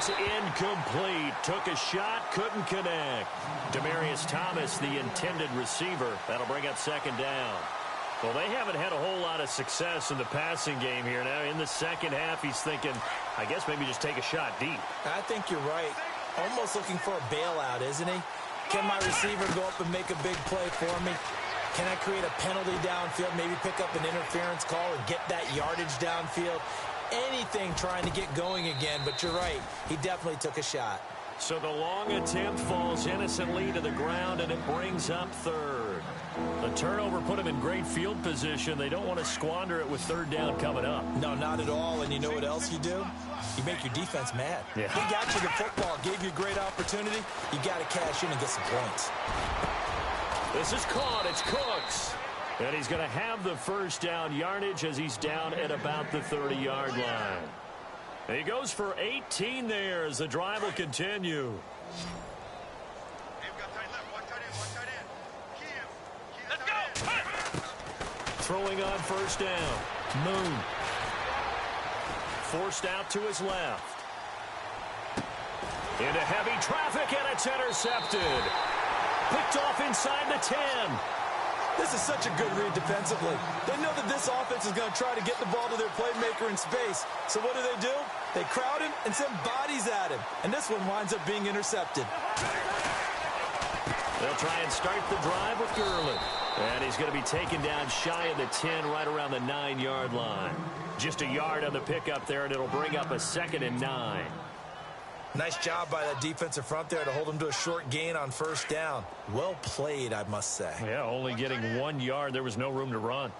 is incomplete. Took a shot, couldn't connect. Demaryius Thomas, the intended receiver. That'll bring up second down. Well, they haven't had a whole lot of success in the passing game here. Now, in the second half, he's thinking, I guess maybe just take a shot deep. I think you're right. Almost looking for a bailout, isn't he? Can my receiver go up and make a big play for me? Can I create a penalty downfield, maybe pick up an interference call or get that yardage downfield? Anything trying to get going again, but you're right. He definitely took a shot. So the long attempt falls innocently to the ground, and it brings up third. The turnover put him in great field position. They don't want to squander it with third down coming up. No, not at all. And you know what else you do? You make your defense mad. Yeah. He got you the football, gave you a great opportunity. You got to cash in and get some points. This is caught. It's Cooks. And he's going to have the first down yardage as he's down at about the 30-yard line. He goes for 18 there as the drive will continue. Let's go! Throwing on first down. Moon. Forced out to his left. Into heavy traffic, and it's intercepted. Picked off inside the 10. This is such a good read defensively. They know that this offense is going to try to get the ball to their playmaker in space. So what do? They crowd him and send bodies at him. And this one winds up being intercepted. They'll try and start the drive with Gurley. And he's going to be taken down shy of the 10, right around the 9-yard line. Just a yard on the pickup there, and it'll bring up a 2nd and 9. Nice job by that defensive front there to hold him to a short gain on first down. Well played, I must say. Yeah, only getting 1 yard. There was no room to run.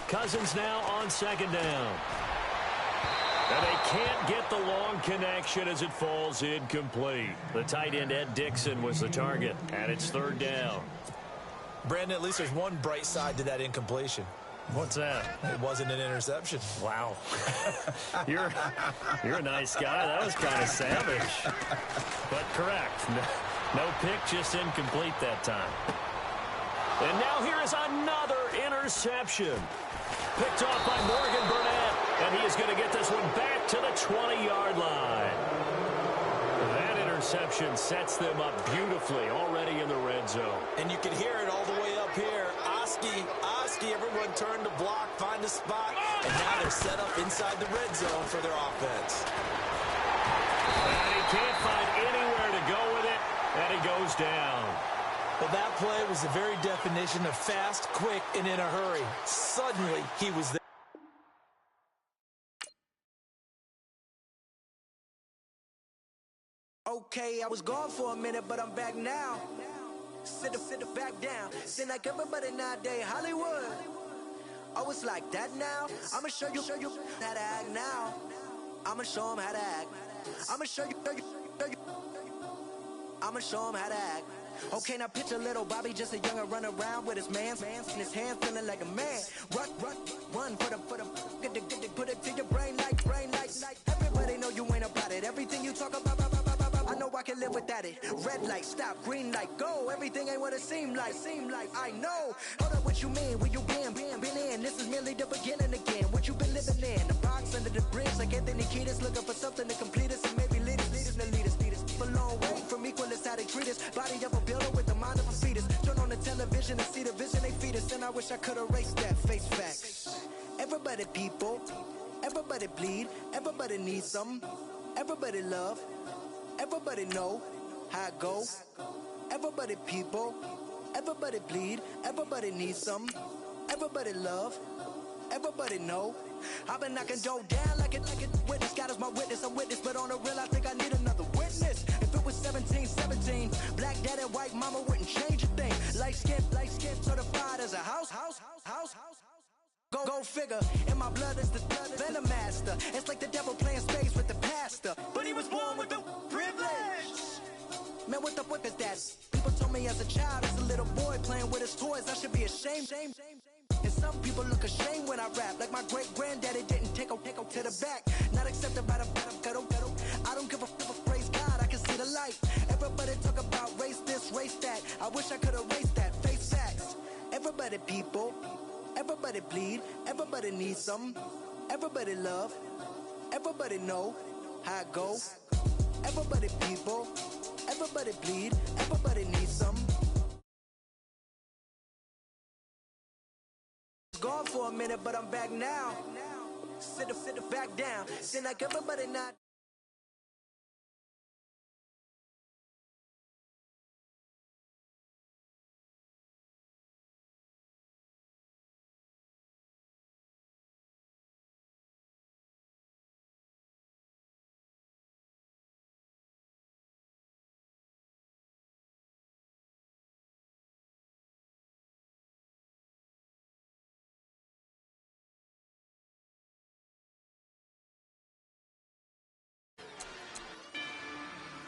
Cousins now on second down. And they can't get the long connection as it falls incomplete. The tight end, Ed Dixon, was the target, and it's third down. Brandon, at least there's one bright side to that incompletion. What's that? It wasn't an interception. Wow. You're a nice guy. That was kind of savage. But correct. No pick, just incomplete that time. And now here is another interception. Picked off by Morgan Burnett. And he is going to get this one back to the 20-yard line. That interception sets them up beautifully already in the red zone. And you can hear it all the way up here. Oski, everyone turn to block, find a spot, and now they're set up inside the red zone for their offense. And he can't find anywhere to go with it, and he goes down. Well, that play was the very definition of fast, quick, and in a hurry. Suddenly, he was there. Okay, I was gone for a minute, but I'm back now. Sit back down. Seem like everybody nowadays, Hollywood. Oh, it's like that now? I'ma show you how to act now. I'ma show them how to act. I'ma show you. I'ma show them how to act. Okay, now picture little Bobby, just a young'un run around with his man's in his hand, feeling like a man. Run for the put it to your brain like. Everybody know you ain't about it. Everything you talk about. I know I can live without it. Red light, stop. Green light, go. Everything ain't what it seem like. I know. Hold up, what you mean? Where you been in? This is merely the beginning again. What you been living in? The box under the bridge, like Anthony Kiedis, looking for something to complete us and maybe lead us. A long way from equal is how they treat us. Body of a builder with the mind of a fetus. Turn on the television and see the vision they feed us. And I wish I could erase that. Face facts. Everybody people. Everybody bleed. Everybody needs something. Everybody love. Everybody know how it go. Everybody people. Everybody bleed. Everybody needs something. Everybody love. Everybody know. I've been knocking dough down like a witness. God is my witness. I'm witness, but on the real, I think I need another witness. If it was 17, black dad and white mama wouldn't change a thing. Light skin, certified as a house. Go figure. In my blood is the venom master. It's like the devil playing space with the pastor. But he was born with the privilege. Man, what the whip is that? People told me as a child, as a little boy playing with his toys, I should be ashamed. And some people look ashamed when I rap, like my great-granddaddy didn't take a to the back. Not accepted by the ghetto. I don't give a praise God, I can see the light. Everybody talk about race this, race that. I wish I could erase that. Face facts. Everybody people. Everybody bleed. Everybody needs something. Everybody love, everybody know how it go. Everybody people, everybody bleed, everybody needs some. Gone for a minute, but I'm back now. Sit back down. Seem like everybody not.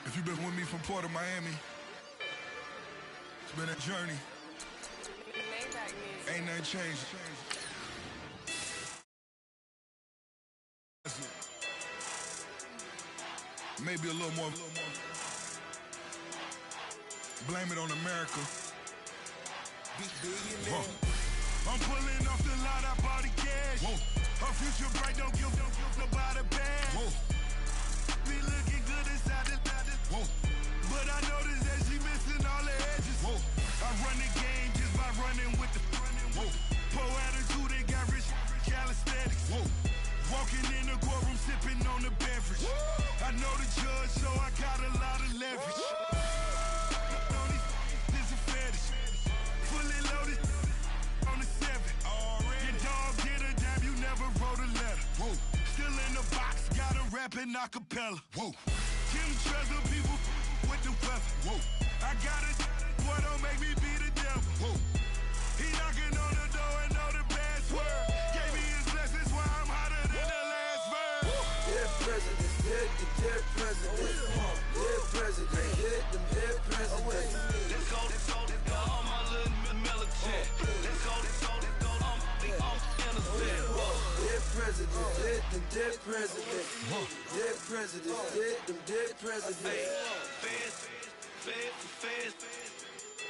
If you've been with me from Port of Miami, it's been a journey. Ain't nothing changed. Maybe a little more. Blame it on America. I'm pulling off the lot, I bought the cash. Whoa. Her future bright, don't give nobody bad. Whoa. Be looking good inside the whoa. But I noticed that she missing all the edges. Whoa. I run the game just by running with the whoa. Poor attitude, they got rich calisthenics. Whoa. Walking in the courtroom, sipping on the beverage. Whoa. I know the judge, so I got a lot of leverage. This a fetish. Fully loaded on the 7. Your dog did a dab, you never wrote a letter. Whoa. Still in the box, got a rapping acapella. Whoa. Kim treasure people with the weapon. Whoa. I got it, boy, don't make me be the devil. Whoa. He knocking on the door and know the password. Gave me his blessings while I'm hotter than the last verse. Dead president, dead president. Dead president, hit them dead president. Let's go, all my little militant. Let's go, I'm innocent. Dead president, hit them dead president. Dead president, hit them dead president. Feds.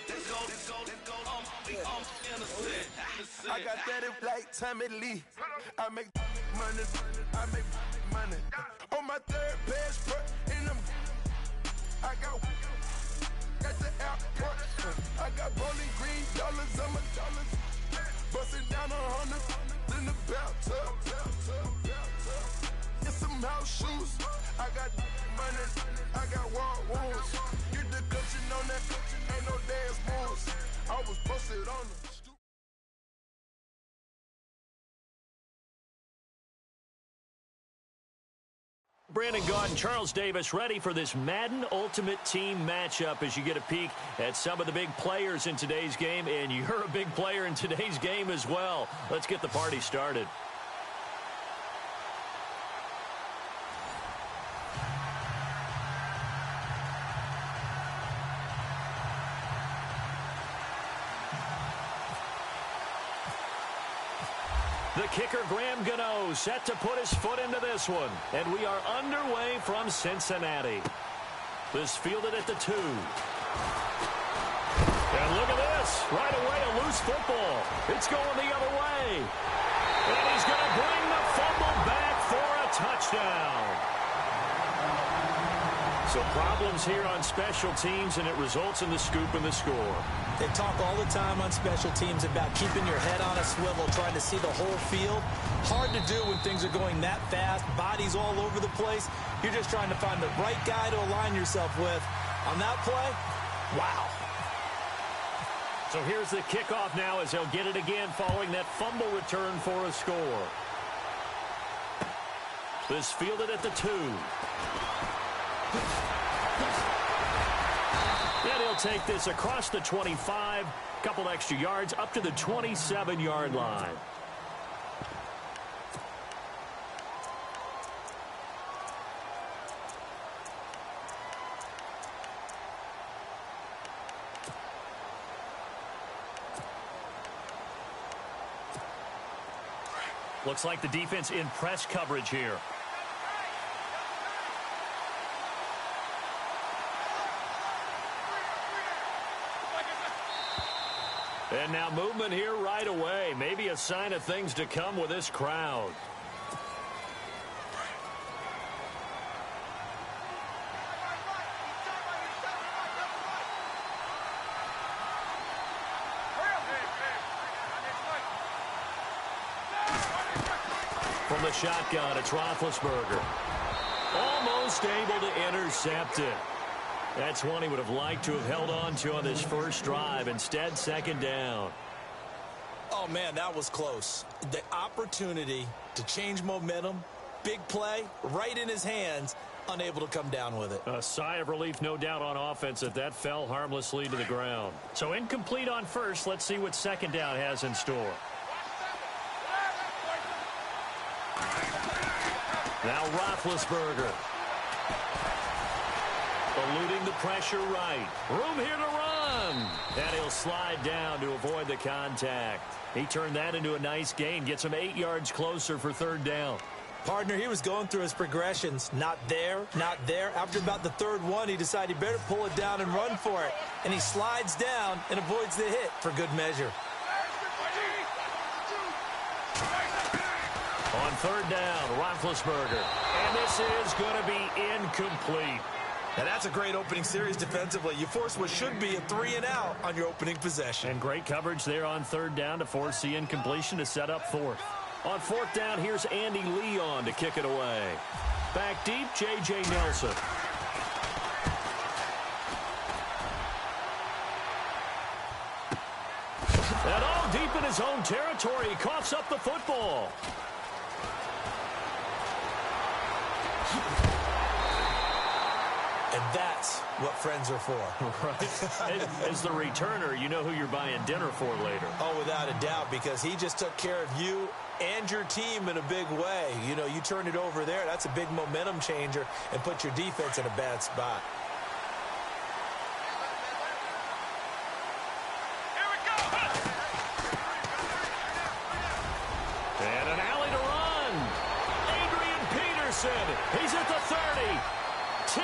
Let's go, I'm innocent. I got that in like Tommy Lee. I make money. On my third passport, and I got the airport. I got bowling green dollars on my dollars. Busting down 100 in the bathtub. Get some house shoes. I got money. I got war wounds. Get the coaching on that. Ain't no dance moves. I was posted on the Brandon Gaudin, Charles Davis ready for this Madden Ultimate Team matchup as you get a peek at some of the big players in today's game, and you're a big player in today's game as well. Let's get the party started. The kicker, Graham Gano, set to put his foot into this one. And we are underway from Cincinnati. This fielded at the 2. And look at this. Right away, a loose football. It's going the other way. And he's going to bring the fumble back for a touchdown. So problems here on special teams, and it results in the scoop and the score. They talk all the time on special teams about keeping your head on a swivel, trying to see the whole field. Hard to do when things are going that fast, bodies all over the place. You're just trying to find the right guy to align yourself with. On that play, wow. So here's the kickoff now as they'll get it again following that fumble return for a score. This fielded at the 2. And he'll take this across the 25, couple extra yards up to the 27-yard line. Looks like the defense in press coverage here. And now movement here right away. Maybe a sign of things to come with this crowd. From the shotgun, it's Roethlisberger. Almost able to intercept it. That's one he would have liked to have held on to on this first drive. Instead, second down. Oh, man, that was close. The opportunity to change momentum, big play, right in his hands, unable to come down with it. A sigh of relief, no doubt, on offense that fell harmlessly to the ground. So incomplete on first. Let's see what second down has in store. Now Roethlisberger. Eluding the pressure right. Room here to run. And he'll slide down to avoid the contact. He turned that into a nice gain. Gets him 8 yards closer for third down. Partner, he was going through his progressions. Not there, not there. After about the third one, he decided he better pull it down and run for it. And he slides down and avoids the hit for good measure. On third down, Roethlisberger. And this is going to be incomplete. Now, that's a great opening series defensively. You force what should be a 3-and-out on your opening possession. And great coverage there on third down to force the incompletion to set up fourth. On fourth down, here's Andy Leon to kick it away. Back deep, J.J. Nelson. And all deep in his own territory, he coughs up the football. And that's what friends are for. Right. As the returner, you know who you're buying dinner for later. Oh, without a doubt, because he just took care of you and your team in a big way. You know, you turn it over there, that's a big momentum changer, and put your defense in a bad spot. Here we go. And an alley to run. Adrian Peterson. He's at the 30. 10.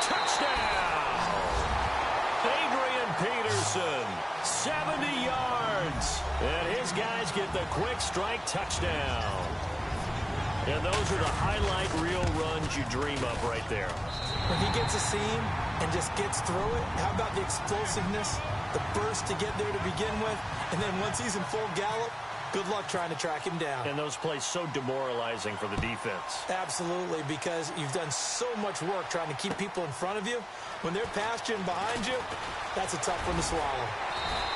Touchdown. Adrian Peterson. 70 yards. And his guys get the quick strike touchdown. And those are the highlight reel runs you dream of right there. When he gets a seam and just gets through it, how about the explosiveness, the burst to get there to begin with, and then once he's in full gallop, good luck trying to track him down. And those plays so demoralizing for the defense. Absolutely, because you've done so much work trying to keep people in front of you. When they're past you and behind you, that's a tough one to swallow.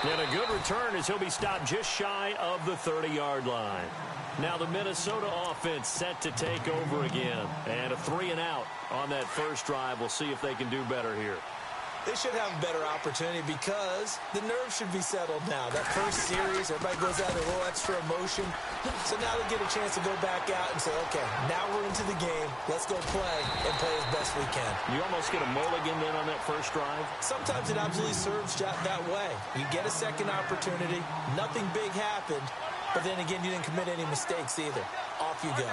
And a good return as he'll be stopped just shy of the 30-yard line. Now the Minnesota offense set to take over again. And a 3-and-out on that first drive. We'll see if they can do better here. They should have a better opportunity because the nerves should be settled now. That first series, everybody goes out with a little extra emotion. So now they get a chance to go back out and say, okay, now we're into the game. Let's go play and play as best we can. You almost get a mulligan then on that first drive? Sometimes it absolutely serves that way. You get a second opportunity. Nothing big happened. But then again, you didn't commit any mistakes either. Off you go.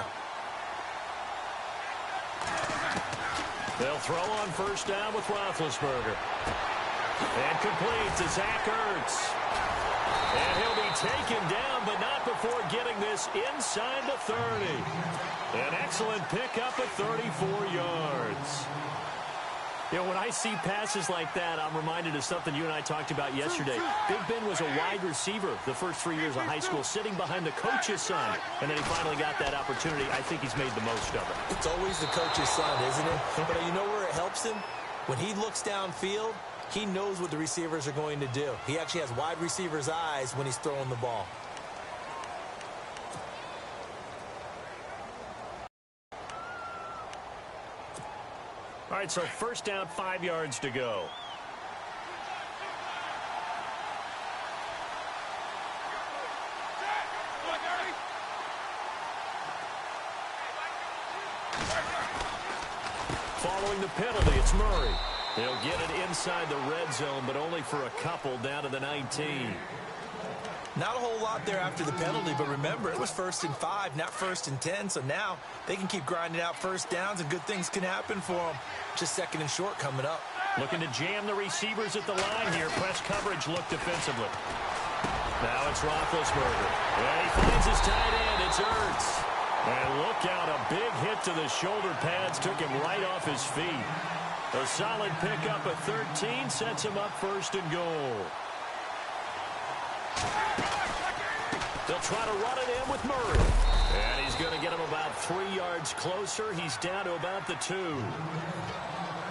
They'll throw on first down with Roethlisberger. And complete to Zach Ertz. And he'll be taken down, but not before getting this inside the 30. An excellent pickup at 34 yards. You know, when I see passes like that, I'm reminded of something you and I talked about yesterday. Big Ben was a wide receiver the first 3 years of high school, sitting behind the coach's son. And then he finally got that opportunity. I think he's made the most of it. It's always the coach's son, isn't it? But you know where it helps him? When he looks downfield, he knows what the receivers are going to do. He actually has wide receivers' eyes when he's throwing the ball. All right, so first down, 5 yards to go. Following the penalty, it's Murray. They'll get it inside the red zone, but only for a couple down to the 19. Not a whole lot there after the penalty, but remember, it was 1st and 5, not 1st and 10, so now they can keep grinding out first downs and good things can happen for them. Just 2nd and short coming up. Looking to jam the receivers at the line here. Press coverage look defensively. Now it's Roethlisberger. And he finds his tight end. It's Ertz. And look out, a big hit to the shoulder pads took him right off his feet. A solid pickup at 13 sets him up 1st and goal. They'll try to run it in with Murray. And he's going to get him about 3 yards closer. He's down to about the 2.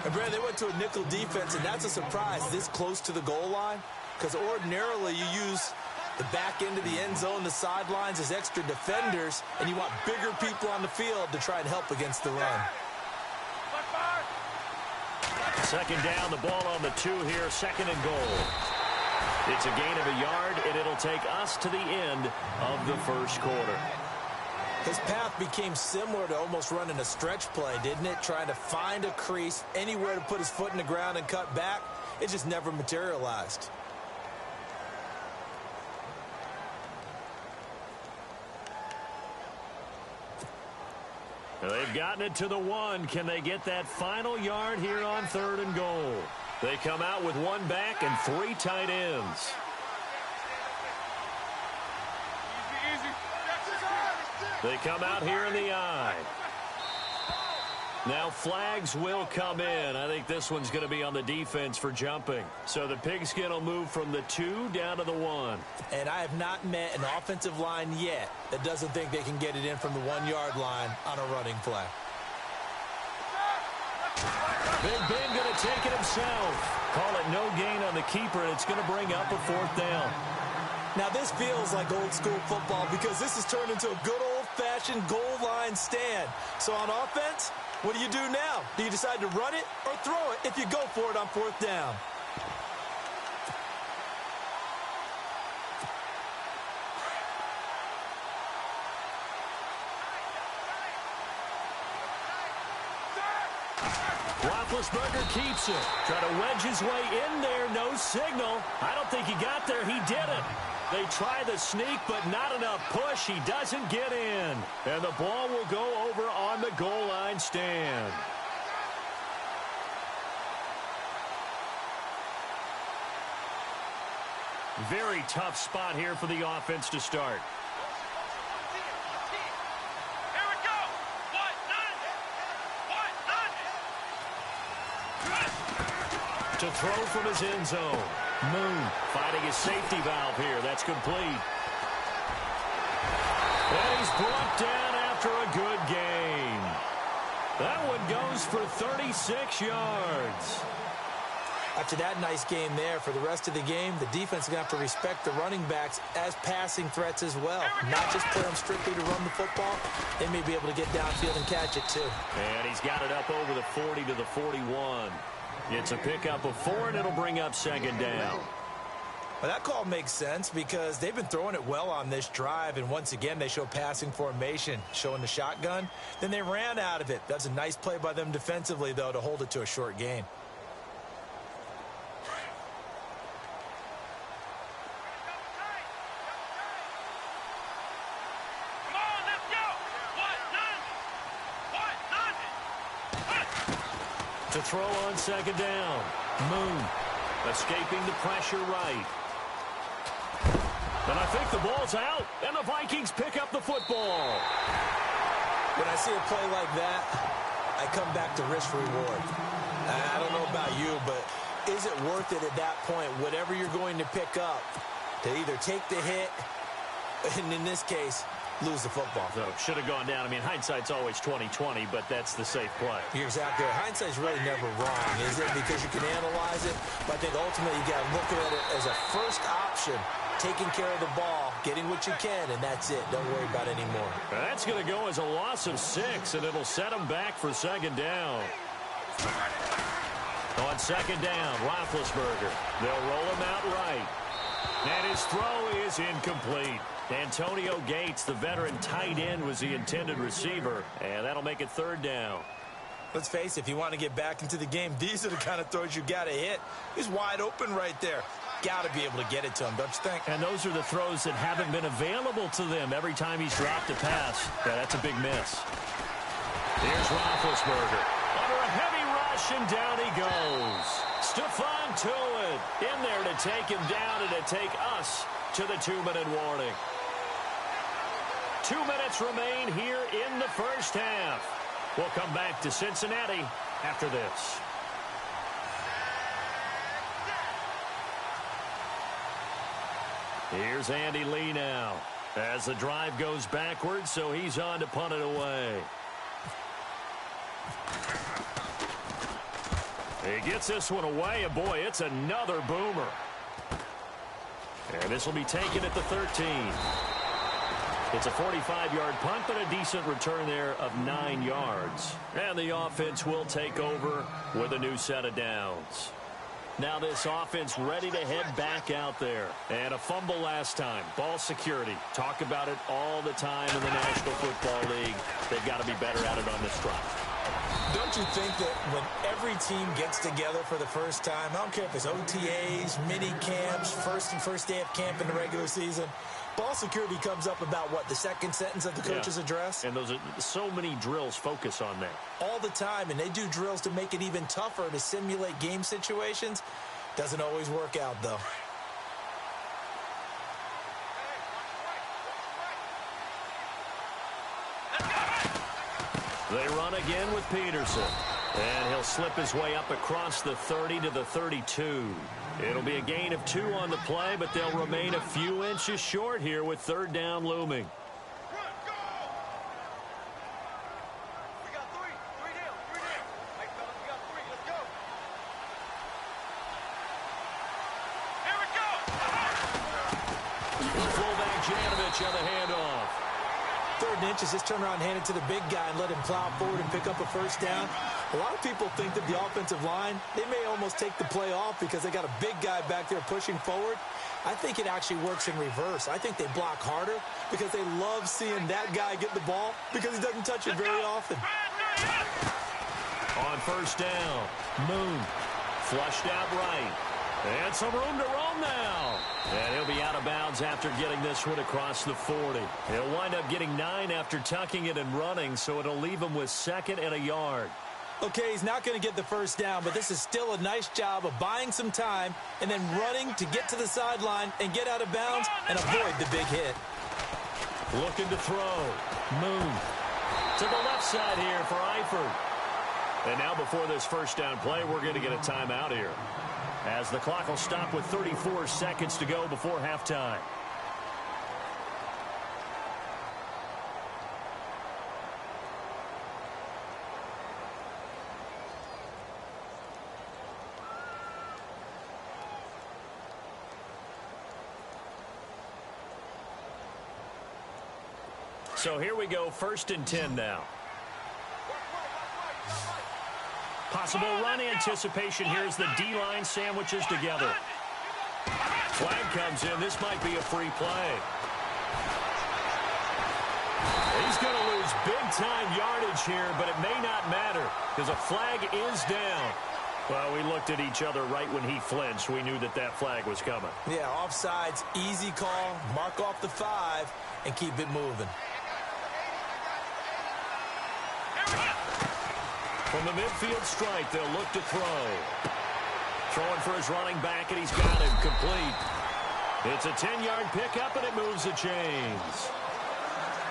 And Brad, they went to a nickel defense, and that's a surprise this close to the goal line, because ordinarily you use the back end of the end zone, the sidelines as extra defenders, and you want bigger people on the field to try and help against the run. Second down, the ball on the 2 here, 2nd and goal. It's a gain of a yard, and it'll take us to the end of the first quarter. His path became similar to almost running a stretch play, didn't it? Trying to find a crease, anywhere to put his foot in the ground and cut back. It just never materialized. They've gotten it to the 1. Can they get that final yard here on 3rd and goal? They come out with 1 back and 3 tight ends. They come out here in the I. Now flags will come in. I think this one's going to be on the defense for jumping. So the pigskin will move from the 2 down to the 1. And I have not met an offensive line yet that doesn't think they can get it in from the 1-yard line on a running play. Big Ben going to take it himself. Call it no gain on the keeper, and it's going to bring up a 4th down. Now this feels like old school football because this has turned into a good old-fashioned goal line stand. So on offense, what do you do now? Do you decide to run it or throw it if you go for it on 4th down? Roethlisberger keeps it. Trying to wedge his way in there. No signal. I don't think he got there. He didn't. They try the sneak, but not enough push. He doesn't get in. And the ball will go over on the goal line stand. Very tough spot here for the offense to start. To throw from his end zone. Moon finding his safety valve here. That's complete. And he's brought down after a good game. That one goes for 36 yards. After that nice game there, for the rest of the game, the defense is going to have to respect the running backs as passing threats as well. Not just play them strictly to run the football. They may be able to get downfield and catch it too. And he's got it up over the 40 to the 41. It's a pickup of 4, and it'll bring up 2nd down. Well, that call makes sense because they've been throwing it well on this drive, and once again, they show passing formation, showing the shotgun. Then they ran out of it. That's a nice play by them defensively, though, to hold it to a short gain. To throw on 2nd down. Moon escaping the pressure right. And I think the ball's out, and the Vikings pick up the football. When I see a play like that, I come back to risk-reward. I don't know about you, but is it worth it at that point, whatever you're going to pick up, to either take the hit, and in this case, lose the football? So should have gone down. I mean, hindsight's always 20/20, but that's the safe play. You're exactly right. Hindsight's really never wrong, is it? Because you can analyze it, but I think ultimately you got to look at it as a first option, taking care of the ball, getting what you can, and that's it. Don't worry about it anymore. That's going to go as a loss of 6, and it'll set them back for 2nd down. On 2nd down, Roethlisberger. They'll roll him out right. And his throw is incomplete. Antonio Gates, the veteran tight end, was the intended receiver, and that'll make it 3rd down. Let's face it, if you want to get back into the game, these are the kind of throws you got to hit. He's wide open right there. Got to be able to get it to him, don't you think? And those are the throws that haven't been available to them every time he's dropped a pass. Yeah, that's a big miss. Here's Roethlisberger. Under a heavy rush, and down he goes. Stephon Tuitt in there to take him down and to take us to the 2-minute warning. 2 minutes remain here in the first half. We'll come back to Cincinnati after this. Here's Andy Lee now. As the drive goes backwards, so he's on to punt it away. He gets this one away, and boy, it's another boomer. And this will be taken at the 13. It's a 45-yard punt, but a decent return there of 9 yards. And the offense will take over with a new set of downs. Now this offense ready to head back out there. And a fumble last time. Ball security. Talk about it all the time in the National Football League. They've got to be better at it on this drive. Don't you think that when every team gets together for the first time, I don't care if it's OTAs, mini camps, first day of camp in the regular season, ball security comes up about, what, the second sentence of the coach's address? And those are so many drills focus on that. All the time, and they do drills to make it even tougher to simulate game situations. Doesn't always work out, though. They run again with Peterson. And he'll slip his way up across the 30 to the 32. It'll be a gain of 2 on the play, but they'll remain a few inches short here with third down looming. Fullback Janovich on the handoff. 3rd and inches, just turn around and hand it to the big guy and let him plow forward and pick up a first down. A lot of people think that the offensive line, they may almost take the play off because they got a big guy back there pushing forward. I think it actually works in reverse. I think they block harder because they love seeing that guy get the ball because he doesn't touch it very often. On first down, Moon flushed out right. And some room to roam now. And he'll be out of bounds after getting this one across the 40. He'll wind up getting 9 after tucking it and running, so it'll leave him with 2nd and a yard. Okay, he's not going to get the first down, but this is still a nice job of buying some time and then running to get to the sideline and get out of bounds and avoid the big hit. Looking to throw. Moon to the left side here for Eifert. And now before this first down play, we're going to get a timeout here, as the clock will stop with 34 seconds to go before halftime. So here we go, 1st and 10 now. Possible run anticipation here as the D-line sandwiches together. Flag comes in. This might be a free play. He's going to lose big-time yardage here, but it may not matter because a flag is down. Well, we looked at each other right when he flinched. We knew that that flag was coming. Yeah, offsides, easy call. Mark off the 5 and keep it moving. From the midfield stripe, they'll look to throw. Throwing for his running back, and he's got him complete. It's a 10-yard pickup, and it moves the chains.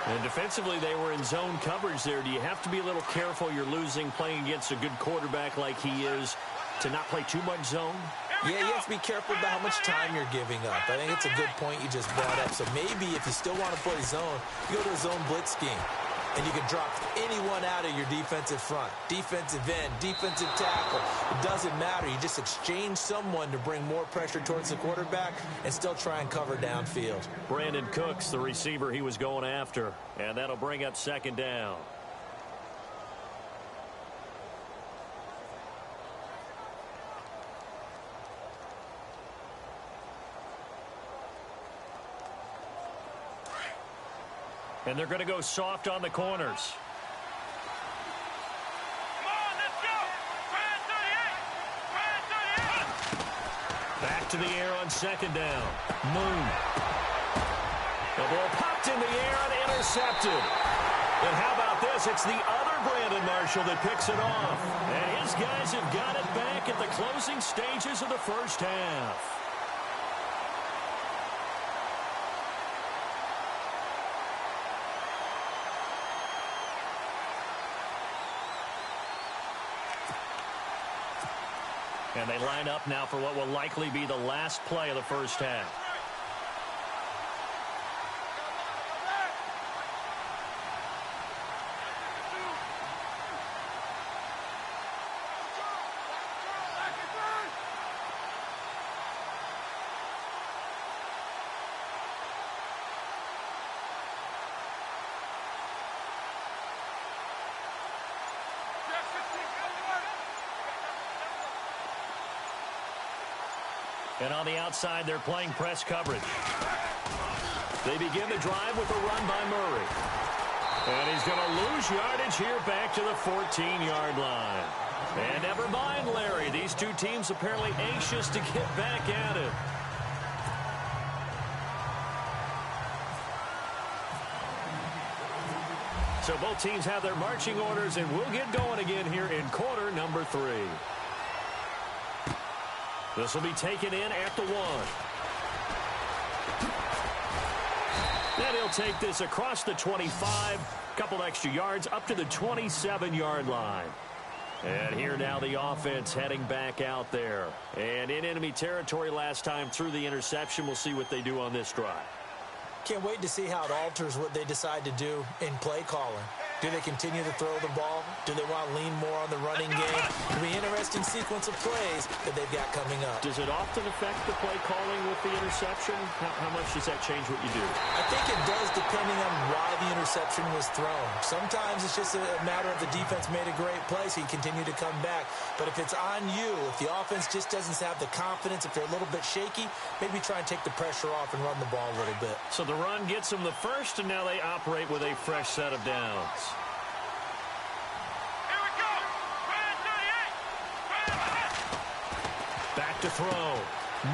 And defensively, they were in zone coverage there. Do you have to be a little careful? You're losing playing against a good quarterback like he is to not play too much zone? Yeah, you have to be careful about how much time you're giving up. I think it's a good point you just brought up. So maybe if you still want to play zone, you go to a zone blitz scheme. And you can drop anyone out of your defensive front. Defensive end, defensive tackle. It doesn't matter. You just exchange someone to bring more pressure towards the quarterback and still try and cover downfield. Brandon Cooks, the receiver he was going after. And that'll bring up 2nd down. And they're going to go soft on the corners. Come on, let's go. Brand 38. Back to the air on 2nd down. Moon. The ball popped in the air and intercepted. And how about this? It's the other Brandon Marshall that picks it off. And his guys have got it back at the closing stages of the first half. And they line up now for what will likely be the last play of the first half. And on the outside, they're playing press coverage. They begin the drive with a run by Murray. And he's going to lose yardage here back to the 14-yard line. And never mind, Larry. These two teams apparently anxious to get back at it. So both teams have their marching orders, and we'll get going again here in quarter number 3. This will be taken in at the 1. And he'll take this across the 25, couple extra yards, up to the 27-yard line. And here now the offense heading back out there. And in enemy territory last time through the interception. We'll see what they do on this drive. Can't wait to see how it alters what they decide to do in play calling. Do they continue to throw the ball? Do they want to lean more on the running game? It'll be an interesting sequence of plays that they've got coming up. Does it often affect the play calling with the interception? How much does that change what you do? I think it does, depending on why the interception was thrown. Sometimes it's just a matter of the defense made a great play, so you continue to come back. But if it's on you, if the offense just doesn't have the confidence, if they're a little bit shaky, maybe try and take the pressure off and run the ball a little bit. So the run gets them the first, and now they operate with a fresh set of downs. Back to throw.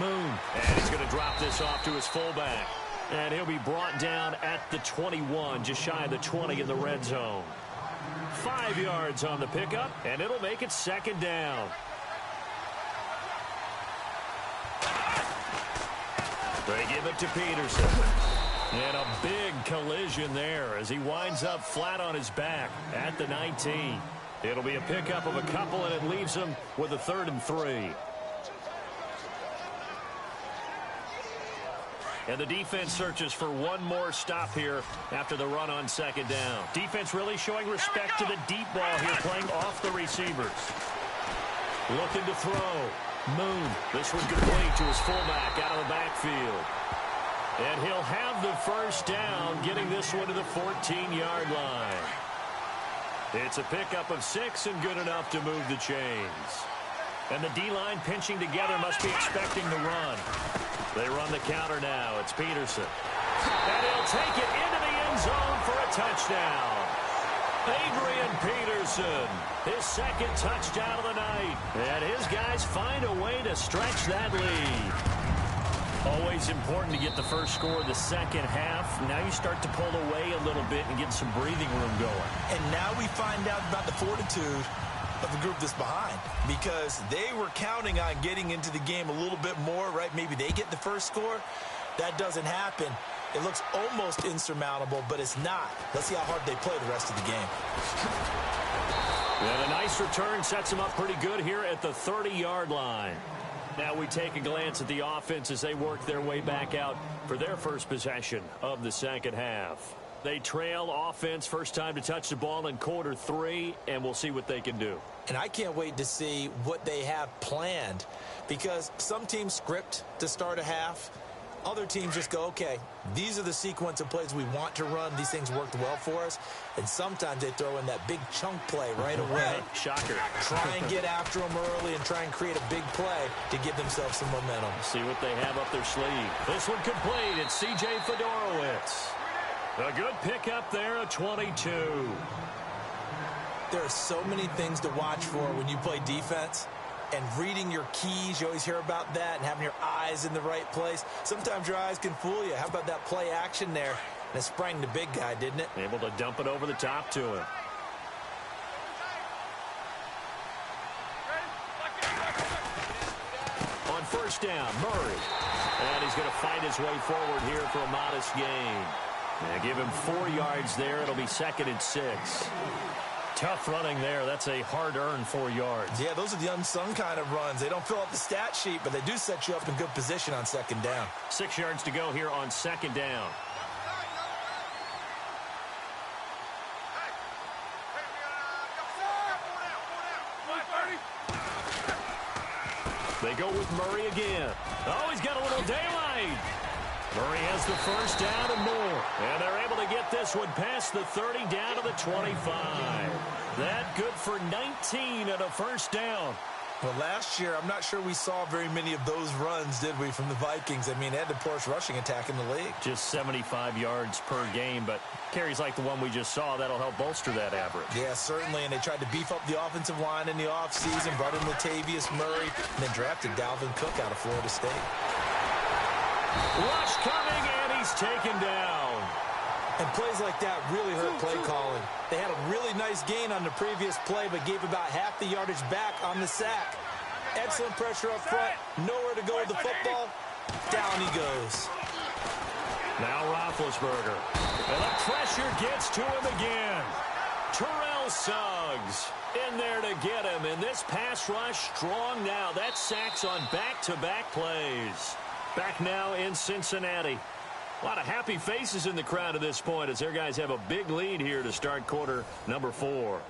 Moon. And he's going to drop this off to his fullback. And he'll be brought down at the 21, just shy of the 20 in the red zone. 5 yards on the pickup, and it'll make it second down. They give it to Peterson. And a big collision there as he winds up flat on his back at the 19. It'll be a pickup of a couple, and it leaves him with a 3rd and 3. And the defense searches for one more stop here after the run on second down. Defense really showing respect to the deep ball here, playing off the receivers. Looking to throw. Moon. This one complete to his fullback out of the backfield. And he'll have the first down, getting this one to the 14-yard line. It's a pickup of 6 and good enough to move the chains. And the D-line pinching together must be expecting the run. They run the counter now. It's Peterson. And he'll take it into the end zone for a touchdown. Adrian Peterson, his second touchdown of the night. And his guys find a way to stretch that lead. Always important to get the first score of the second half. Now you start to pull away a little bit and get some breathing room going. And now we find out about the fortitude of the group that's behind, because they were counting on getting into the game a little bit more, right? Maybe they get the first score. That doesn't happen. It looks almost insurmountable, but it's not. Let's see how hard they play the rest of the game. And a nice return sets them up pretty good here at the 30-yard line. Now we take a glance at the offense as they work their way back out for their first possession of the second half. They trail offense, first time to touch the ball in quarter 3, and we'll see what they can do. And I can't wait to see what they have planned, because some teams script to start a half. Other teams just go, okay, these are the sequence of plays we want to run. These things worked well for us. And sometimes they throw in that big chunk play right away. Shocker. Try and get after them early and try and create a big play to give themselves some momentum. See what they have up their sleeve. This one complete. It's C.J. Fedorowicz. A good pickup there, a 22. There are so many things to watch for when you play defense. And reading your keys, you always hear about that, and having your eyes in the right place. Sometimes your eyes can fool you. How about that play action there? And it sprang the big guy, didn't it? Able to dump it over the top to him. On first down, Murray. And he's going to fight his way forward here for a modest gain. And give him 4 yards there. It'll be 2nd and 6. Tough running there. That's a hard-earned 4 yards. Yeah, those are the unsung kind of runs. They don't fill up the stat sheet, but they do set you up in good position on second down. 6 yards to go here on second down. They go with Murray again. Oh, he's got a little daylight. Murray has the first down and more. And they're able to get this one past the 30 down to the 25. That good for 19 and a first down. Well, last year, I'm not sure we saw very many of those runs, did we, from the Vikings? I mean, they had the poorest rushing attack in the league. Just 75 yards per game, but carries like the one we just saw, that'll help bolster that average. Yeah, certainly, and they tried to beef up the offensive line in the offseason, brought in Latavius Murray, and then drafted Dalvin Cook out of Florida State. Rush coming, and he's taken down. And plays like that really hurt play calling. They had a really nice gain on the previous play, but gave about half the yardage back on the sack. Excellent pressure up front. Nowhere to go with the football. Down he goes. Now Roethlisberger. And the pressure gets to him again. Terrell Suggs in there to get him. And this pass rush strong now. That's sacks on back-to-back plays. Back now in Cincinnati. A lot of happy faces in the crowd at this point as their guys have a big lead here to start quarter number 4.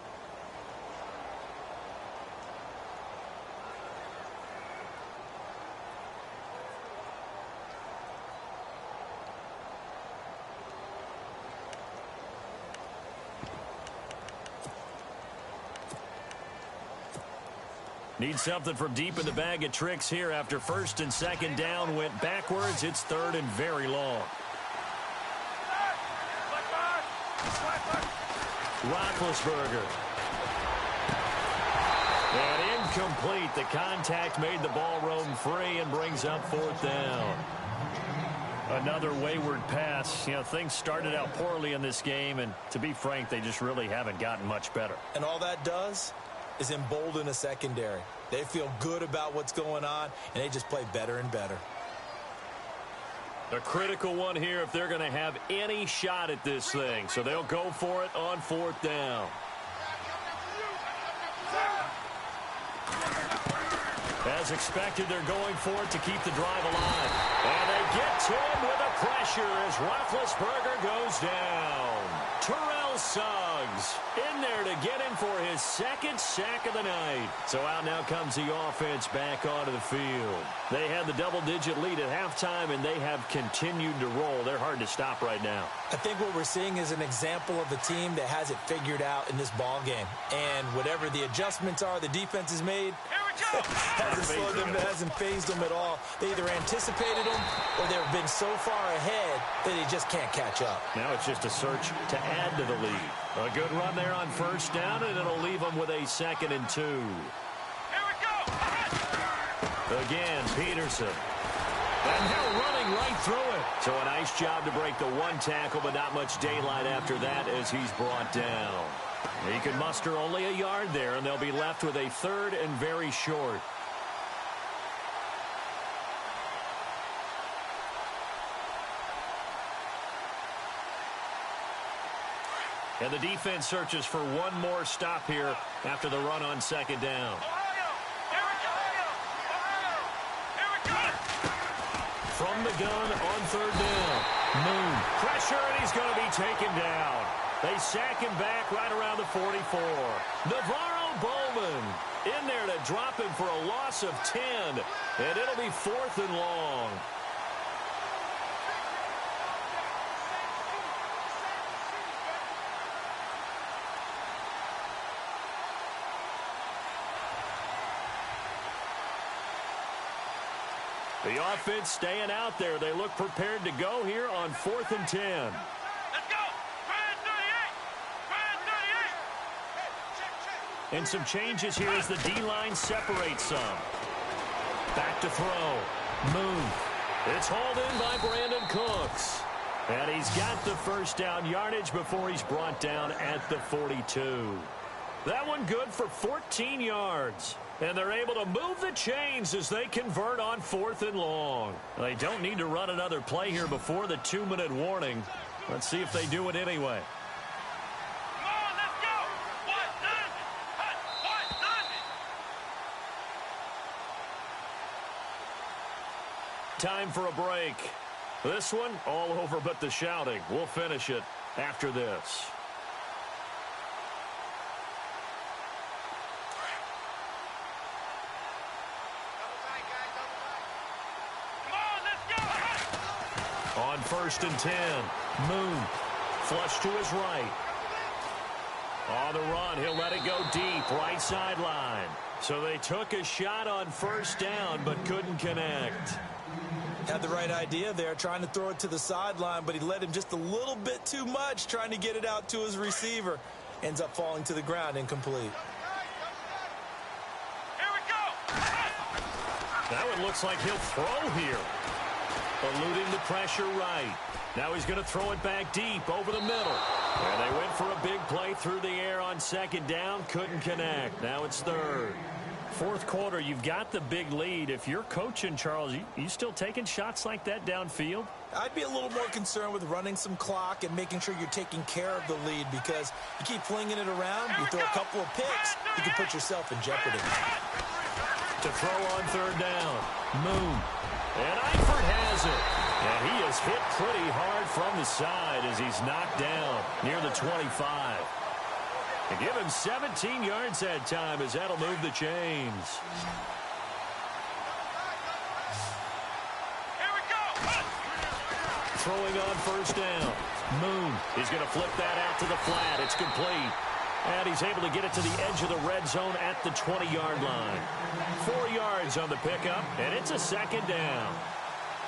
Need something from deep in the bag of tricks here after first and second down went backwards. It's third and very long. Roethlisberger. And incomplete. The contact made the ball roam free and brings up fourth down. Another wayward pass. You know, things started out poorly in this game, and to be frank, they just really haven't gotten much better. And all that does is embolden a secondary. They feel good about what's going on, and they just play better and better. A critical one here if they're going to have any shot at this thing. So they'll go for it on fourth down. As expected, they're going for it to keep the drive alive. And they get to him with a pressure as Roethlisberger goes down. Terrell Suggs in there to get him for his second sack of the night. So out now comes the offense back onto the field. They had the double-digit lead at halftime, and they have continued to roll. They're hard to stop right now. I think what we're seeing is an example of a team that has it figured out in this ball game. And whatever the adjustments are the defense has made, hasn't phased them at all. They either anticipated them or they've been so far ahead that they just can't catch up. Now it's just a search to add to the lead. A good run there on first down, and it'll leave them with a 2nd and 2. Here we go. Again, Peterson. And now running right through it. So a nice job to break the one tackle, but not much daylight after that as he's brought down. He can muster only a yard there, and they'll be left with a 3rd and very short. And the defense searches for one more stop here after the run on 2nd down. From the gun on 3rd down. Moon. Pressure, and he's going to be taken down. They sack him back right around the 44. Navarro Bowman in there to drop him for a loss of 10. And it'll be 4th and long. The offense staying out there. They look prepared to go here on 4th and 10. Let's go. Grand 38. And some changes here as the D-line separates some. Back to throw. Move. It's hauled in by Brandon Cooks. And he's got the first down yardage before he's brought down at the 42. That one good for 14 yards. And they're able to move the chains as they convert on 4th and long. They don't need to run another play here before the 2-minute warning. Let's see if they do it anyway. Come on, let's go. What does it? What does it? Time for a break. This one, all over but the shouting. We'll finish it after this. On 1st and 10, Moon, flush to his right. On the run, he'll let it go deep, right sideline. So they took a shot on first down, but couldn't connect. Had the right idea there, trying to throw it to the sideline, but he let him just a little bit too much, trying to get it out to his receiver. Ends up falling to the ground, incomplete. Here we go. Now it looks like he'll throw here. Eluding the pressure right. Now he's going to throw it back deep over the middle. And they went for a big play through the air on second down. Couldn't connect. Now it's third. Fourth quarter, you've got the big lead. If you're coaching, Charles, you still taking shots like that downfield? I'd be a little more concerned with running some clock and making sure you're taking care of the lead, because you keep flinging it around, you throw a couple of picks, you can put yourself in jeopardy. To throw on third down. Moon. And Eifert has it. And he is hit pretty hard from the side as he's knocked down near the 25. And give him 17 yards that time, as that'll move the chains. Here we go. Throwing on first down. Moon is going to flip that out to the flat. It's complete. And he's able to get it to the edge of the red zone at the 20-yard line. 4 yards on the pickup, and it's a second down.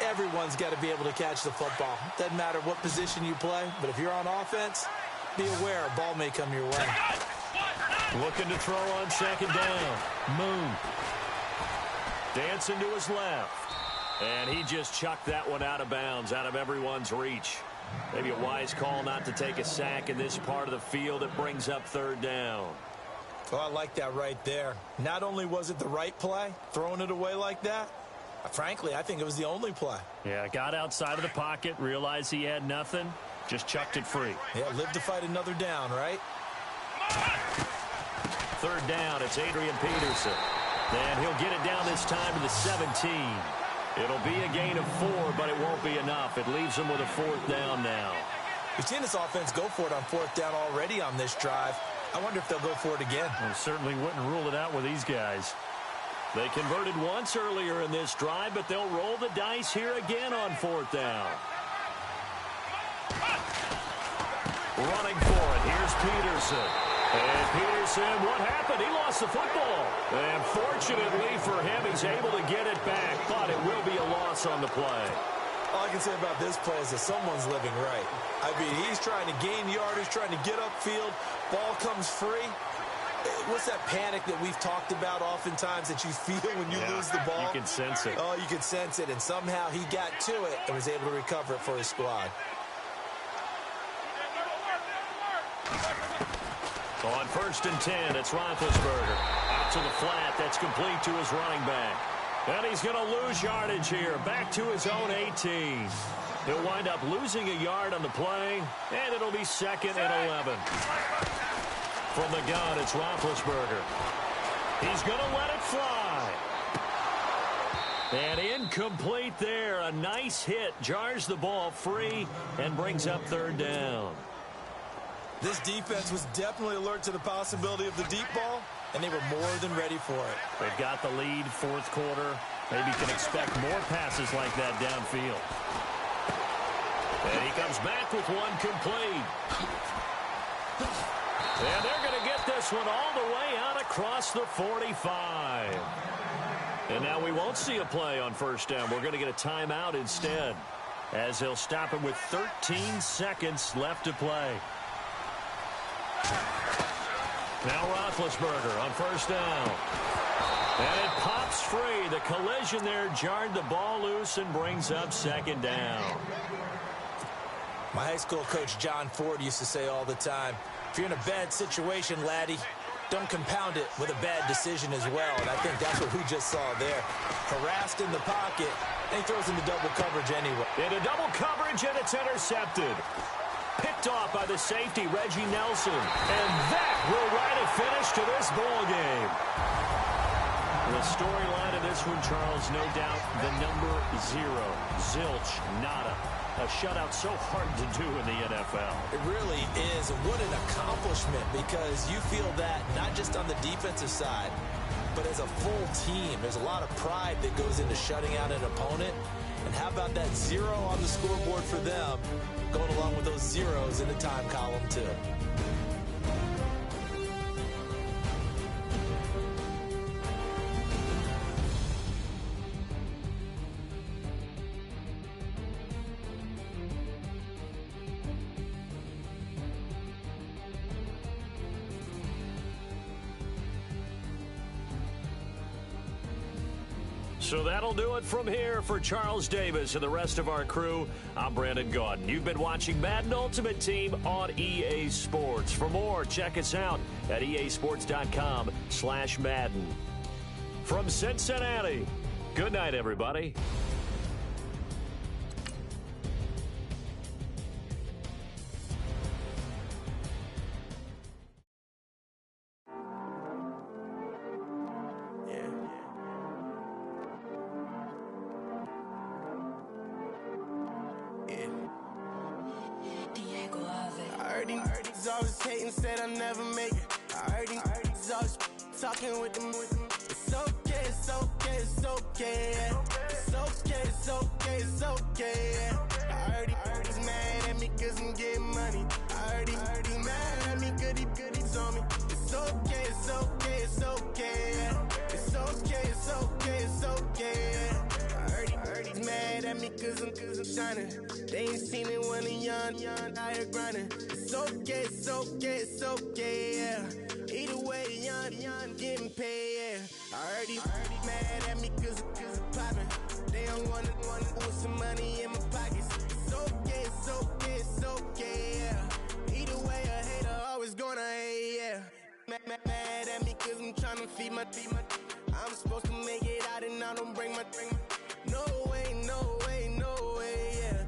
Everyone's got to be able to catch the football. Doesn't matter what position you play, but if you're on offense, be aware a ball may come your way. Looking to throw on second down. Moon. Dancing to his left. And he just chucked that one out of bounds, out of everyone's reach. Maybe a wise call not to take a sack in this part of the field. It brings up third down. Well, I like that right there. Not only was it the right play, throwing it away like that, frankly, I think it was the only play. Yeah, got outside of the pocket, realized he had nothing, just chucked it free. Yeah, live to fight another down, right? Third down, it's Adrian Peterson. And he'll get it down this time to the 17. It'll be a gain of 4, but it won't be enough. It leaves him with a fourth down now. We've seen this offense go for it on fourth down already on this drive. I wonder if they'll go for it again. I certainly wouldn't rule it out with these guys. They converted once earlier in this drive, but they'll roll the dice here again on fourth down. Running for it, here's Peterson. And Peterson, what happened? He lost the football. And fortunately for him, he's able to get it back, but it will be a loss on the play. All I can say about this play is that someone's living right. I mean, he's trying to gain yardage, trying to get upfield. Ball comes free. What's that panic that we've talked about oftentimes that you feel when you lose the ball? You can sense it. Oh, you can sense it, and somehow he got to it and was able to recover it for his squad. On first and 10, it's Roethlisberger. Out to the flat, that's complete to his running back. And he's going to lose yardage here, back to his own 18. He'll wind up losing a yard on the play, and it'll be second and 11. From the gun, it's Roethlisberger. He's going to let it fly. And incomplete there. A nice hit. Jars the ball free and brings up third down. This defense was definitely alert to the possibility of the deep ball, and they were more than ready for it. They've got the lead, fourth quarter. Maybe can expect more passes like that downfield. And he comes back with one complete. And they're going to get this one all the way out across the 45. And now we won't see a play on first down. We're going to get a timeout instead, as they'll stop it with 13 seconds left to play. Now Roethlisberger on first down. And it pops free. The collision there jarred the ball loose and brings up second down. My high school coach John Ford used to say all the time, if you're in a bad situation, laddie, don't compound it with a bad decision as well. And I think that's what we just saw there. Harassed in the pocket, and he throws into double coverage anyway. Into double coverage, and it's intercepted. Picked off by the safety, Reggie Nelson. And that will write a finish to this ball game. The storyline of this one, Charles, no doubt the number 0. Zilch, nada. A shutout so hard to do in the NFL. It really is. And what an accomplishment, because you feel that not just on the defensive side, but as a full team. There's a lot of pride that goes into shutting out an opponent. And how about that 0 on the scoreboard for them, going along with those zeros in the time column, too. So that'll do it from here for Charles Davis and the rest of our crew. I'm Brandon Gaudin. You've been watching Madden Ultimate Team on EA Sports. For more, check us out at easports.com/Madden. From Cincinnati, good night, everybody. Always hating, said I never make it. I heard he's always talking with them. It's okay, it's okay, it's okay. Yeah. It's okay, it's okay, it's okay. Yeah. I heard he's mad at me cause I'm getting money. I heard he's mad at me cause he's on me. It's okay, it's okay, it's okay. Yeah. It's okay, it's okay, it's okay. Yeah. I heard he's mad at me cause I'm shining. They ain't seen it when I'm young, out here grinding. It's okay, it's okay, it's okay, yeah. Either way, young, getting paid, yeah. I heard he's mad at me cause I'm poppin'. They don't wanna put some money in my pockets. It's okay, it's okay, it's okay, yeah. Either way, a hater always gonna hate, yeah. Mad at me cause I'm tryna feed my I'm supposed to make it out and I don't bring my No way, no way, no way, yeah.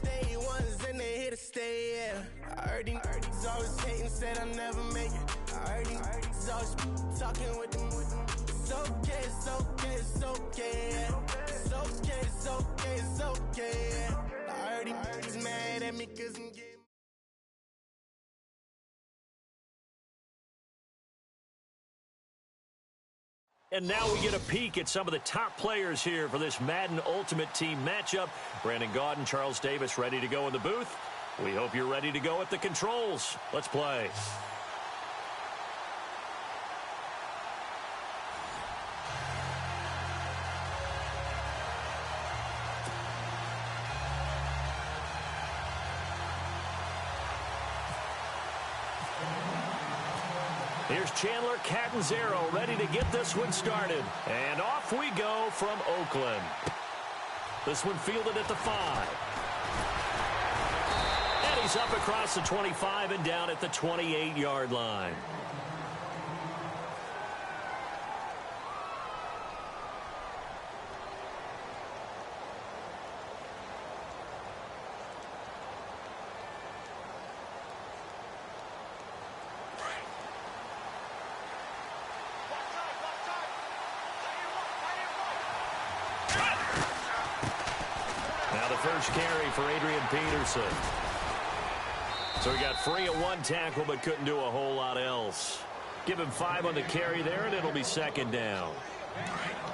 Day ones and they here to stay, yeah. I heard he's always hating, said I never make it. I heard he's always talking with them. It's okay, it's okay, it's okay, yeah. It's okay, it's okay, it's okay, yeah. I heard he's mad at me cause I'm getting And now we get a peek at some of the top players here for this Madden Ultimate Team matchup. Brandon Gaudin, Charles Davis ready to go in the booth. We hope you're ready to go at the controls. Let's play. Here's Chandler Catanzaro ready to get this one started. And off we go from Oakland. This one fielded at the 5. And he's up across the 25 and down at the 28-yard line. First carry for Adrian Peterson. So he got free at one tackle but couldn't do a whole lot else. Give him 5 on the carry there and it'll be second down.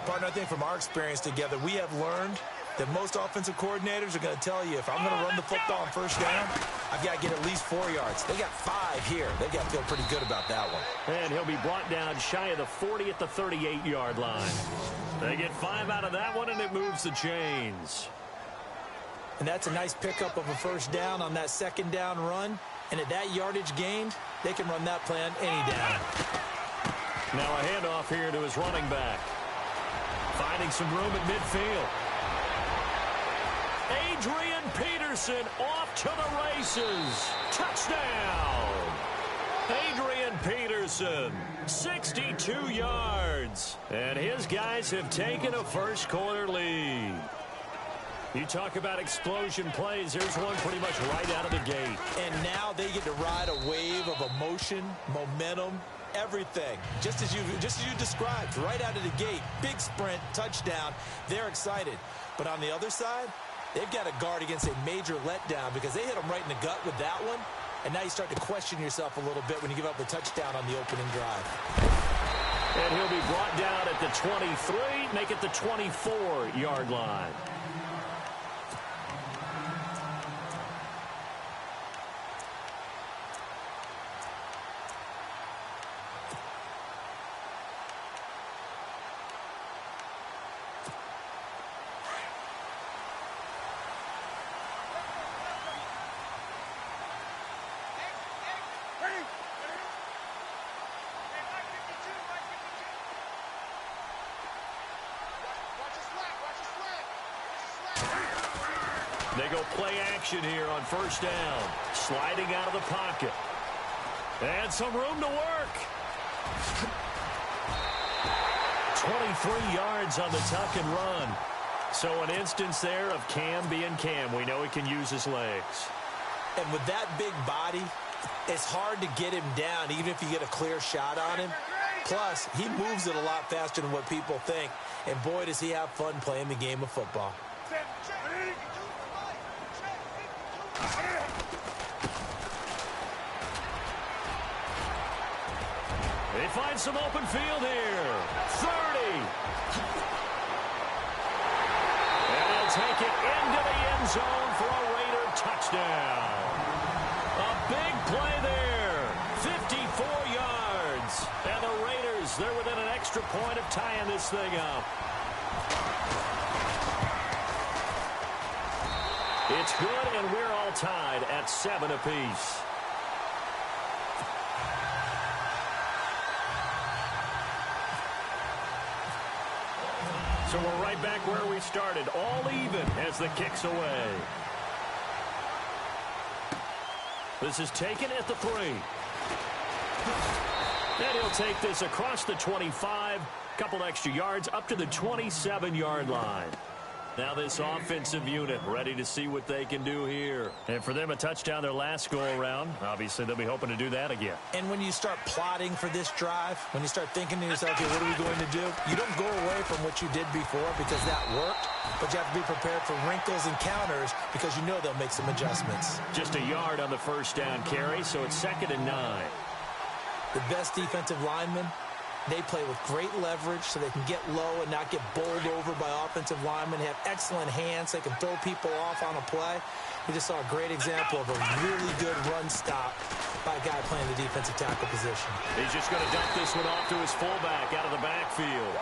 Partner, I think from our experience together, we have learned that most offensive coordinators are going to tell you if I'm going to run the football on first down, I've got to get at least 4 yards. They got 5 here. They got to feel pretty good about that one. And he'll be brought down shy of the 40 at the 38-yard line. They get 5 out of that one and it moves the chains. And that's a nice pickup of a first down on that second down run. And at that yardage gained, they can run that play on any down. Now a handoff here to his running back. Finding some room at midfield. Adrian Peterson off to the races. Touchdown. Adrian Peterson, 62 yards. And his guys have taken a first quarter lead. You talk about explosion plays. Here's one pretty much right out of the gate. And now they get to ride a wave of emotion, momentum, everything. Just as you described, right out of the gate. Big sprint, touchdown. They're excited. But on the other side, they've got to guard against a major letdown because they hit them right in the gut with that one. And now you start to question yourself a little bit when you give up the touchdown on the opening drive. And he'll be brought down at the 23, make it the 24-yard line. They go play action here on first down. Sliding out of the pocket. And some room to work. 23 yards on the tuck and run. So an instance there of Cam being Cam. We know he can use his legs. And with that big body, it's hard to get him down, even if you get a clear shot on him. Plus, he moves it a lot faster than what people think. And boy, does he have fun playing the game of football. They find some open field here. 30. And they'll take it into the end zone for a Raider touchdown. A big play there. 54 yards. And the Raiders, they're within an extra point of tying this thing up. It's good, and we're all tied at 7 apiece. So we're right back where we started, all even as the kick's away. This is taken at the 3. And he'll take this across the 25, couple extra yards up to the 27-yard line. Now this offensive unit ready to see what they can do here. And for them, a touchdown their last go-around. Obviously, they'll be hoping to do that again. And when you start plotting for this drive, when you start thinking to yourself, okay, what are we going to do? You don't go away from what you did before because that worked, but you have to be prepared for wrinkles and counters because you know they'll make some adjustments. Just a yard on the first down carry, so it's 2nd and 9. The best defensive linemen, they play with great leverage so they can get low and not get bowled over by offensive linemen. They have excellent hands. They can throw people off on a play. We just saw a great example of a really good run stop by a guy playing the defensive tackle position. He's just going to dump this one off to his fullback out of the backfield.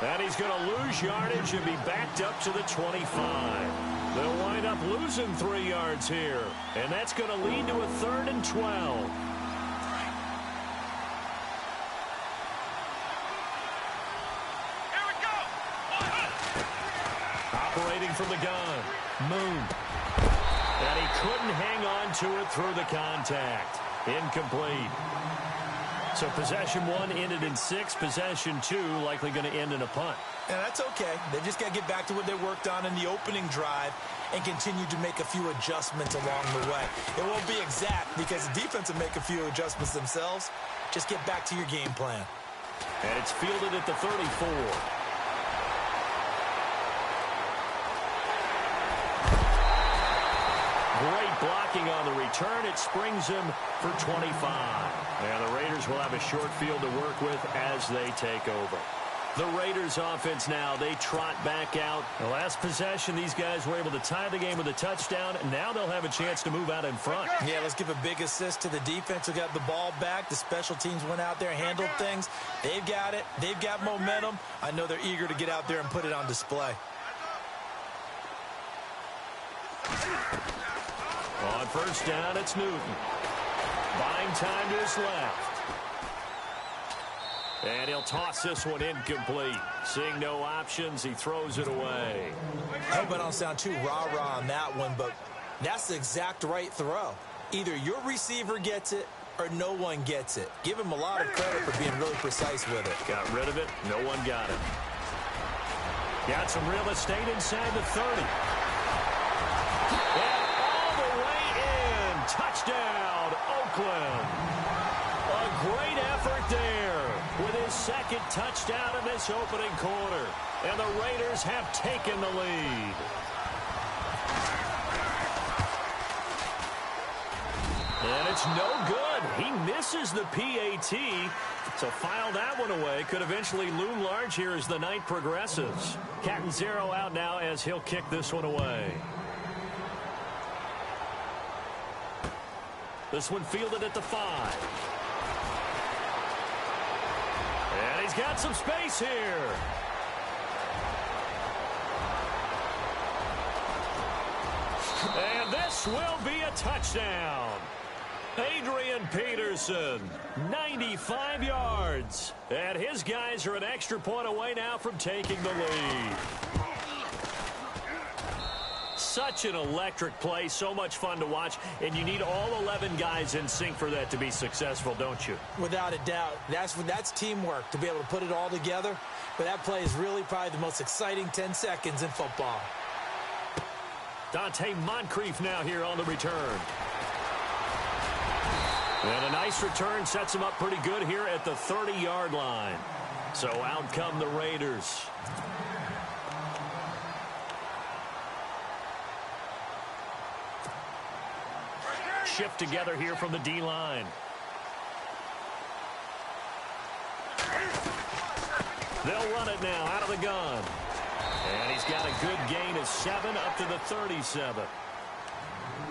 And he's going to lose yardage and be backed up to the 25. They'll wind up losing 3 yards here. And that's going to lead to a 3rd and 12. Operating from the gun, Moon. And he couldn't hang on to it through the contact. Incomplete. So possession 1 ended in 6. Possession 2 likely going to end in a punt. And that's okay. They just got to get back to what they worked on in the opening drive and continue to make a few adjustments along the way. It won't be exact because the defense will make a few adjustments themselves. Just get back to your game plan. And it's fielded at the 34. Great blocking on the return. It springs him for 25. And the Raiders will have a short field to work with as they take over. The Raiders offense now, they trot back out. The last possession, these guys were able to tie the game with a touchdown. Now they'll have a chance to move out in front. Yeah, let's give a big assist to the defense who got the ball back. The special teams went out there, handled things. They've got it. They've got momentum. I know they're eager to get out there and put it on display. On first down, it's Newton. Buying time to his left. And he'll toss this one incomplete. Seeing no options, he throws it away. I hope I don't sound too rah-rah on that one, but that's the exact right throw. Either your receiver gets it or no one gets it. Give him a lot of credit for being really precise with it. Got rid of it. No one got it. Got some real estate inside the 30. And all the way in. Touchdown, Oakland. A great effort there with his 2nd touchdown in this opening quarter. And the Raiders have taken the lead. And it's no good. He misses the PAT. So file that one away. Could eventually loom large here as the night progresses. Cat and 0 out now as he'll kick this one away. This one fielded at the 5. And he's got some space here. And this will be a touchdown. Adrian Peterson, 95 yards. And his guys are an extra point away now from taking the lead. such an electric play, so much fun to watch, and you need all 11 guys in sync for that to be successful, don't you? Without a doubt. That's teamwork, to be able to put it all together. But that play is really probably the most exciting 10 seconds in football. Dante Moncrief now here on the return. And a nice return sets him up pretty good here at the 30-yard line. So out come the Raiders. Shift together here from the D-line. They'll run it now out of the gun. And he's got a good gain of 7 up to the 37.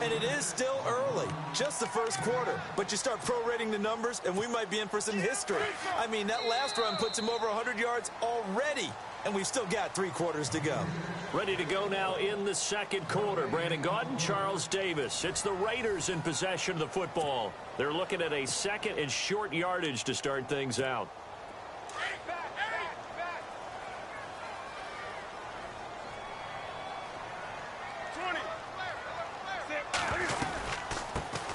And it is still early, just the first quarter. But you start prorating the numbers, and we might be in for some history. I mean, that last run puts him over 100 yards already, and we've still got 3 quarters to go. Ready to go now in the second quarter. Brandon Gaudin, Charles Davis. It's the Raiders in possession of the football. They're looking at a second and short yardage to start things out.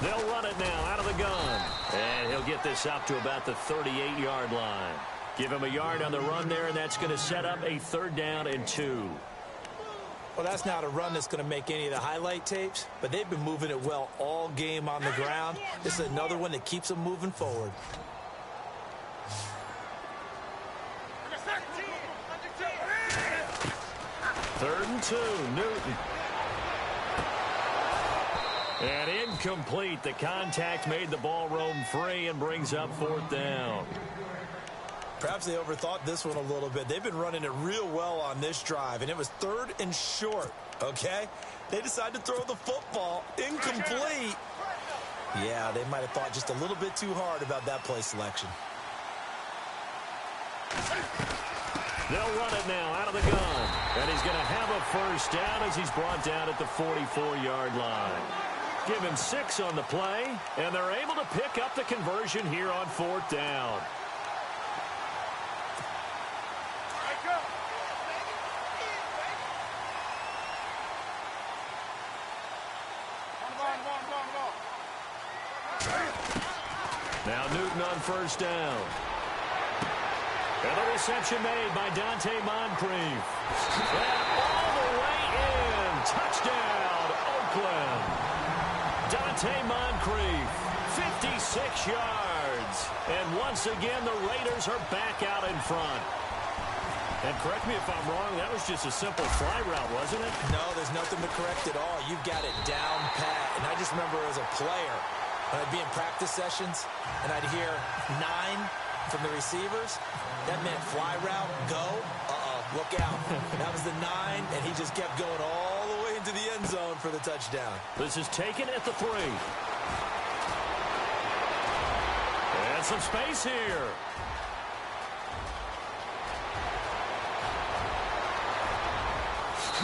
They'll run it now out of the gun. And he'll get this up to about the 38-yard line. Give him a yard on the run there, and that's going to set up a 3rd down and 2. Well, that's not a run that's going to make any of the highlight tapes, but they've been moving it well all game on the ground. This is another one that keeps them moving forward. Third and 2, Newton. And incomplete. The contact made the ball roam free and brings up 4th down. Perhaps they overthought this one a little bit. They've been running it real well on this drive, and it was 3rd and short, okay? They decided to throw the football incomplete. Yeah, they might have thought just a little bit too hard about that play selection. They'll run it now out of the gun. And he's going to have a 1st down as he's brought down at the 44-yard line. Give him 6 on the play, and they're able to pick up the conversion here on 4th down. Now Newton on 1st down. And the reception made by Dante Moncrief. And all the way in. Touchdown, Oakland. Dante Moncrief, 56 yards. And once again, the Raiders are back out in front. And correct me if I'm wrong, that was just a simple fly route, wasn't it? No, there's nothing to correct at all. You've got it down pat. And I just remember as a player, when I'd be in practice sessions, and I'd hear 9 from the receivers, that meant fly route, go, look out. That was the 9, and he just kept going all the way into the end zone for the touchdown. This is taken at the 3. And some space here.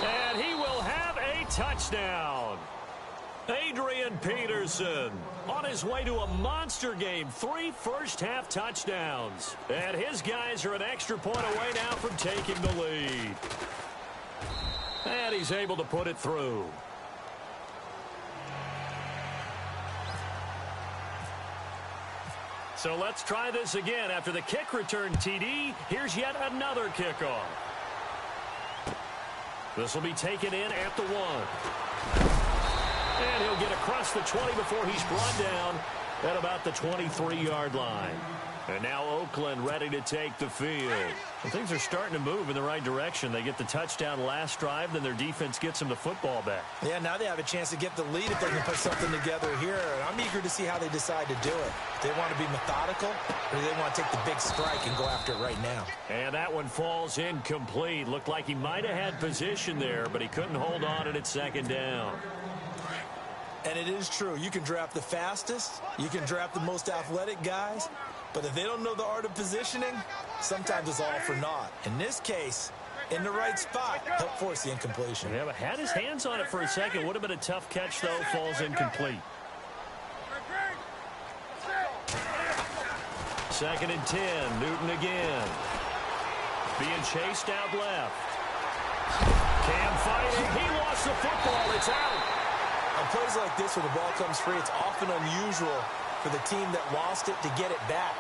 And he will have a touchdown. Adrian Peterson on his way to a monster game. 3 first-half touchdowns. And his guys are an extra point away now from taking the lead. And he's able to put it through. So let's try this again. After the kick return TD, here's yet another kickoff. This will be taken in at the 1. And he'll get across the 20 before he's brought down at about the 23-yard line. And now Oakland ready to take the field. And things are starting to move in the right direction. They get the touchdown last drive, then their defense gets them the football back. Yeah, now they have a chance to get the lead if they can put something together here. And I'm eager to see how they decide to do it. Do they want to be methodical, or do they want to take the big strike and go after it right now? And that one falls incomplete. Looked like he might have had position there, but he couldn't hold on at 2nd down. And it is true. You can draft the fastest. You can draft the most athletic guys. But if they don't know the art of positioning, sometimes it's all for naught. In this case, in the right spot, help force the incompletion. Yeah, but had his hands on it for a second. Would have been a tough catch, though. Falls incomplete. 2nd and 10. Newton again. Being chased out left. Cam fighting. He lost the football. It's out. On plays like this where the ball comes free, it's often unusual for the team that lost it to get it back.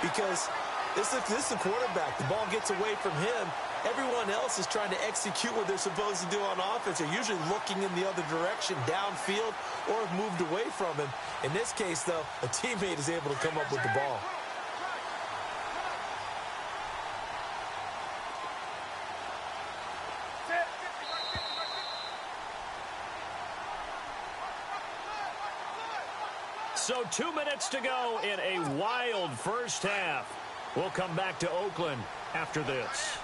Because this is the quarterback. The ball gets away from him. Everyone else is trying to execute what they're supposed to do on offense. They're usually looking in the other direction, downfield, or have moved away from him. In this case, though, a teammate is able to come up with the ball. So 2 minutes to go in a wild first half. We'll come back to Oakland after this.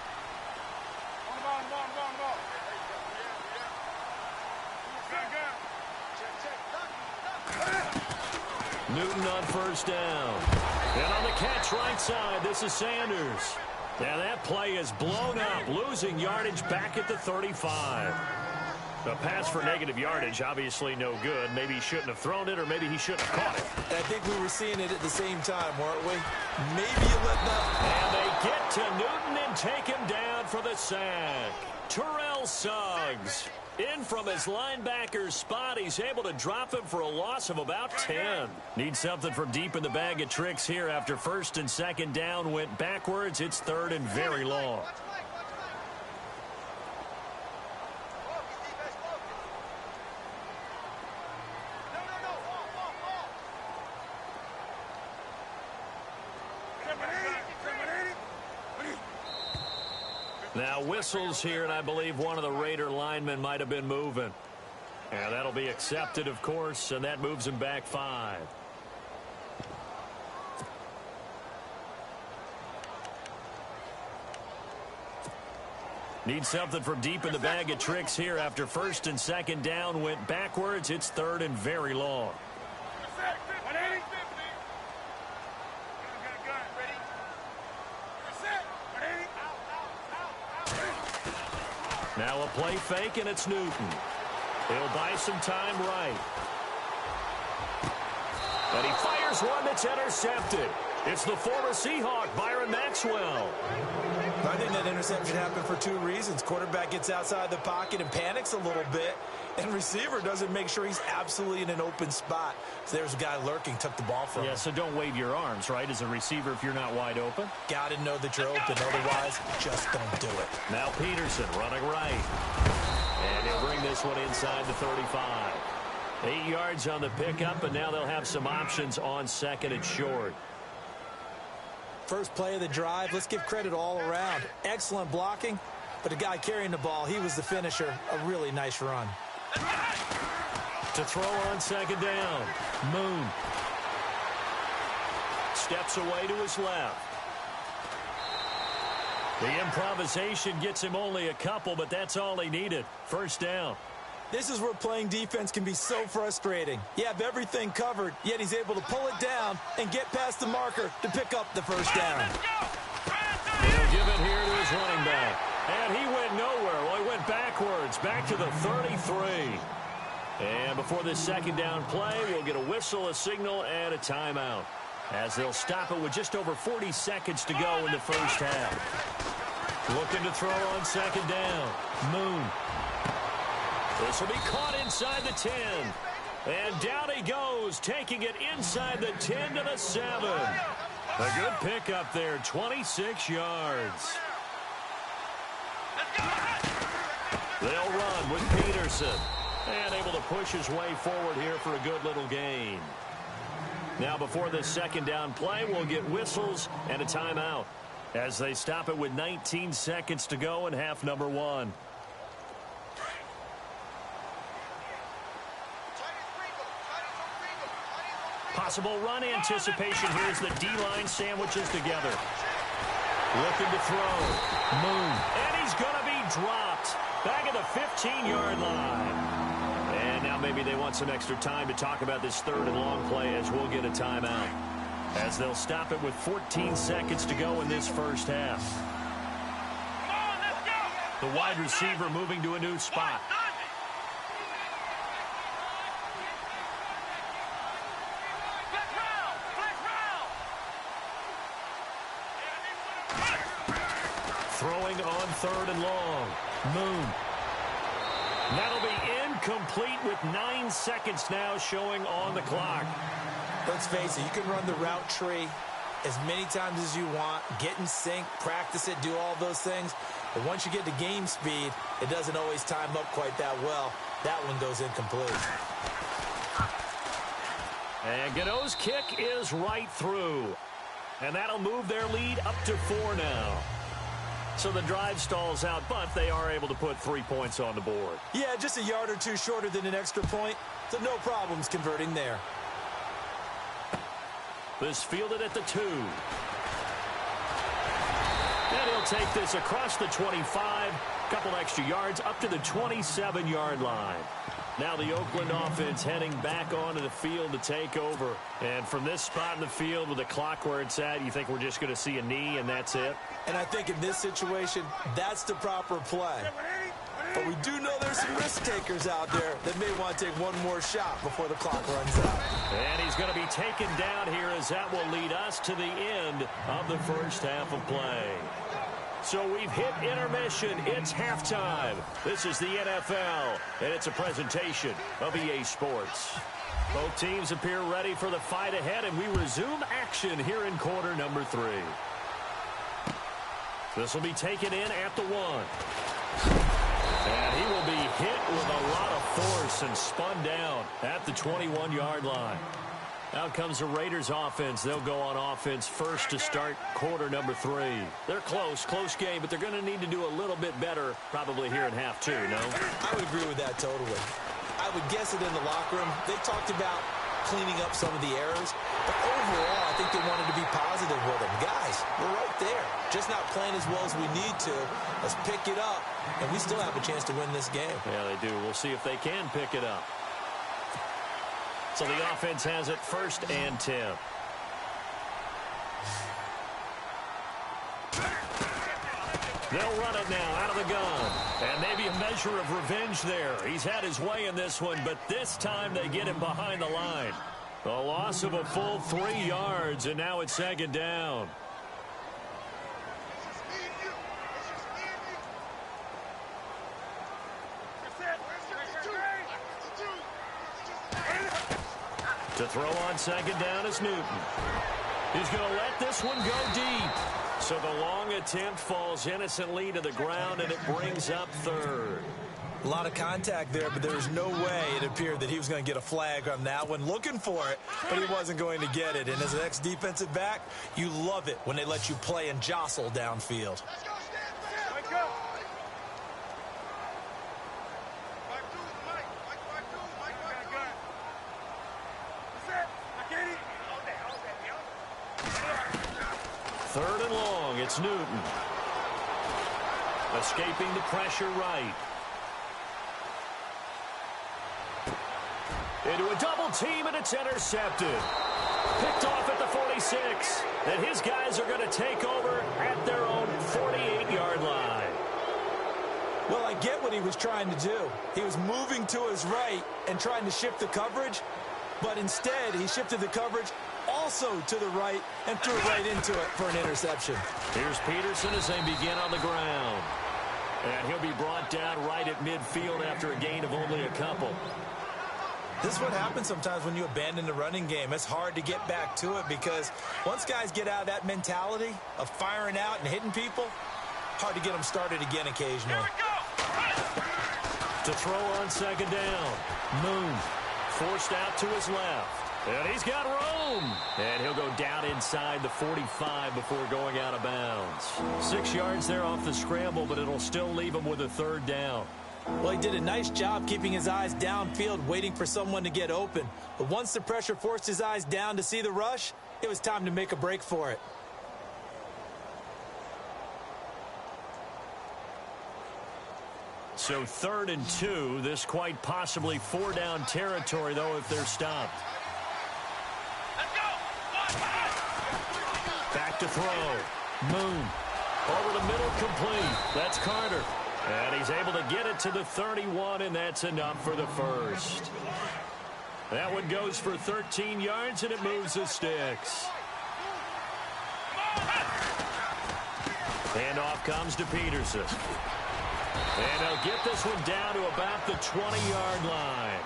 Newton on first down. And on the catch right side, this is Sanders. And that play is blown up, losing yardage back at the 35. A pass for negative yardage, obviously no good. Maybe he shouldn't have thrown it, or maybe he shouldn't have caught it. I think we were seeing it at the same time, weren't we? Maybe you let that... And they get to Newton and take him down for the sack. Terrell Suggs, in from his linebacker spot. He's able to drop him for a loss of about 10. Need something from deep in the bag of tricks here after first and second down went backwards. It's third and very long. Now whistles here, and I believe one of the Raider linemen might have been moving. And that'll be accepted, of course, and that moves him back 5. Need something from deep in the bag of tricks here after first and second down went backwards. It's third and very long. Now a play fake, and it's Newton. He'll buy some time right. And he fires one that's intercepted. It's the former Seahawk, Byron Maxwell. I think that interception happened for 2 reasons. Quarterback gets outside the pocket and panics a little bit, and receiver doesn't make sure he's absolutely in an open spot. So there's a guy lurking, took the ball from him. Yeah, so don't wave your arms, right, as a receiver if you're not wide open. Got to know that you're open. Otherwise, just don't do it. Now Peterson running right. And he'll bring this one inside the 35. 8 yards on the pickup, and now they'll have some options on second and short. First play of the drive, let's give credit all around. Excellent blocking, but the guy carrying the ball, he was the finisher. A really nice run. To throw on second down, Moon. Steps away to his left. The improvisation gets him only a couple, but that's all he needed. First down. This is where playing defense can be so frustrating. You have everything covered, yet he's able to pull it down and get past the marker to pick up the first down. He'll give it here to his running back. And he went nowhere. Well, he went backwards, back to the 33. And before this second down play, we'll get a whistle, a signal, and a timeout, as they'll stop it with just over 40 seconds to go in the first half. Looking to throw on second down. Moon. This will be caught inside the 10. And down he goes, taking it inside the 10 to the 7. A good pickup there, 26 yards. They'll run with Peterson. And able to push his way forward here for a good little gain. Now before this second down play, we'll get whistles and a timeout, as they stop it with 19 seconds to go in half number 1. Possible run anticipation here as the D-line sandwiches together. Looking to throw. Moon. And he's going to be dropped. Back at the 15-yard line. And now maybe they want some extra time to talk about this third and long play, as we'll get a timeout, as they'll stop it with 14 seconds to go in this first half. The wide receiver moving to a new spot. Throwing on third and long. Moon. That'll be incomplete with 9 seconds now showing on the clock. Let's face it, you can run the route tree as many times as you want, get in sync, practice it, do all those things. But once you get to game speed, it doesn't always time up quite that well. That one goes incomplete. And Godot's kick is right through. And that'll move their lead up to 4 now. So the drive stalls out, but they are able to put 3 points on the board. Yeah, just a yard or two shorter than an extra point, so no problems converting there. This fielded at the 2. And he'll take this across the 25, couple extra yards up to the 27-yard line. Now the Oakland offense heading back onto the field to take over. And from this spot in the field with the clock where it's at, you think we're just going to see a knee and that's it? And I think in this situation, that's the proper play. But we do know there's some risk takers out there that may want to take one more shot before the clock runs out. And he's going to be taken down here as that will lead us to the end of the first half of play. So we've hit intermission. It's halftime. This is the NFL, and it's a presentation of EA Sports. Both teams appear ready for the fight ahead, and we resume action here in quarter number 3. This will be taken in at the 1. And he will be hit with a lot of force and spun down at the 21-yard line. Out comes the Raiders offense. They'll go on offense first to start quarter number 3. They're close game, but they're going to need to do a little bit better probably here in half 2, no? I would agree with that totally. I would guess it in the locker room. They talked about cleaning up some of the errors, but overall, I think they wanted to be positive with them. Guys, we're right there. Just not playing as well as we need to. Let's pick it up, and we still have a chance to win this game. Yeah, they do. We'll see if they can pick it up. So the offense has it 1st and 10. They'll run it now out of the gun. And maybe a measure of revenge there. He's had his way in this one, but this time they get him behind the line. A loss of a full 3 yards, and now it's 2nd down. To throw on 2nd down is Newton. He's going to let this one go deep. So the long attempt falls innocently to the ground, and it brings up 3rd. A lot of contact there, but there's no way it appeared that he was going to get a flag on that one. Looking for it, but he wasn't going to get it. And as an ex-defensive back, you love it when they let you play and jostle downfield. Third and long, it's Newton. Escaping the pressure right. Into a double team, and it's intercepted. Picked off at the 46. And his guys are going to take over at their own 48-yard line. Well, I get what he was trying to do. He was moving to his right and trying to shift the coverage, but instead he shifted the coverage also to the right and threw right into it for an interception. Here's Peterson as they begin on the ground. And he'll be brought down right at midfield after a gain of only a couple. This is what happens sometimes when you abandon the running game. It's hard to get back to it because once guys get out of that mentality of firing out and hitting people, hard to get them started again occasionally. To throw on 2nd down, Moon forced out to his left. And he's got room. And he'll go down inside the 45 before going out of bounds. 6 yards there off the scramble, but it'll still leave him with a 3rd down. Well, he did a nice job keeping his eyes downfield, waiting for someone to get open. But once the pressure forced his eyes down to see the rush, it was time to make a break for it. So 3rd and 2. This quite possibly 4-down territory, though, if they're stopped. Back to throw. Moon. Over the middle, complete. That's Carter. And he's able to get it to the 31, and that's enough for the first. That one goes for 13 yards, and it moves the sticks. Handoff comes to Peterson. And they'll get this one down to about the 20-yard line.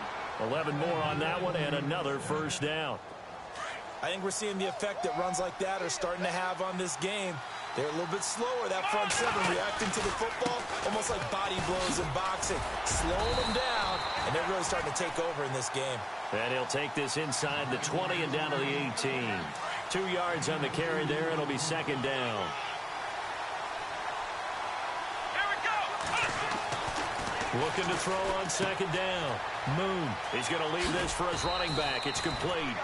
11 more on that one and another first down. I think we're seeing the effect that runs like that are starting to have on this game. They're a little bit slower, that front seven, reacting to the football, almost like body blows in boxing. Slowing them down, and they're really starting to take over in this game. And he'll take this inside the 20 and down to the 18. 2 yards on the carry there. It'll be second down. Looking to throw on second down. Moon, he's going to leave this for his running back. It's complete.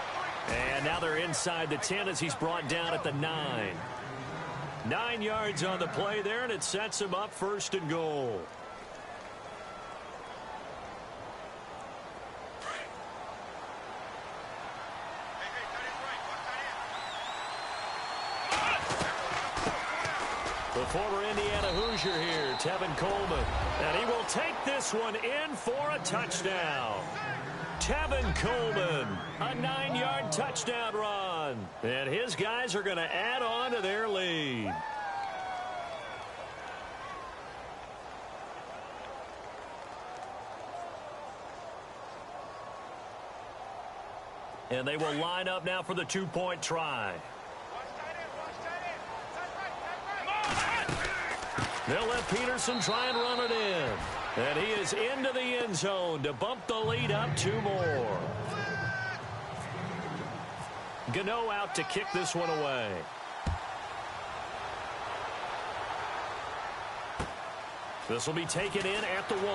And now they're inside the 10 as he's brought down at the 9. 9 yards on the play there, and it sets him up first and goal. The former Indiana Hoosier here, Tevin Coleman. And he will take this one in for a touchdown. Tevin Coleman, a 9-yard touchdown run. And his guys are going to add on to their lead. And they will line up now for the 2-point try. They'll let Peterson try and run it in. And he is into the end zone to bump the lead up 2 more. Gano out to kick this one away. This will be taken in at the 1.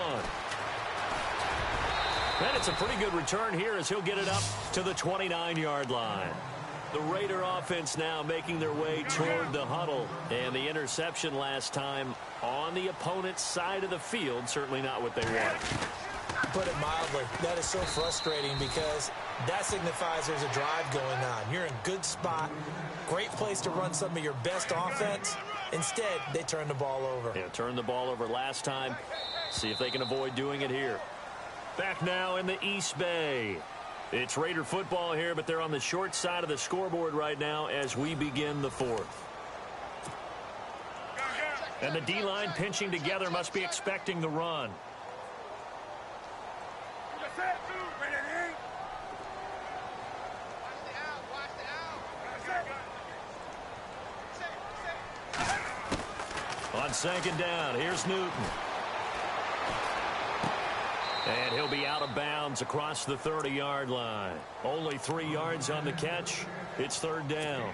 And it's a pretty good return here as he'll get it up to the 29-yard line. The Raider offense now making their way toward the huddle. And the interception last time on the opponent's side of the field, certainly not what they want. Put it mildly, that is so frustrating because that signifies there's a drive going on. You're in a good spot, great place to run some of your best offense. Instead, they turn the ball over. Yeah, turned the ball over last time. See if they can avoid doing it here. Back now in the East Bay. It's Raider football here, but they're on the short side of the scoreboard right now as we begin the 4th. And the D-line pinching together must be expecting the run. On second down, here's Newton. And he'll be out of bounds across the 30-yard line. Only 3 yards on the catch. It's third down.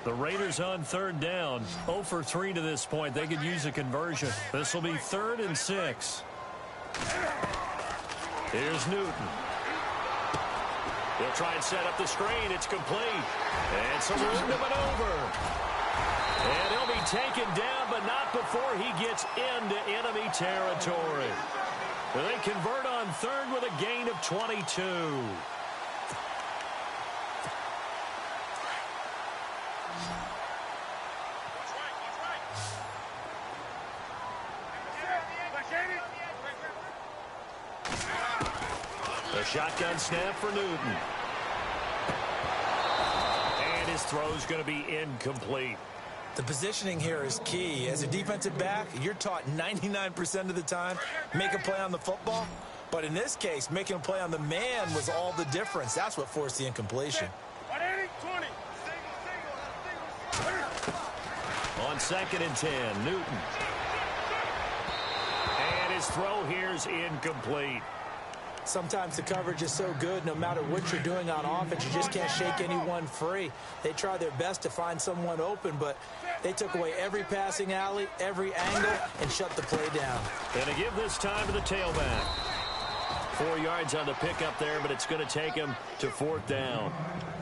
The Raiders on third down. 0 for 3 to this point. They could use a conversion. This will be 3rd and 6. Here's Newton. They'll try and set up the screen. It's complete. And some room to maneuver. And he'll be taken down, but not before he gets into enemy territory. They convert on third with a gain of 22. The shotgun snap for Newton. And his throw's going to be incomplete. The positioning here is key. As a defensive back, you're taught 99% of the time, make a play on the football. But in this case, making a play on the man was all the difference. That's what forced the incompletion. On 2nd and 10, Newton. And his throw here's incomplete. Sometimes the coverage is so good, no matter what you're doing on offense, you just can't shake anyone free. They try their best to find someone open, but they took away every passing alley, every angle, and shut the play down. And to give this time to the tailback. 4 yards on the pickup there, but it's going to take him to 4th down.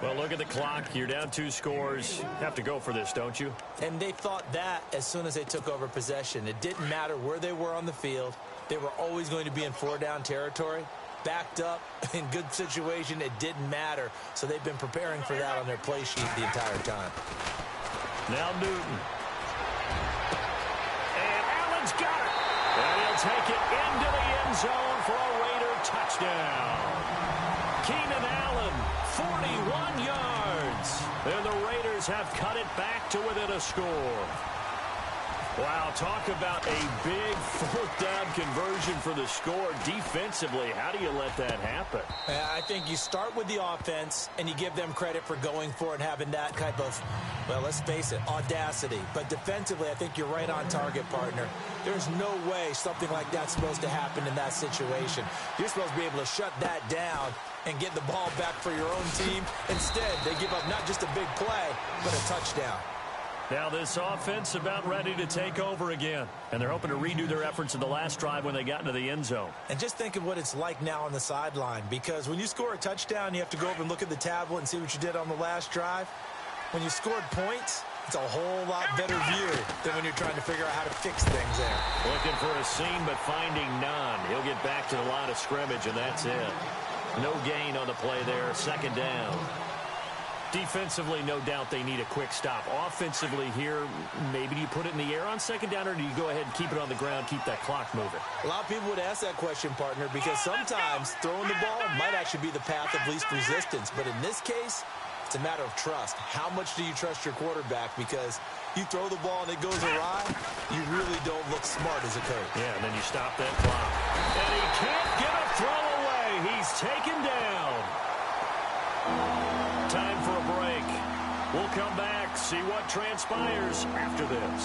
Well, look at the clock. You're down 2 scores. Have to go for this, don't you? And they thought that as soon as they took over possession. It didn't matter where they were on the field. They were always going to be in 4-down territory. Backed up, in good situation, it didn't matter. So they've been preparing for that on their play sheet the entire time. Now Newton. And Allen's got it. And he'll take it into the end zone for a Raider touchdown. Keenan Allen, 41 yards. And the Raiders have cut it back to within a score. Wow, talk about a big fourth-down conversion for the score. Defensively, how do you let that happen? I think you start with the offense, and you give them credit for going for it and having that type of, well, let's face it, audacity. But defensively, I think you're right on target, partner. There's no way something like that's supposed to happen in that situation. You're supposed to be able to shut that down and get the ball back for your own team. Instead, they give up not just a big play, but a touchdown. Now this offense about ready to take over again. And they're hoping to redo their efforts in the last drive when they got into the end zone. And just think of what it's like now on the sideline. Because when you score a touchdown, you have to go over and look at the tablet and see what you did on the last drive. When you scored points, it's a whole lot better view than when you're trying to figure out how to fix things there. Looking for a seam, but finding none. He'll get back to the line of scrimmage, and that's it. No gain on the play there. Second down. Defensively, no doubt they need a quick stop. Offensively here, maybe do you put it in the air on second down, or do you go ahead and keep it on the ground, keep that clock moving? A lot of people would ask that question, partner, because sometimes throwing the ball might actually be the path of least resistance. But in this case, it's a matter of trust. How much do you trust your quarterback? Because you throw the ball and it goes awry, you really don't look smart as a coach. Yeah, and then you stop that clock. And he can't get a throw away. He's taken down. Time for a break. We'll come back, see what transpires after this.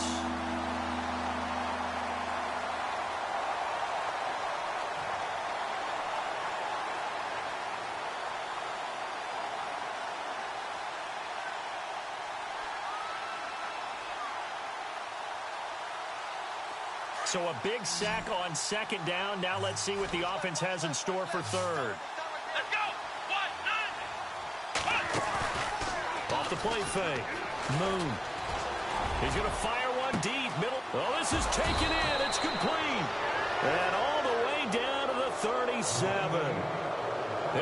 So a big sack on second down. Now let's see what the offense has in store for third. Let's go. Off the play fake. Moon. He's going to fire one deep. Middle. Oh, this is taken in. It's complete. And all the way down to the 37.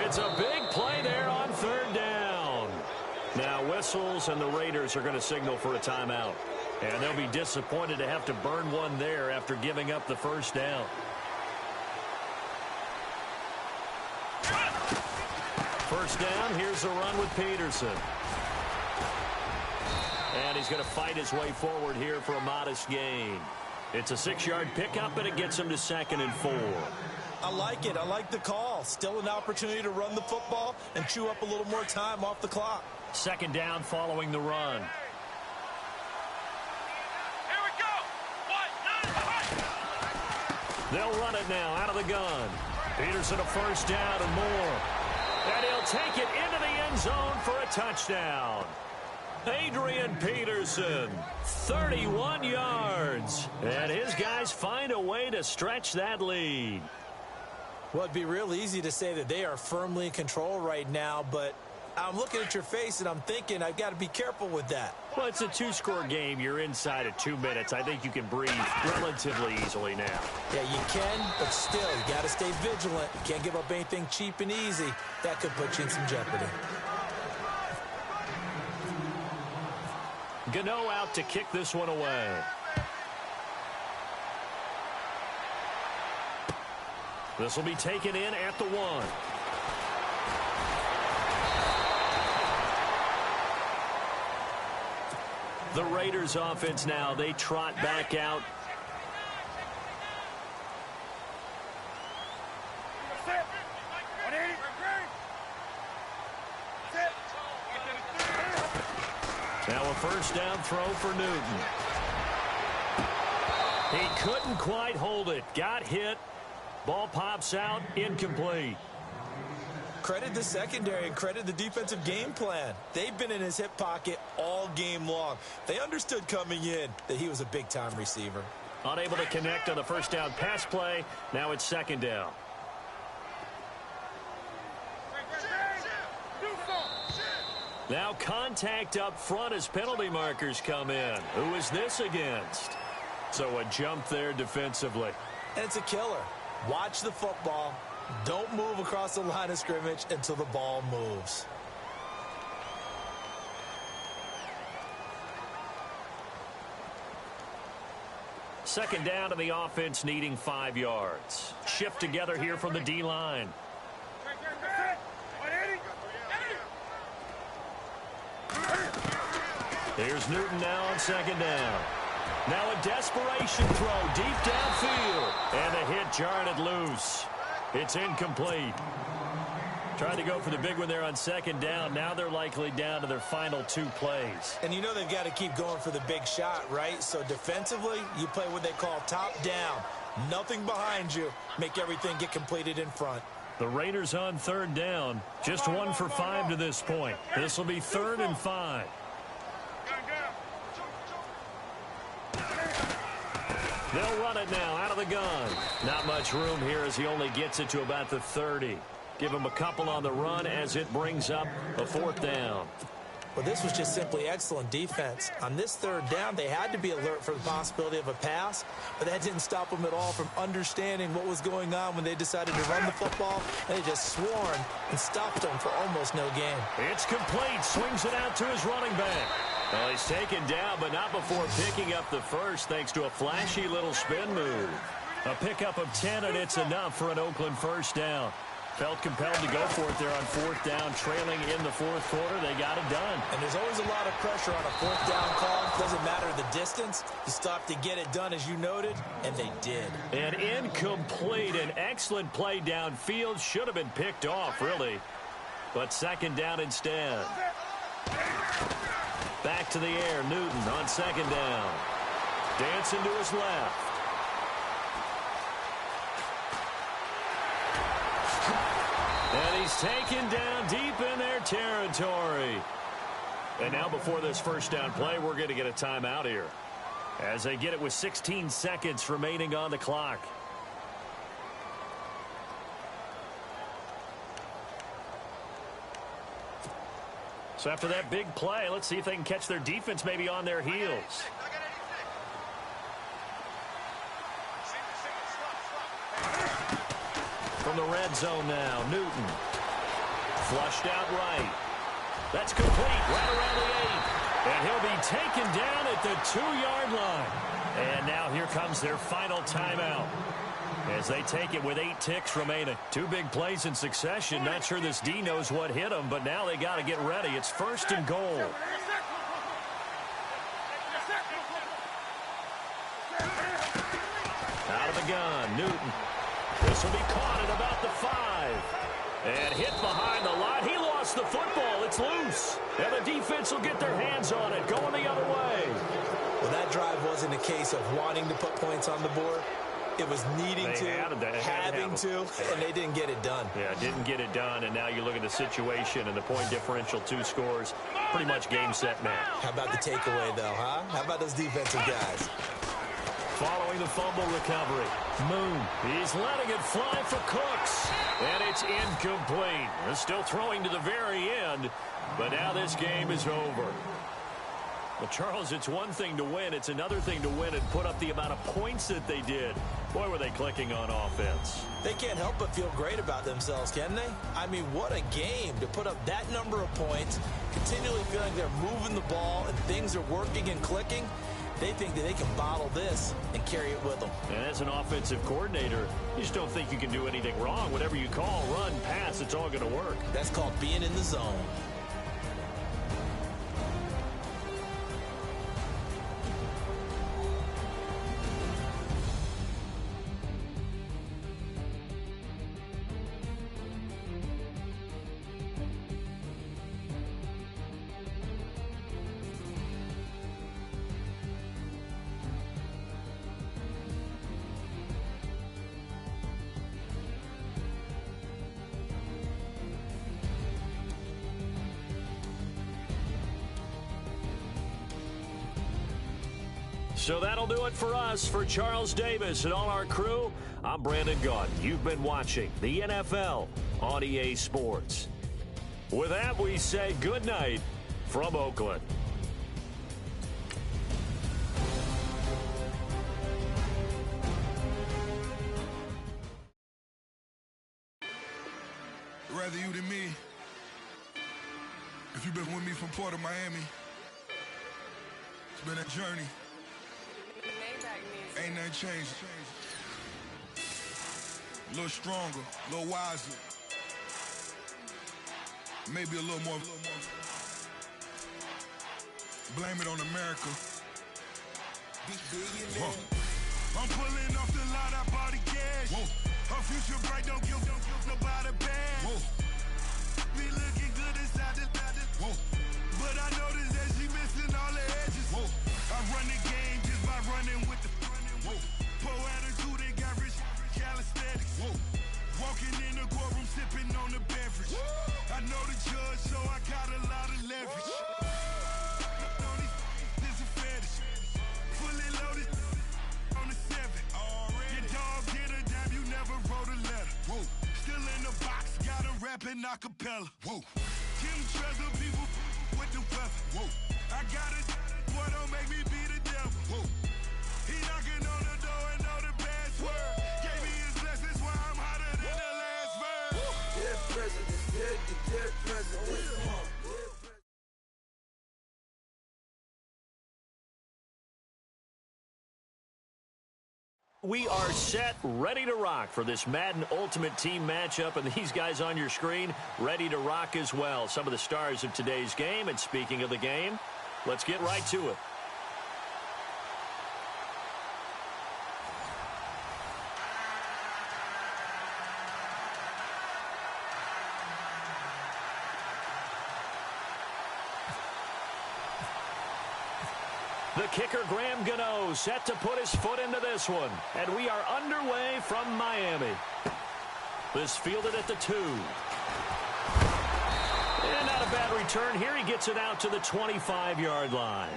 It's a big play there on third down. Now whistles, and the Raiders are going to signal for a timeout. And they'll be disappointed to have to burn one there after giving up the first down. First down, here's a run with Peterson. And he's going to fight his way forward here for a modest gain. It's a 6-yard pickup, and it gets him to 2nd and 4. I like it. I like the call. Still an opportunity to run the football and chew up a little more time off the clock. Second down following the run. Here we go. They'll run it now out of the gun. Peterson a first down and more. And he'll take it into the end zone for a touchdown. Adrian Peterson, 31 yards. And his guys find a way to stretch that lead. Well, it'd be real easy to say that they are firmly in control right now, but I'm looking at your face and I'm thinking I've got to be careful with that. Well, it's a 2-score game. You're inside of 2 minutes. I think you can breathe relatively easily now. Yeah, you can, but still, you got to stay vigilant. You can't give up anything cheap and easy. That could put you in some jeopardy. Gano out to kick this one away. This will be taken in at the 1. The Raiders offense now, they trot back out. Now a first down throw for Newton. He couldn't quite hold it. Got hit. Ball pops out. Incomplete. Credit the secondary and credit the defensive game plan. They've been in his hip pocket all game long. They understood coming in that he was a big-time receiver. Unable to connect on the first down pass play. Now it's second down. Now contact up front as penalty markers come in. Who is this against? So a jump there defensively. And it's a killer. Watch the football. Don't move across the line of scrimmage until the ball moves. Second down to the offense needing 5 yards. Shift together here from the D-line. Here's Newton now on second down. Now a desperation throw deep downfield. And the hit jarred it loose. It's incomplete. Tried to go for the big one there on second down. Now they're likely down to their final 2 plays. And you know they've got to keep going for the big shot, right? So defensively, you play what they call top down. Nothing behind you. Make everything get completed in front. The Raiders on third down. Just 1 for 5 to this point. This will be 3rd and 5. They'll run it now out of the gun. Not much room here as he only gets it to about the 30. Give him a couple on the run as it brings up a 4th down. Well, this was just simply excellent defense. On this 3rd down, they had to be alert for the possibility of a pass, but that didn't stop them at all from understanding what was going on when they decided to run the football, and they just swarmed and stopped them for almost no gain. It's complete. Swings it out to his running back. Well, he's taken down, but not before picking up the first thanks to a flashy little spin move. A pickup of 10, and it's enough for an Oakland first down. Felt compelled to go for it there on 4th down, trailing in the 4th quarter. They got it done. And there's always a lot of pressure on a 4th down call. Doesn't matter the distance. You stop to get it done, as you noted, and they did. And incomplete. An excellent play downfield. Should have been picked off, really. But 2nd down instead. Back to the air. Newton on 2nd down. Dancing to his left. And he's taken down deep in their territory. And now before this first down play, we're going to get a timeout here, as they get it with 16 seconds remaining on the clock. So after that big play, let's see if they can catch their defense maybe on their heels. From the red zone now, Newton. Flushed out right. That's complete right around the 8. And he'll be taken down at the 2-yard line. And now here comes their final timeout, as they take it with 8 ticks remaining. 2 big plays in succession. Not sure this D knows what hit them, but now they got to get ready. It's 1st and goal. Out of the gun, Newton. This will be caught at about the 5. And hit behind the line. He lost the football. It's loose. And the defense will get their hands on it, going the other way. Well, that drive wasn't a case of wanting to put points on the board. It was needing having to, and they didn't get it done. Yeah, didn't get it done, and now you look at the situation and the point differential, 2 scores, pretty much game, set, match. How about the takeaway, though, huh? How about those defensive guys? Following the fumble recovery, Moon, he's letting it fly for Cooks, and it's incomplete. They're still throwing to the very end, but now this game is over. Well, Charles, it's one thing to win. It's another thing to win and put up the amount of points that they did. Boy, were they clicking on offense. They can't help but feel great about themselves, can they? I mean, what a game to put up that number of points, continually feeling they're moving the ball and things are working and clicking. They think that they can bottle this and carry it with them. And as an offensive coordinator, you just don't think you can do anything wrong. Whatever you call, run, pass, it's all going to work. That's called being in the zone. So that'll do it for us. For Charles Davis and all our crew, I'm Brandon Gaudin. You've been watching the NFL on EA Sports. With that, we say good night from Oakland. Rather you than me. If you've been with me from Port of Miami, it's been a journey. Ain't nothing changed. A little stronger, a little wiser. Maybe a little more. Blame it on America. I'm pulling off the lot, I bought the cash. Her future bright, don't give nobody bad. Be looking good inside the but I noticed that she missing all the edges. I run the game just by running with the poor attitude, they got rich calisthenics. Walking in the courtroom, sipping on the beverage. I know the judge, so I got a lot of leverage. This a fetish. Fully loaded on the 7. Your dog did a damn, you never wrote a letter. Still in the box, got him rapping acapella. Kim Trezor, people with the weather. I got it, boy, don't make me be the devil. He knocking on the door and know the password. Gave me his blessings while I'm hotter than the last verse. Dead presidents, dead presidents. We are set, ready to rock for this Madden Ultimate Team matchup, and these guys on your screen ready to rock as well. Some of the stars of today's game, and speaking of the game, let's get right to it. The kicker, Graham Gano, set to put his foot into this one. And we are underway from Miami. This fielded at the 2. And not a bad return here. He gets it out to the 25-yard line.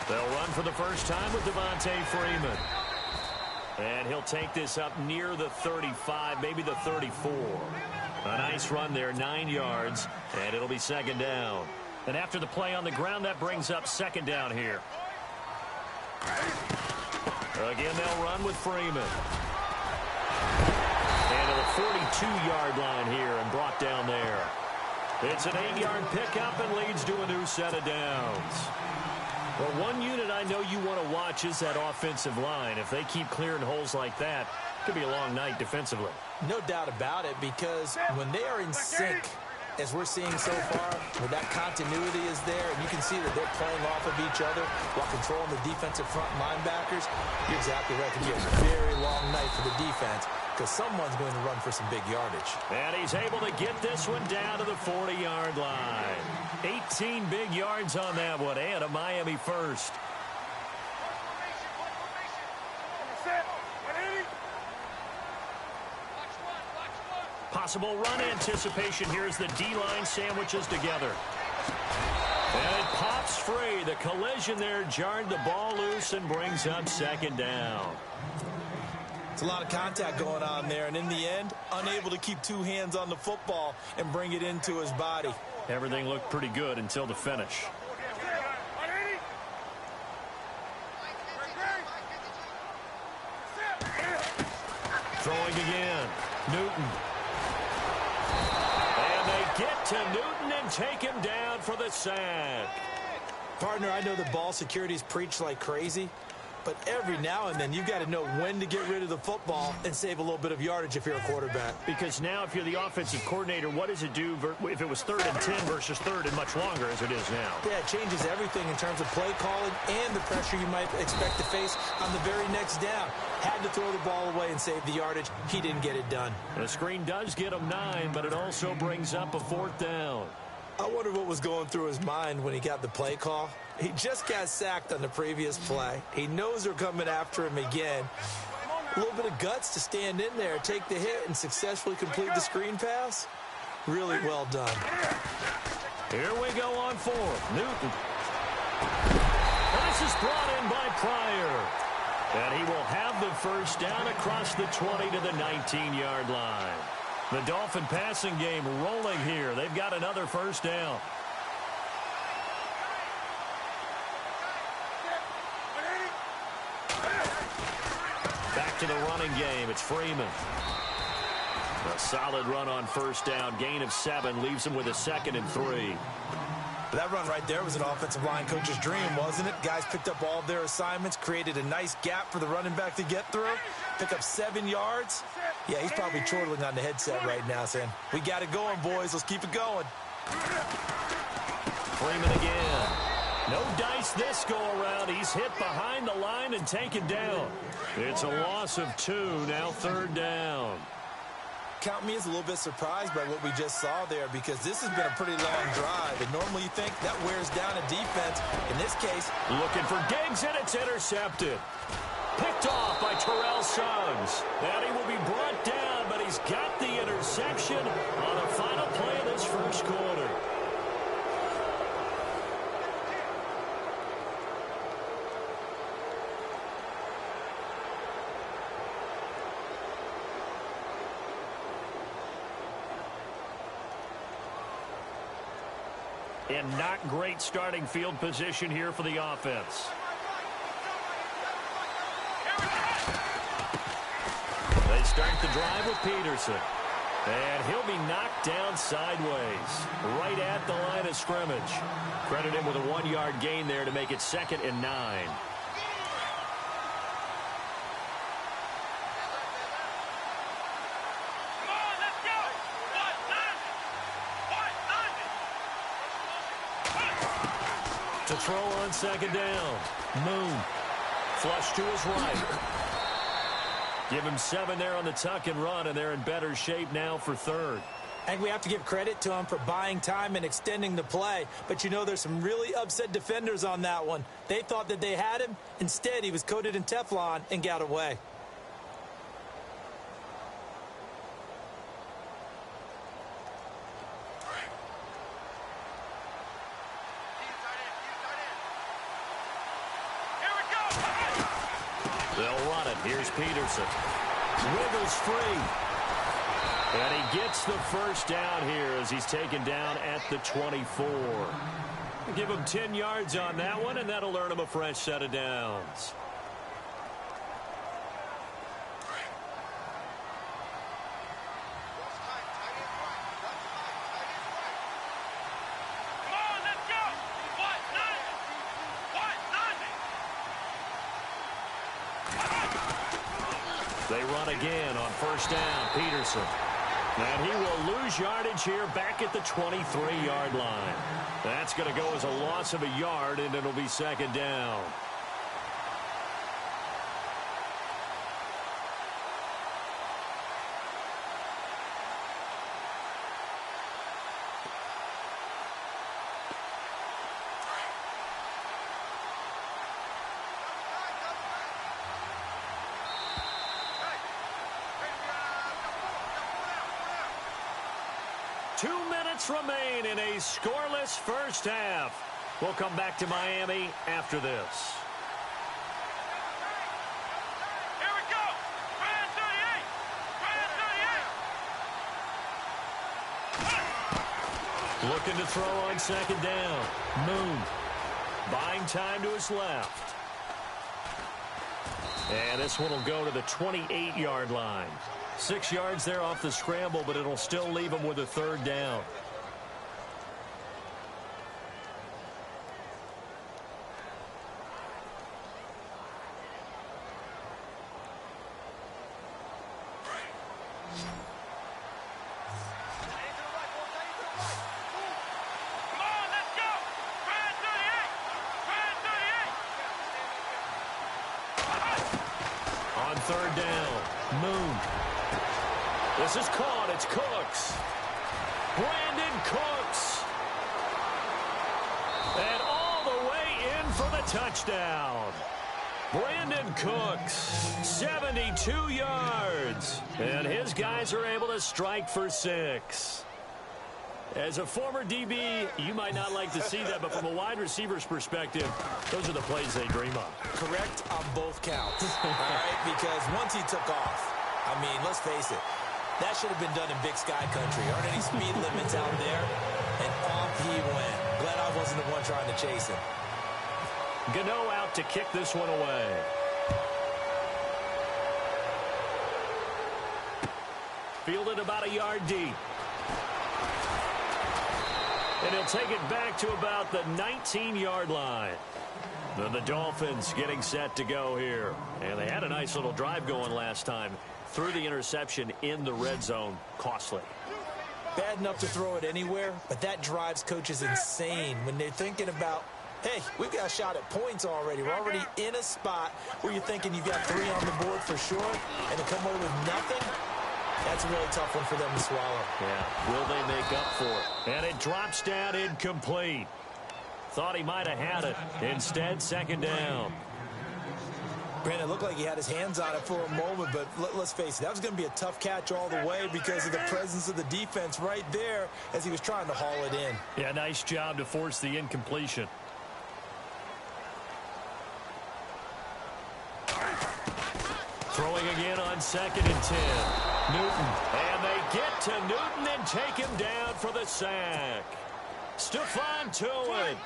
They'll run for the first time with Devontae Freeman. And he'll take this up near the 35, maybe the 34. A nice run there, 9 yards, and it'll be second down. And after the play on the ground, that brings up second down here. Again, they'll run with Freeman. And to the 42-yard line here and brought down there. It's an 8-yard pickup and leads to a new set of downs. Well, one unit I know you want to watch is that offensive line. If they keep clearing holes like that, it could be a long night defensively. No doubt about it, because when they are in sync, as we're seeing so far, where that continuity is there, and you can see that they're playing off of each other while controlling the defensive front linebackers, you're exactly right. It could be a very long night for the defense, because someone's going to run for some big yardage. And he's able to get this one down to the 40-yard line. 18 big yards on that one, and a Miami first. Possible run anticipation here as the D-line sandwiches together. And it pops free. The collision there jarred the ball loose and brings up second down. It's a lot of contact going on there, and in the end, unable to keep two hands on the football and bring it into his body. Everything looked pretty good until the finish. Throwing again. Newton. And they get to Newton and take him down for the sack. Partner, I know the ball security is preached like crazy, but every now and then you've got to know when to get rid of the football and save a little bit of yardage if you're a quarterback. Because now if you're the offensive coordinator, what does it do if it was 3rd and 10 versus 3rd and much longer as it is now? Yeah, it changes everything in terms of play calling and the pressure you might expect to face on the very next down. Had to throw the ball away and save the yardage. He didn't get it done. The screen does get him 9, but it also brings up a 4th down. I wonder what was going through his mind when he got the play call. He just got sacked on the previous play. He knows they're coming after him again. A little bit of guts to stand in there, take the hit, and successfully complete the screen pass. Really well done. Here we go on 4th. Newton. This is brought in by Pryor. And he will have the first down across the 20 to the 19-yard line. The Dolphin passing game rolling here. They've got another first down. Back to the running game. It's Freeman. A solid run on first down. Gain of 7 leaves him with a 2nd and 3. That run right there was an offensive line coach's dream, wasn't it? Guys picked up all of their assignments, created a nice gap for the running back to get through, pick up 7 yards. Yeah, he's probably chortling on the headset right now saying, we got it going, boys. Let's keep it going. Freeman again. No dice this go-around. He's hit behind the line and taken down. It's a loss of 2, now 3rd down. Count me as a little bit surprised by what we just saw there because this has been a pretty long drive, and normally you think that wears down a defense. In this case, looking for Diggs, and it's intercepted. Picked off by Terrell Suggs. And he will be brought down, but he's got the interception on the final play of this first quarter. And not great starting field position here for the offense. They start the drive with Peterson. And he'll be knocked down sideways, right at the line of scrimmage. Credit him with a 1-yard gain there to make it 2nd and 9. To throw on 2nd down. Moon. Flush to his right. Give him 7 there on the tuck and run, and they're in better shape now for 3rd. I think we have to give credit to him for buying time and extending the play. But, you know, there's some really upset defenders on that one. They thought that they had him. Instead, he was coated in Teflon and got away. They'll run it. Here's Peterson. Wiggles free. And he gets the first down here as he's taken down at the 24. Give him 10 yards on that one, and that'll earn him a fresh set of downs. They run again on first down. Peterson. And he will lose yardage here back at the 23-yard line. That's going to go as a loss of a yard, and it'll be 2nd down. Remain in a scoreless first half. We'll come back to Miami after this. Here we go. Brand 38. Looking to throw on 2nd down. Moon. Buying time to his left. And this one will go to the 28-yard line. 6 yards there off the scramble, but it'll still leave him with a 3rd down. On 3rd down, Moon. This is caught. It's Cooks. Brandon Cooks. And all the way in for the touchdown. Brandon Cooks, 72 yards. And his guys are able to strike for 6. As a former DB, you might not like to see that, but from a wide receiver's perspective, those are the plays they dream of. Correct on both counts. All right, because once he took off, I mean, let's face it, that should have been done in Big Sky Country. Aren't any speed limits out there? And off he went. Glad I wasn't the one trying to chase him. Gano out to kick this one away. fielded about a yard deep. And he'll take it back to about the 19-yard line. Then the Dolphins getting set to go here. And they had a nice little drive going last time. Threw the interception in the red zone. Costly. Bad enough to throw it anywhere, but that drives coaches insane when they're thinking about, hey, we've got a shot at points already. We're already in a spot where you're thinking you've got 3 on the board for sure, and to come away with nothing, that's a really tough one for them to swallow. Yeah, will they make up for it? And it drops down incomplete. Thought he might have had it. Instead, second down. Brandon, it looked like he had his hands on it for a moment, but let's face it, that was going to be a tough catch all the way because of the presence of the defense right there as he was trying to haul it in. Yeah, nice job to force the incompletion. Throwing again on 2nd and 10. Newton. And they get to Newton and take him down for the sack. Stephon Tuitt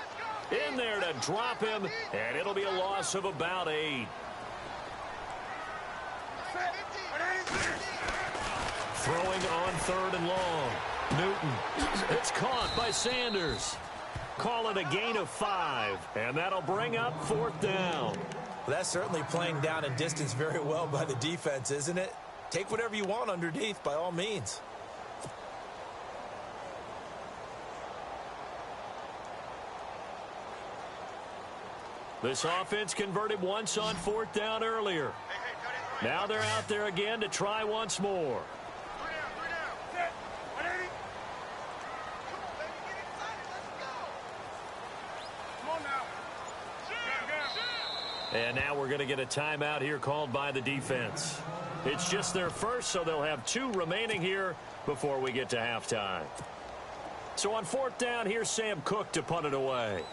in there to drop him, and it'll be a loss of about 8. Throwing on 3rd and long. Newton. It's caught by Sanders. Call it a gain of 5, and that'll bring up 4th down. Well, that's certainly playing down and distance very well by the defense, isn't it? Take whatever you want underneath, by all means. This offense converted once on 4th down earlier. Now they're out there again to try once more. And now we're going to get a timeout here called by the defense. It's just their first, so they'll have 2 remaining here before we get to halftime. So on 4th down, here's Sam Cook to punt it away.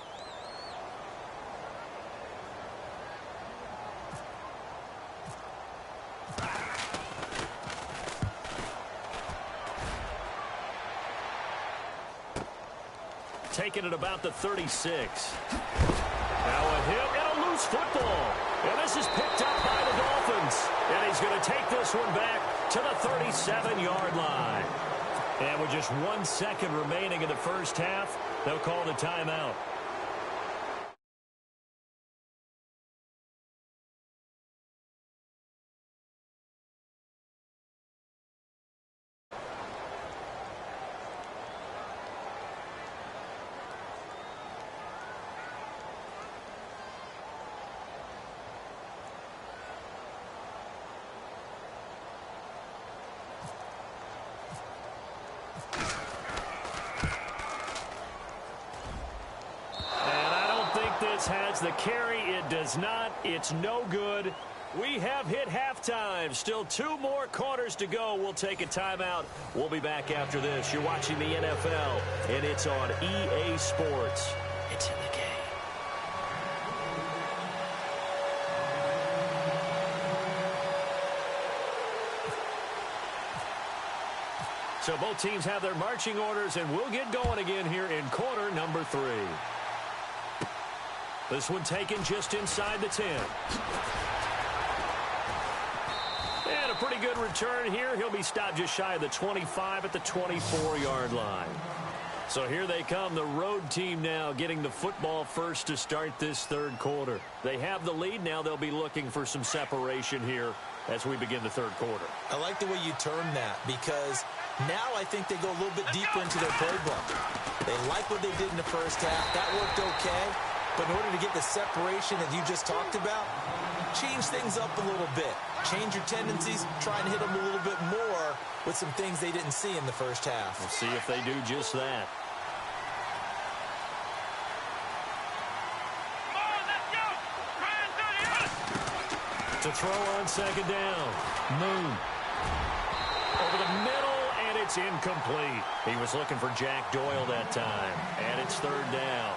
Taking it about the 36. Now a hit and a loose football. And this is picked up by the Dolphins. And he's going to take this one back to the 37-yard line. And with just 1 second remaining in the first half, they'll call the timeout. Has the carry. It does not. It's no good. We have hit halftime. Still 2 more quarters to go. We'll take a timeout. We'll be back after this. You're watching the NFL, and it's on EA Sports. It's in the game. So both teams have their marching orders, and we'll get going again here in quarter number 3. This one taken just inside the 10. And a pretty good return here. He'll be stopped just shy of the 25 at the 24-yard line. So here they come, the road team now getting the football first to start this 3rd quarter. They have the lead. Now they'll be looking for some separation here as we begin the 3rd quarter. I like the way you term that because now I think they go a little bit deeper into their playbook. They like what they did in the first half. That worked okay. But in order to get the separation that you just talked about, change things up a little bit. Change your tendencies, try and hit them a little bit more with some things they didn't see in the first half. We'll see if they do just that. To throw on 2nd down. Moon. Over the middle, and it's incomplete. He was looking for Jack Doyle that time. And it's 3rd down.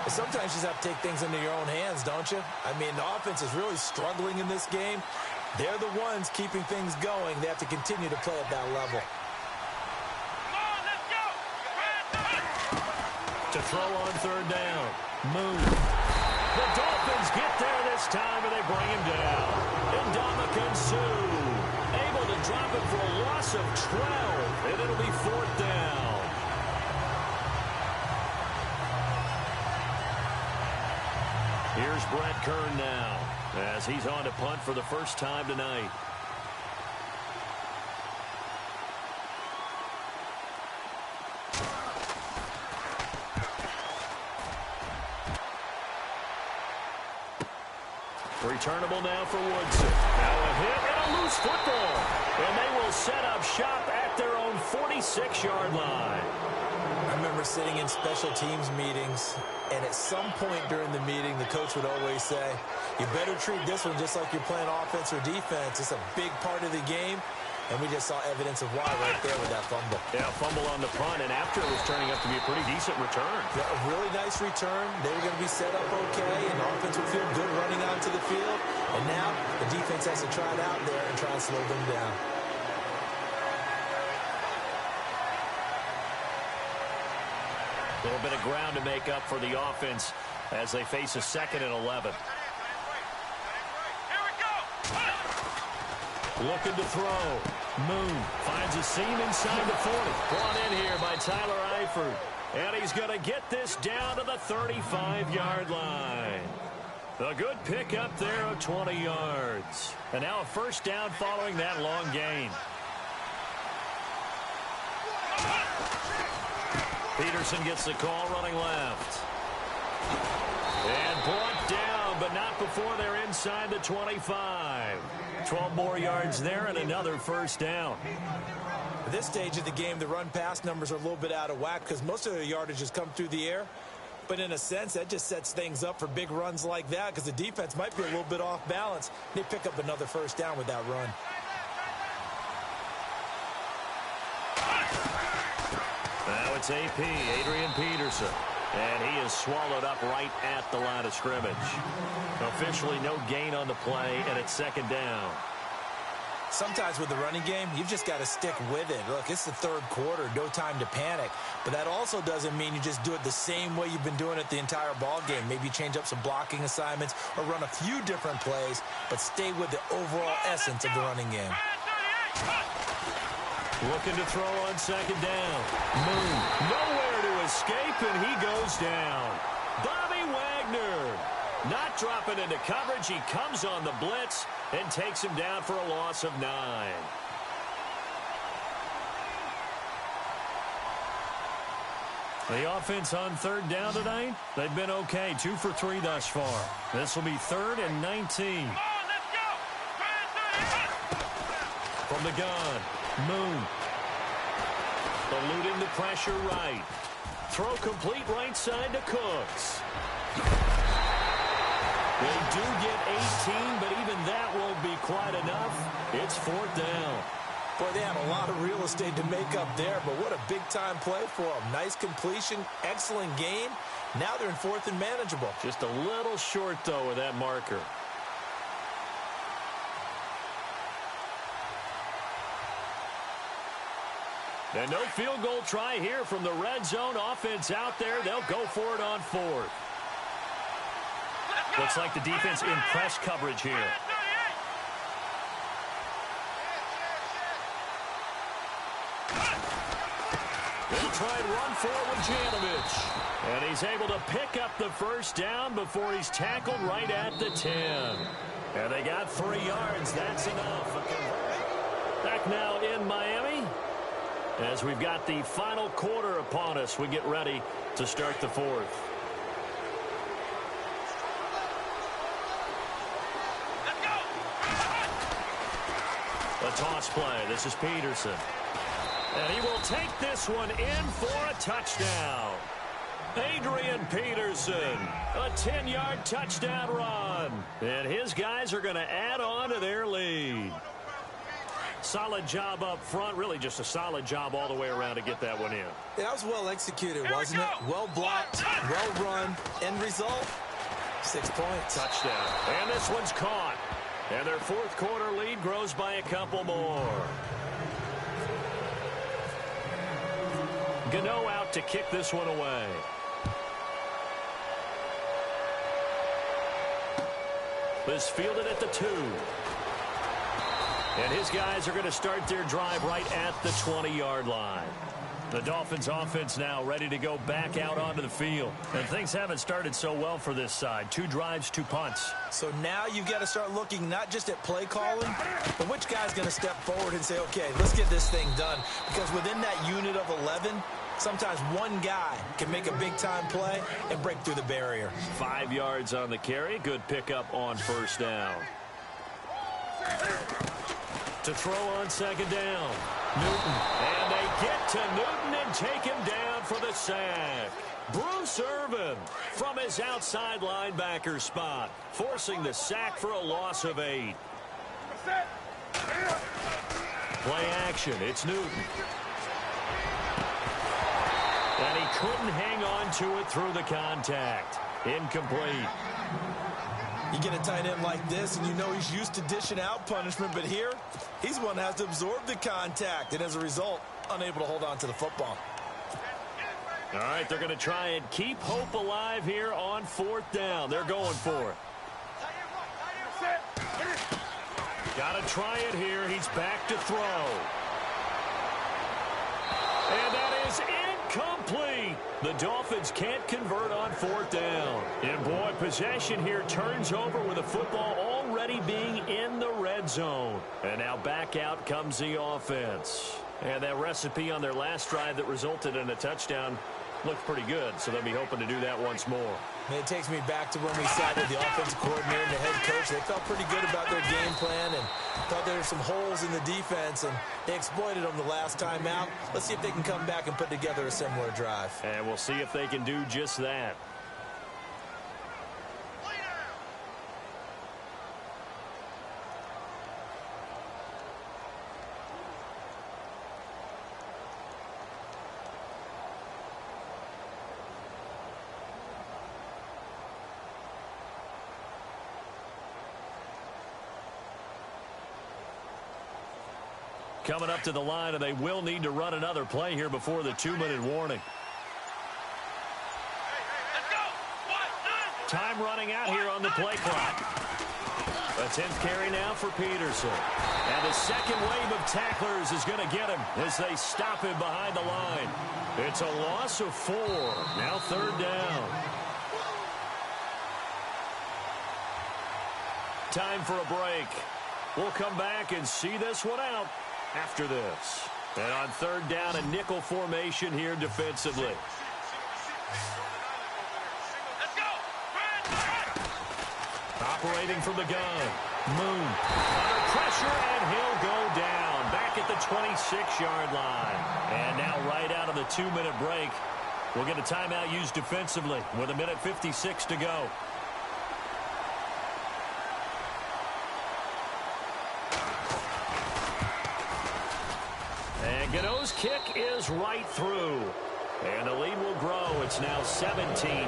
Sometimes you just have to take things into your own hands, don't you? I mean, the offense is really struggling in this game. They're the ones keeping things going. They have to continue to play at that level. To throw on 3rd down. Moon. The Dolphins get there this time, and they bring him down. And Ndamukong Suh able to drop it for a lot loss of 12, and it'll be 4th down. Here's Brett Kern now, as he's on to punt for the first time tonight. Returnable now for Woodson. Now a hit and a loose football. And they will set up shop at their own 46-yard line. I remember sitting in special teams meetings, and at some point during the meeting, the coach would always say, you better treat this one just like you're playing offense or defense. It's a big part of the game. And we just saw evidence of why right there with that fumble. Yeah, fumble on the punt, and after it was turning up to be a pretty decent return. Yeah, a really nice return. They were going to be set up okay, and the offense would feel good running onto the field. And now the defense has to try it out there and try and slow them down. A little bit of ground to make up for the offense as they face a 2nd and 11. Looking to throw. Moon finds a seam inside the 40. Brought in here by Tyler Eifert. And he's going to get this down to the 35-yard line. A good pickup there of 20 yards. And now a first down following that long gain. Peterson gets the call running left. And brought down, but not before they're inside the 25. 12 more yards there and another first down. At this stage of the game, the run-pass numbers are a little bit out of whack because most of their yardage has come through the air. But in a sense, that just sets things up for big runs like that because the defense might be a little bit off balance. They pick up another first down with that run. Now it's AP, Adrian Peterson. And he is swallowed up right at the line of scrimmage. Officially no gain on the play, and it's 2nd down. Sometimes with the running game, you've just got to stick with it. Look, it's the 3rd quarter, no time to panic. But that also doesn't mean you just do it the same way you've been doing it the entire ball game. Maybe change up some blocking assignments or run a few different plays, but stay with the overall essence of the running game. Looking to throw on 2nd down. Moon, nowhere to escape, and he goes down. Bobby Wagner not dropping into coverage. He comes on the blitz and takes him down for a loss of 9. The offense on 3rd down tonight, they've been okay. 2 for 3 thus far. This will be 3rd and 19. From the gun, Moon. Eluding the pressure right. Throw complete right side to Cooks. They do get 18, but even that won't be quite enough. It's 4th down. Boy, they had a lot of real estate to make up there, but what a big-time play for them. Nice completion, excellent gain. Now they're in 4th and manageable. Just a little short, though, with that marker. And no field goal try here from the red zone. Offense out there. They'll go for it on 4th. Looks like the defense in press coverage here. They'll try and run forward with Janovich. And he's able to pick up the first down before he's tackled right at the 10. And they got 3 yards. That's enough. Back now in Miami. As we've got the final quarter upon us, we get ready to start the 4th. A toss play. This is Peterson. And he will take this one in for a touchdown. Adrian Peterson, a 10-yard touchdown run. And his guys are going to add on to their lead. Solid job up front. Really just a solid job all the way around to get that one in. Yeah, that was well executed, wasn't it? Well blocked, well run. End result, 6 points. Touchdown. And this one's caught. And their 4th quarter lead grows by a couple more. Gano out to kick this one away. This fielded at the 2. And his guys are going to start their drive right at the 20-yard line. The Dolphins offense now ready to go back out onto the field. And things haven't started so well for this side. 2 drives, 2 punts. So now you've got to start looking not just at play calling, but which guy's going to step forward and say, okay, let's get this thing done. Because within that unit of 11, sometimes one guy can make a big-time play and break through the barrier. 5 yards on the carry. Good pickup on first down. To throw on second down. Newton. And they get to Newton and take him down for the sack. Bruce Irvin from his outside linebacker spot, forcing the sack for a loss of 8. Play action. It's Newton. And he couldn't hang on to it through the contact. Incomplete. You get a tight end like this, and you know he's used to dishing out punishment, but here, he's one that has to absorb the contact, and as a result, unable to hold on to the football. All right, they're going to try and keep hope alive here on 4th down. They're going for it. Got to try it here. He's back to throw. And that is incomplete. The Dolphins can't convert on 4th down. And boy, possession here turns over with the football already being in the red zone. And now back out comes the offense. And that recipe on their last drive that resulted in a touchdown looked pretty good, so they'll be hoping to do that once more. And it takes me back to when we sat with the offensive coordinator and the head coach. They felt pretty good about their game plan and thought there were some holes in the defense, and they exploited them the last time out. Let's see if they can come back and put together a similar drive. And we'll see if they can do just that. Coming up to the line, and they will need to run another play here before the 2-minute warning. Time running out here on the play clock. A 10th carry now for Peterson. And the second wave of tacklers is going to get him as they stop him behind the line. It's a loss of 4. Now 3rd down. Time for a break. We'll come back and see this one out after this. And on 3rd down, a nickel formation here defensively. Operating from the gun. Moon under pressure, and he'll go down back at the 26-yard line. And now right out of the 2-minute break, we'll get a timeout used defensively with 1:56 to go. And Gano's kick is right through. And the lead will grow. It's now 17-0.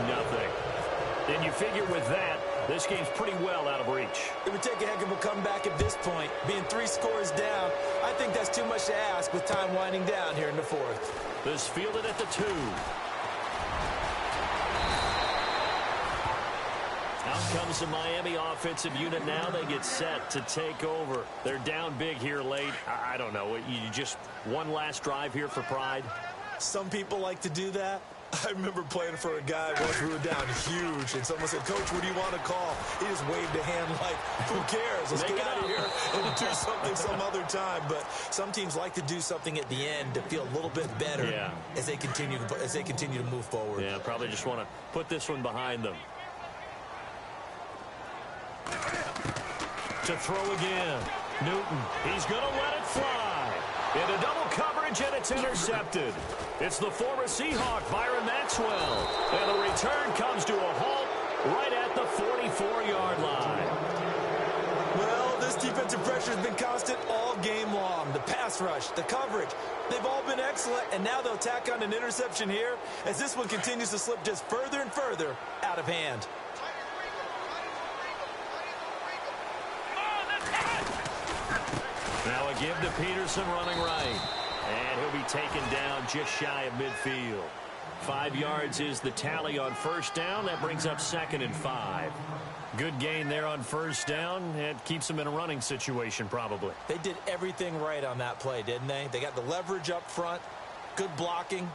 And you figure with that, this game's pretty well out of reach. It would take a heck of a comeback at this point. Being 3 scores down, I think that's too much to ask with time winding down here in the 4th. This fielded at the 2. Out comes the Miami offensive unit now. They get set to take over. They're down big here late. I don't know. You just one last drive here for pride? Some people like to do that. I remember playing for a guy once we were down huge, and someone said, "Coach, what do you want to call?" He just waved a hand like, "Who cares? Let's get out of here and do something some other time." But some teams like to do something at the end to feel a little bit better as they continue to move forward. Yeah, probably just want to put this one behind them. To throw again. Newton. He's going to let it fly. Into double coverage, and it's intercepted. It's the former Seahawk, Byron Maxwell. And the return comes to a halt right at the 44-yard line. Well, this defensive pressure has been constant all game long. The pass rush, the coverage, they've all been excellent, and now they'll tack on an interception here as this one continues to slip just further and further out of hand. Now a give to Peterson running right. And he'll be taken down just shy of midfield. 5 yards is the tally on first down. That brings up 2nd and 5. Good gain there on first down. It keeps them in a running situation probably. They did everything right on that play, didn't they? They got the leverage up front, good blocking,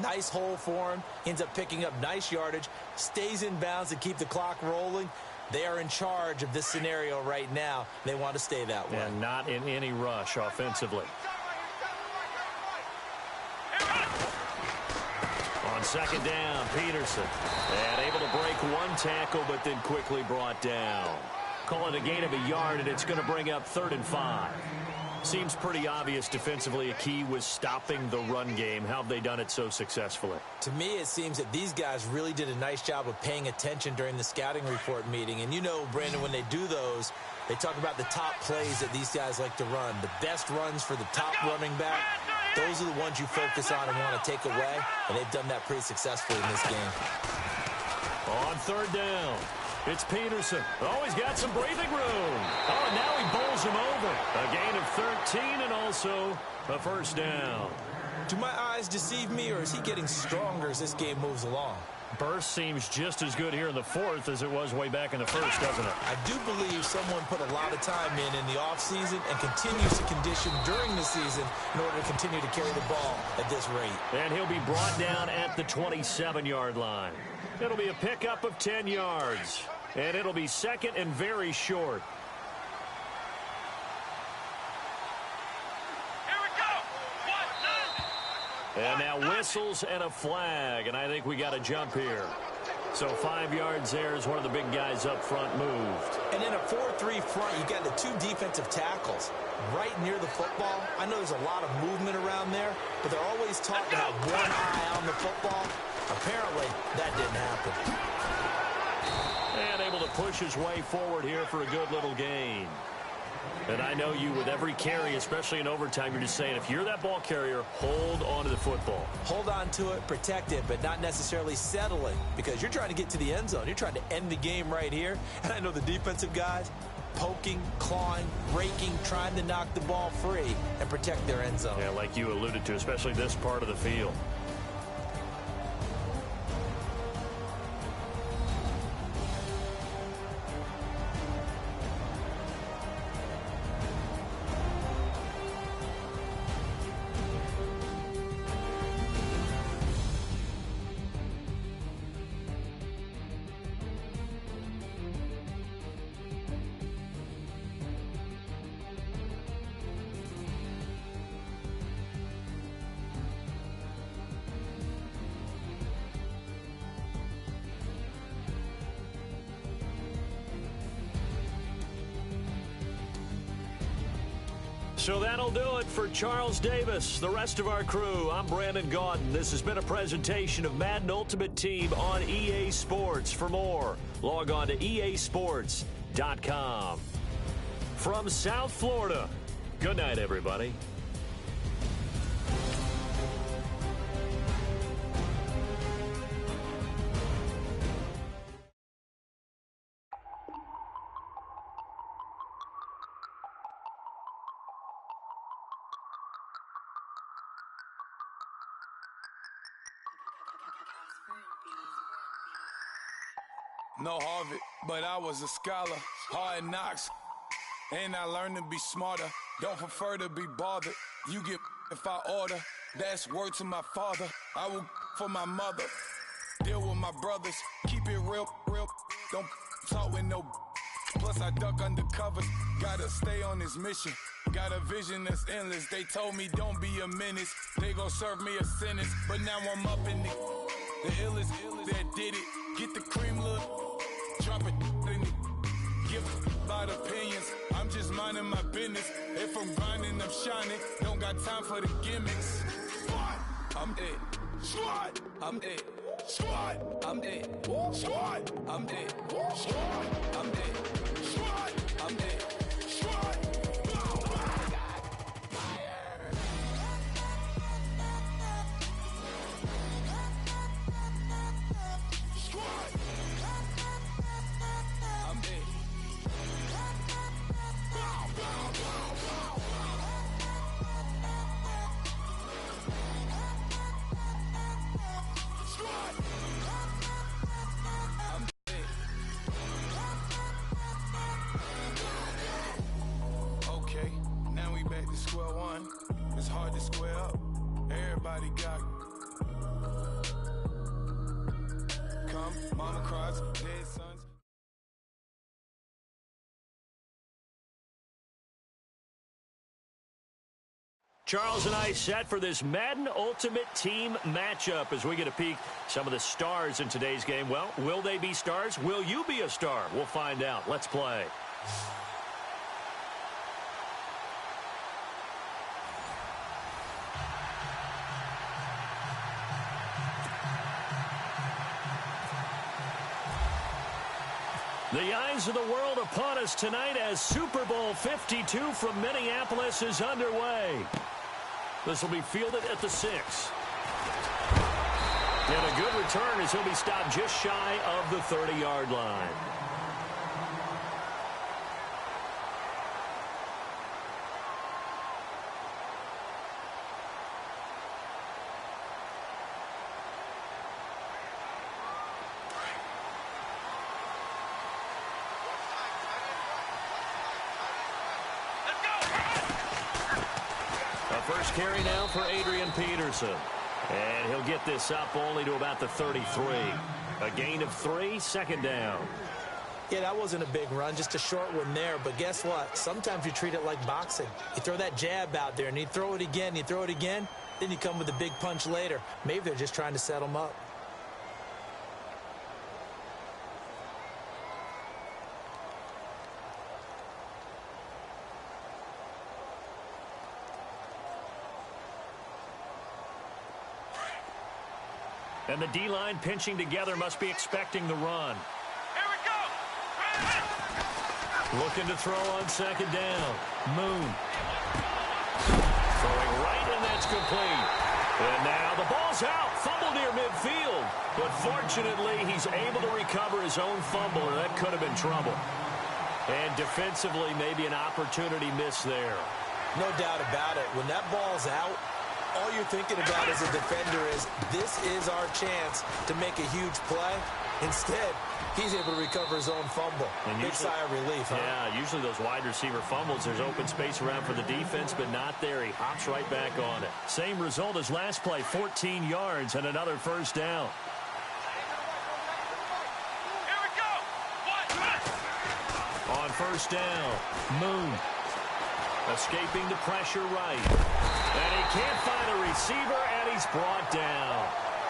nice hole for him. He ends up picking up nice yardage, stays in bounds to keep the clock rolling. They are in charge of this scenario right now. They want to stay that way. And not in any rush offensively. On second down, Peterson. And able to break one tackle, but then quickly brought down. Call it a gain of a yard, and it's going to bring up 3rd and 5. Seems pretty obvious defensively a key was stopping the run game. How have they done it so successfully? To me, it seems that these guys really did a nice job of paying attention during the scouting report meeting. And you know, Brandon, when they do those, they talk about the top plays that these guys like to run. The best runs for the top running back, those are the ones you focus on and want to take away. And they've done that pretty successfully in this game. On 3rd down, it's Peterson. Oh, he's got some breathing room. Oh, and now he bowls him over. A gain of 13 and also a first down. Do my eyes deceive me, or is he getting stronger as this game moves along? Burst seems just as good here in the 4th as it was way back in the 1st, doesn't it? I do believe someone put a lot of time in the offseason and continues to condition during the season in order to continue to carry the ball at this rate. And he'll be brought down at the 27-yard line. It'll be a pickup of 10 yards. And it'll be 2nd and very short. And now whistles and a flag, and I think we got a jump here. So 5 yards there as one of the big guys up front moved. And in a 4-3 front, you got the 2 defensive tackles right near the football. I know there's a lot of movement around there, but they're always taught to have one eye on the football. Apparently, that didn't happen. And able to push his way forward here for a good little gain. And I know you, with every carry, especially in overtime, you're just saying, if you're that ball carrier, hold on to the football. Hold on to it, protect it, but not necessarily settle it, because you're trying to get to the end zone. You're trying to end the game right here. And I know the defensive guys poking, clawing, raking, trying to knock the ball free and protect their end zone. Yeah, like you alluded to, especially this part of the field. So that'll do it for Charles Davis, the rest of our crew. I'm Brandon Gaudin. This has been a presentation of Madden Ultimate Team on EA Sports. For more, log on to easports.com. From South Florida, good night, everybody. No Harvard, but I was a scholar. Hard knocks, and I learned to be smarter. Don't prefer to be bothered. You get if I order. That's word to my father. I will for my mother. Deal with my brothers. Keep it real. Don't talk with no. Plus I duck undercovers. Gotta stay on this mission. Got a vision that's endless. They told me don't be a menace. They gon' serve me a sentence. But now I'm up in the illest that did it. Get the cream, look. Drop it in it. Give about opinions. I'm just minding my business. If I'm grinding, I'm shining. Don't got time for the gimmicks. Squad, I'm it. Squad, I'm it. Squad, I'm it. Squad, I'm it. Squad, I'm it. Squad, I'm it. Squad. we back to square one. It's hard to square up. Everybody got come, mama cries, dead sons. Charles and I set for this Madden Ultimate Team matchup as we get a peek some of the stars in today's game. Well, will they be stars? Will you be a star? We'll find out. Let's play. The eyes of the world upon us tonight as Super Bowl 52 from Minneapolis is underway. This will be fielded at the 6. And a good return as he'll be stopped just shy of the 30-yard line. First carry now for Adrian Peterson. And he'll get this up only to about the 33. A gain of 3, second down. Yeah, that wasn't a big run, just a short one there. But guess what? Sometimes you treat it like boxing. You throw that jab out there, and you throw it again, you throw it again, then you come with a big punch later. Maybe they're just trying to set him up. And the D-line pinching together must be expecting the run. Here we go. Looking to throw on second down. Moon. Throwing right, and that's complete. And now the ball's out. Fumble near midfield. But fortunately, he's able to recover his own fumble, or that could have been trouble. And defensively, maybe an opportunity missed there. No doubt about it. When that ball's out, all you're thinking about as a defender is, this is our chance to make a huge play. Instead, he's able to recover his own fumble. And big sigh of relief, huh? Yeah, usually those wide receiver fumbles, there's open space around for the defense, but not there. He hops right back on it. Same result as last play, 14 yards and another first down. Here we go. On first down, Moon. Escaping the pressure right. And he can't find a receiver, and he's brought down.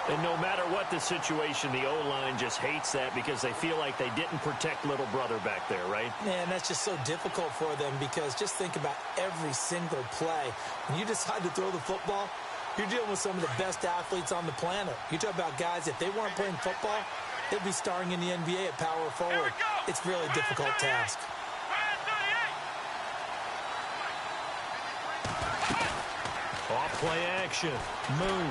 And no matter what the situation, the O-line just hates that because they feel like they didn't protect little brother back there, right? Man, that's just so difficult for them because just think about every single play. When you decide to throw the football, you're dealing with some of the best athletes on the planet. You talk about guys, if they weren't playing football, they'd be starring in the NBA at power forward. It's really a difficult task. Off play action. Moon.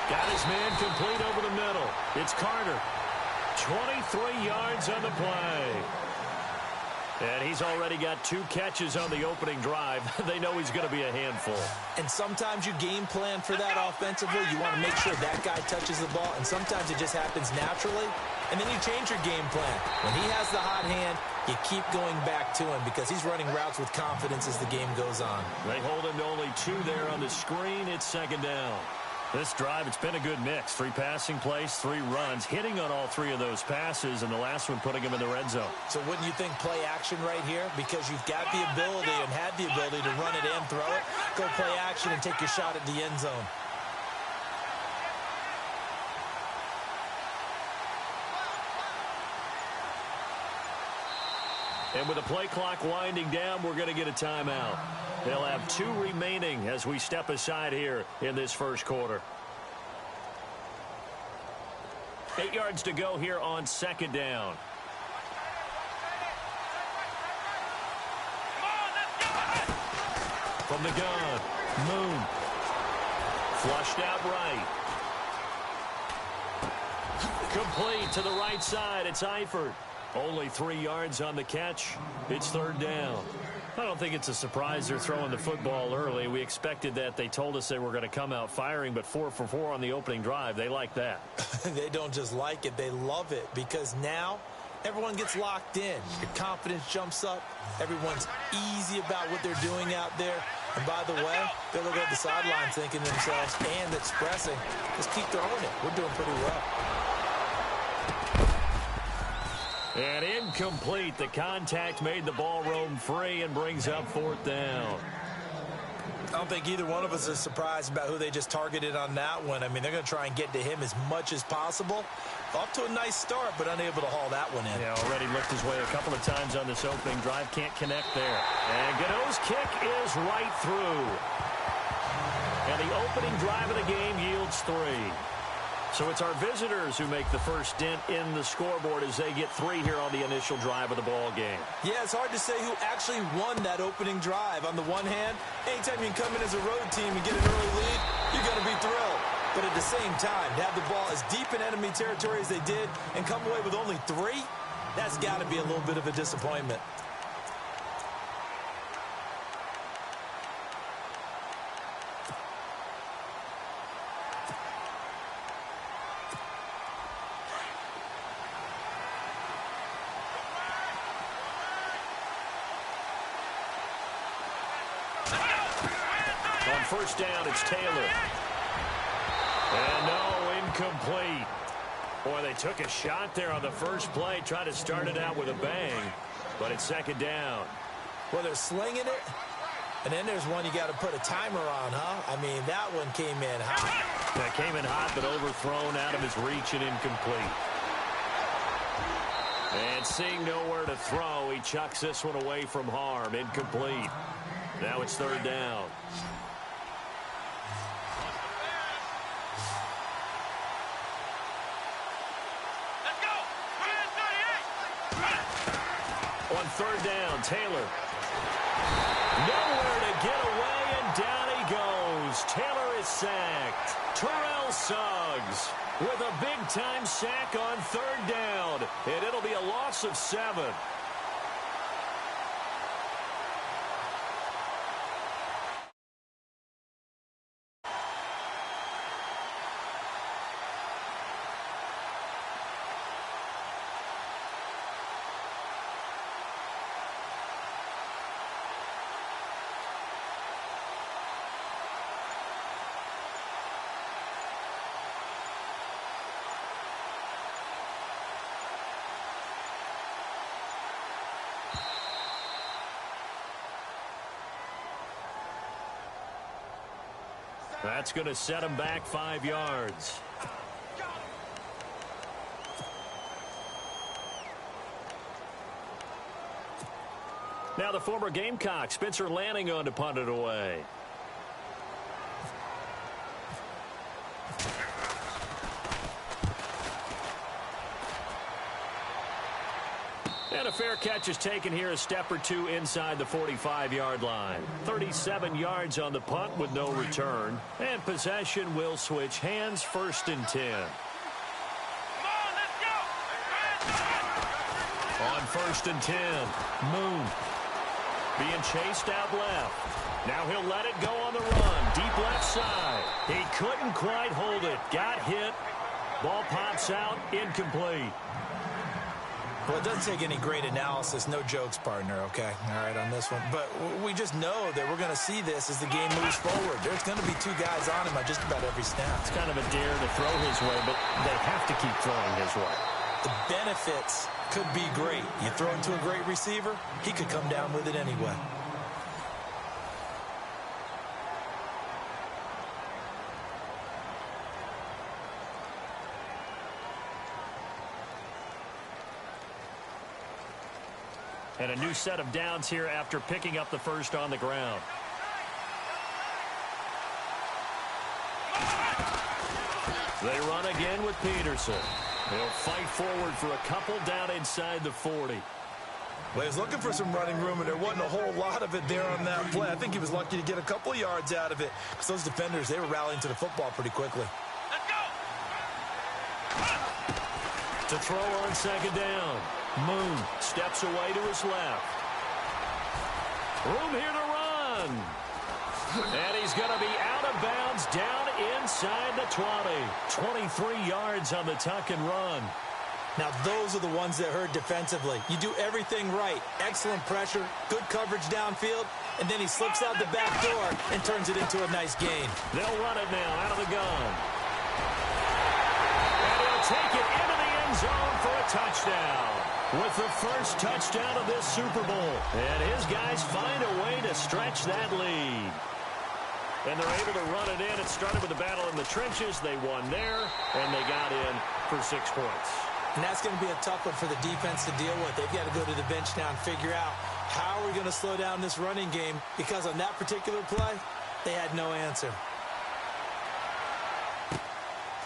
Got his man complete over the middle. It's Carter. 23 yards on the play. And he's already got 2 catches on the opening drive. They know he's going to be a handful. And sometimes you game plan for that offensively. You want to make sure that guy touches the ball. And sometimes it just happens naturally. And then you change your game plan. When he has the hot hand, you keep going back to him because he's running routes with confidence as the game goes on. They hold him to only 2 there on the screen. It's second down. This drive, it's been a good mix. 3 passing plays, 3 runs, hitting on all 3 of those passes, and the last one putting him in the red zone. So wouldn't you think play action right here? Because you've got the ability and had the ability to run it and throw it. Go play action and take your shot at the end zone. And with the play clock winding down, we're going to get a timeout. They'll have 2 remaining as we step aside here in this first quarter. 8 yards to go here on second down. From the gun, Moon. Flushed out right. Complete to the right side. It's Eifert. Only 3 yards on the catch. It's third down. I don't think it's a surprise they're throwing the football early. We expected that. They told us they were going to come out firing, but 4 for 4 on the opening drive. They like that. They don't just like it. They love it because now everyone gets locked in. Your confidence jumps up. Everyone's easy about what they're doing out there. And by the way, they're looking at the sidelines thinking to themselves and expressing, just keep throwing it. We're doing pretty well. And incomplete. The contact made the ball roam free and brings up 4th down. I don't think either one of us is surprised about who they just targeted on that one. I mean, they're going to try and get to him as much as possible. Off to a nice start, but unable to haul that one in. Yeah, already looked his way a couple of times on this opening drive. Can't connect there. And Gano's kick is right through. And the opening drive of the game yields 3. So it's our visitors who make the first dent in the scoreboard as they get 3 here on the initial drive of the ball game. Yeah, it's hard to say who actually won that opening drive. On the one hand, anytime you can come in as a road team and get an early lead, you're going to be thrilled. But at the same time, to have the ball as deep in enemy territory as they did and come away with only 3, that's got to be a little bit of a disappointment. On first down, it's Taylor. And no, incomplete. Boy, they took a shot there on the first play, tried to start it out with a bang, but it's 2nd down. Well, they're slinging it, and then there's one you got to put a timer on, huh? I mean, that one came in hot. That came in hot, but overthrown out of his reach and incomplete. And seeing nowhere to throw, he chucks this one away from harm. Incomplete. Now it's 3rd down. On 3rd down, Taylor. Nowhere to get away, and down he goes. Taylor is sacked. Terrell Suggs with a big-time sack on 3rd down, and it'll be a loss of 7. That's going to set him back 5 yards. Now the former Gamecock, Spencer Lanning, on to punt it away. And a fair catch is taken here, a step or 2 inside the 45-yard line. 37 yards on the punt with no return. And possession will switch hands, 1st and 10. On 1st and 10, Moon being chased out left. Now he'll let it go on the run. Deep left side. He couldn't quite hold it. Got hit. Ball pops out. Incomplete. Well, it doesn't take any great analysis. No jokes, partner, okay? All right, on this one. But we just know that we're going to see this as the game moves forward. There's going to be 2 guys on him at just about every snap. It's kind of a dare to throw his way, but they have to keep throwing his way. The benefits could be great. You throw it to a great receiver, he could come down with it anyway. And a new set of downs here after picking up the first on the ground. They run again with Peterson. They'll fight forward for a couple down inside the 40. Well, he was looking for some running room, and there wasn't a whole lot of it there on that play. I think he was lucky to get a couple of yards out of it, because those defenders, they were rallying to the football pretty quickly. Let's go! To throw on 2nd down. Moon steps away to his left. Room here to run. And he's going to be out of bounds down inside the 20. 23 yards on the tuck and run. Now, those are the ones that hurt defensively. You do everything right. Excellent pressure, good coverage downfield, and then he slips out the back door and turns it into a nice gain. They'll run it now out of the gun. And he'll take it into the end zone for a touchdown. With the first touchdown of this Super Bowl. And his guys find a way to stretch that lead. And they're able to run it in. It started with a battle in the trenches. They won there, and they got in for 6 points. And that's going to be a tough one for the defense to deal with. They've got to go to the bench now and figure out how we're going to slow down this running game, because on that particular play, they had no answer.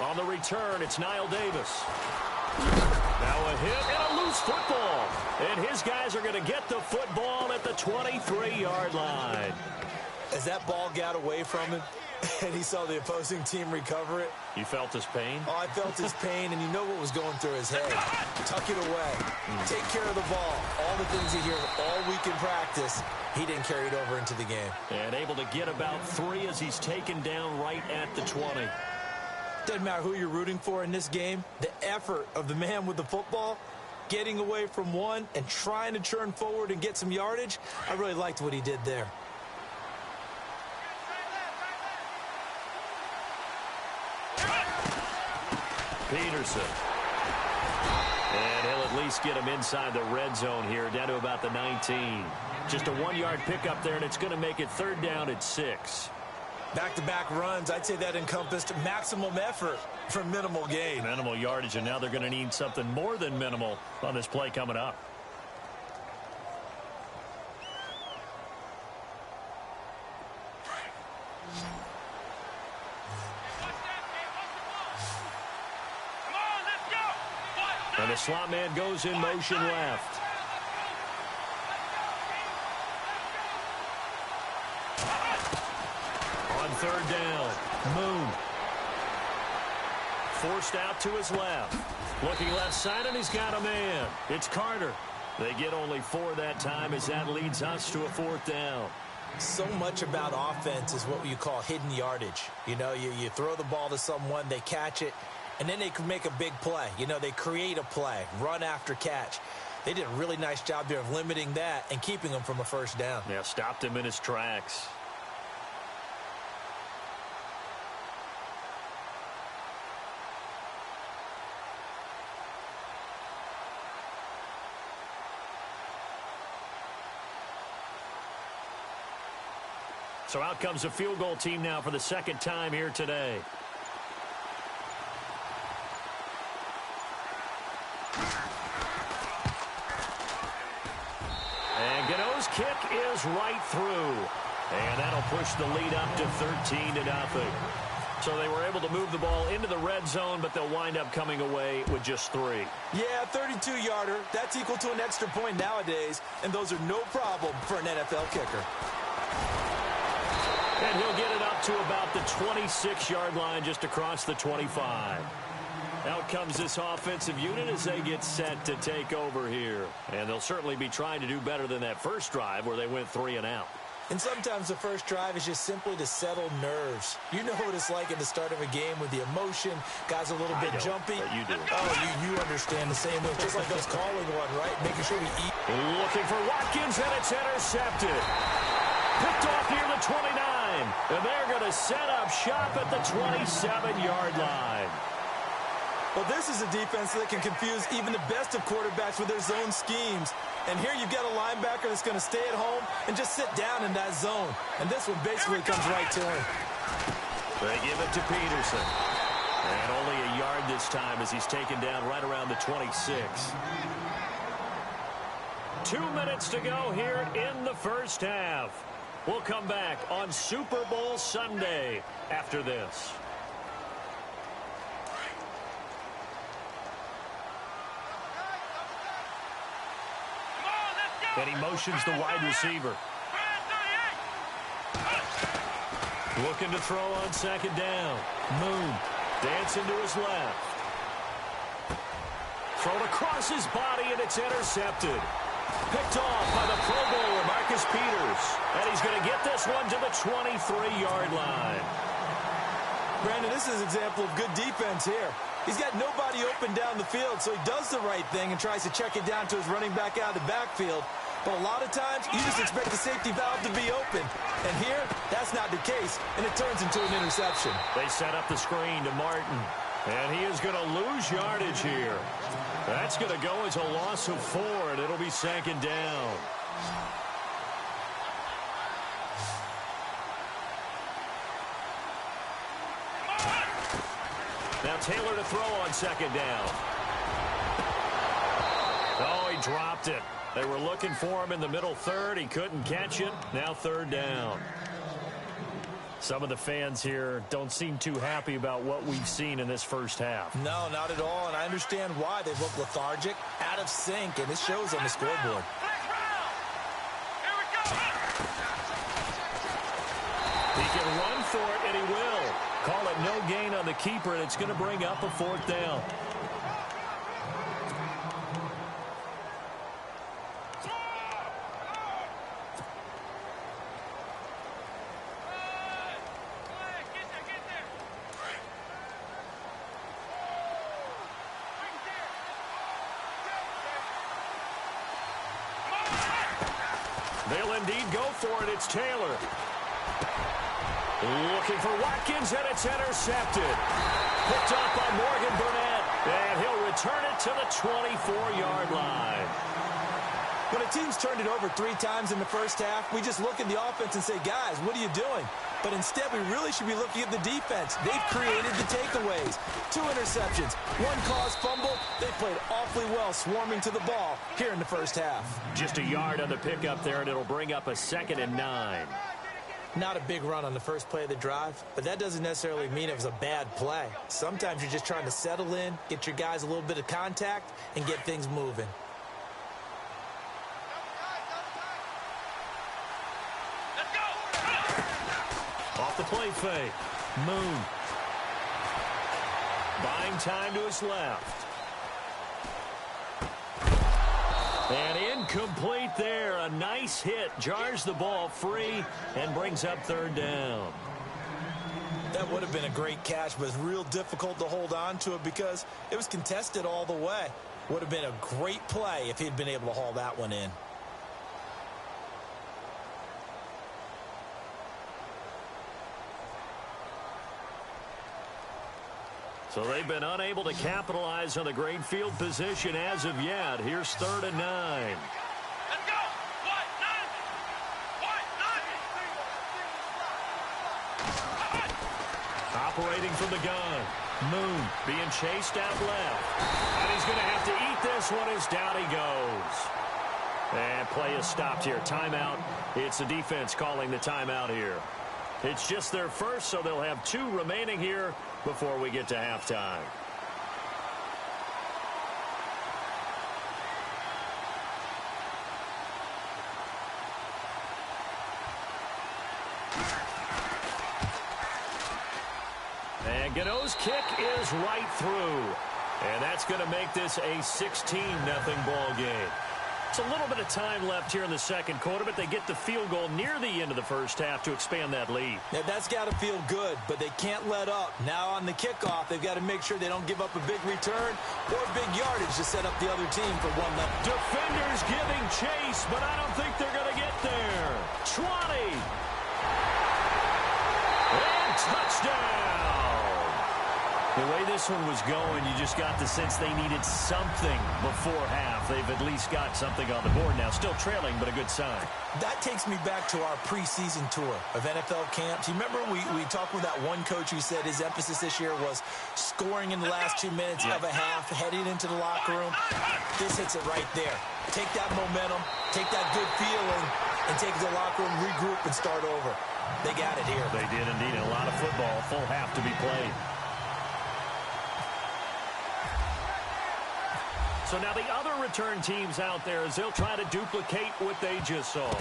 On the return, it's Niall Davis. Now a hit and a loose football. And his guys are going to get the football at the 23-yard line. As that ball got away from him and he saw the opposing team recover it. You felt his pain? Oh, I felt his pain, and you know what was going through his head. Tuck it away. Take care of the ball. All the things he hears all week in practice, he didn't carry it over into the game. And able to get about 3 as he's taken down right at the 20. Doesn't matter who you're rooting for in this game. The effort of the man with the football, getting away from one and trying to turn forward and get some yardage, I really liked what he did there. Peterson. And he'll at least get him inside the red zone here, down to about the 19. Just a 1-yard pickup there, and it's going to make it 3rd down at 6. Back-to-back runs, I'd say that encompassed maximum effort for minimal gain. Minimal yardage, and now they're going to need something more than minimal on this play coming up. And the slot man goes in motion left. On 3rd down, Moon. Forced out to his left. Looking left side, and he's got a man. It's Carter. They get only 4 that time as that leads us to a 4th down. So much about offense is what you call hidden yardage. You know, you throw the ball to someone, they catch it, and then they can make a big play. You know, they create a play, run after catch. They did a really nice job there of limiting that and keeping him from a 1st down. Yeah, stopped him in his tracks. So out comes a field goal team now for the 2nd time here today. And Gano's kick is right through. And that'll push the lead up to 13-0. So they were able to move the ball into the red zone, but they'll wind up coming away with just 3. Yeah, 32-yarder. That's equal to an extra point nowadays, and those are no problem for an NFL kicker. And he'll get it up to about the 26-yard line, just across the 25. Out comes this offensive unit as they get set to take over here. And they'll certainly be trying to do better than that first drive where they went 3 and out. And sometimes the first drive is just simply to settle nerves. You know what it's like at the start of a game with the emotion. Guys a little bit jumpy. You do. Oh, you understand the same way. Just like us calling one, right? Making sure we eat. Looking for Watkins, and it's intercepted. Picked off near the 29. And they're going to set up shop at the 27-yard line. Well, this is a defense that can confuse even the best of quarterbacks with their zone schemes. And here you've got a linebacker that's going to stay at home and just sit down in that zone. And this one basically comes right to him. They give it to Peterson. And only a yard this time as he's taken down right around the 26. 2 minutes to go here in the first half. We'll come back on Super Bowl Sunday after this. And he motions the wide receiver. Looking to throw on 2nd down. Moon dancing to his left. Thrown across his body, and it's intercepted. Picked off by the Pro Bowler, Marcus Peters. And he's going to get this one to the 23-yard line. Brandon, this is an example of good defense here. He's got nobody open down the field, so he does the right thing and tries to check it down to his running back out of the backfield. But a lot of times, you just expect the safety valve to be open. And here, that's not the case, and it turns into an interception. They set up the screen to Martin, and he is going to lose yardage here. That's going to go as a loss of 4, and it'll be second down. Now Taylor to throw on second down. Oh, he dropped it. They were looking for him in the middle third. He couldn't catch it. Now third down. Some of the fans here don't seem too happy about what we've seen in this first half. No, not at all, and I understand why. They look lethargic, out of sync, and it shows on the scoreboard. He can run for it, and he will. Call it no gain on the keeper, and it's going to bring up a fourth down. They'll indeed go for it. It's Taylor. Looking for Watkins, and it's intercepted. Picked up by Morgan Burnett, and he'll return it to the 24-yard line. When a team's turned it over 3 times in the first half, we just look at the offense and say, guys, what are you doing? But instead, we really should be looking at the defense. They've created the takeaways. 2 interceptions, 1 caused fumble. They played awfully well swarming to the ball here in the first half. Just a yard on the pickup there, and it'll bring up a 2nd and 9. Not a big run on the first play of the drive, but that doesn't necessarily mean it was a bad play. Sometimes you're just trying to settle in, get your guys a little bit of contact, and get things moving. Off the play fake. Moon. Buying time to his left. And incomplete there. A nice hit. Jars the ball free and brings up third down. That would have been a great catch, but it's real difficult to hold on to it because it was contested all the way. Would have been a great play if he'd been able to haul that one in. So they've been unable to capitalize on the great field position as of yet. Here's 3rd and 9. Let's go! What? Operating from the gun. Moon being chased out left. And he's going to have to eat this one as down he goes. And play is stopped here. Timeout. It's the defense calling the timeout here. It's just their first, so they'll have 2 remaining here before we get to halftime. And Gano's kick is right through. And that's going to make this a 16-0 ball game. It's a little bit of time left here in the second quarter, but they get the field goal near the end of the first half to expand that lead. Yeah, that's got to feel good, but they can't let up. Now on the kickoff, they've got to make sure they don't give up a big return or big yardage to set up the other team for one left. Defenders giving chase, but I don't think they're going to get there. 20. And touchdown. The way this one was going, you just got the sense they needed something before half. They've at least got something on the board now. Still trailing, but a good sign. That takes me back to our preseason tour of NFL camps. You remember we talked with that one coach who said his emphasis this year was scoring in the last 2 minutes of a half, heading into the locker room. This hits it right there. Take that momentum, take that good feeling, and take it to the locker room, regroup, and start over. They got it here. They did indeed. A lot of football, full half to be played. So now the other return teams out there as they'll try to duplicate what they just saw.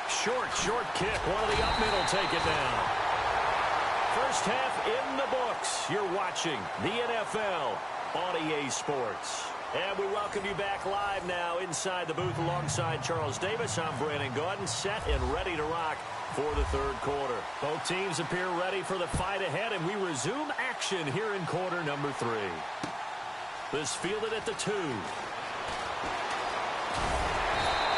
Short kick. One of the up middle take it down. First half in the books. You're watching the NFL on EA Sports. And we welcome you back live now inside the booth alongside Charles Davis. I'm Brandon Gaudin, set and ready to rock for the third quarter. Both teams appear ready for the fight ahead, and we resume action here in quarter number 3. This fielded at the 2.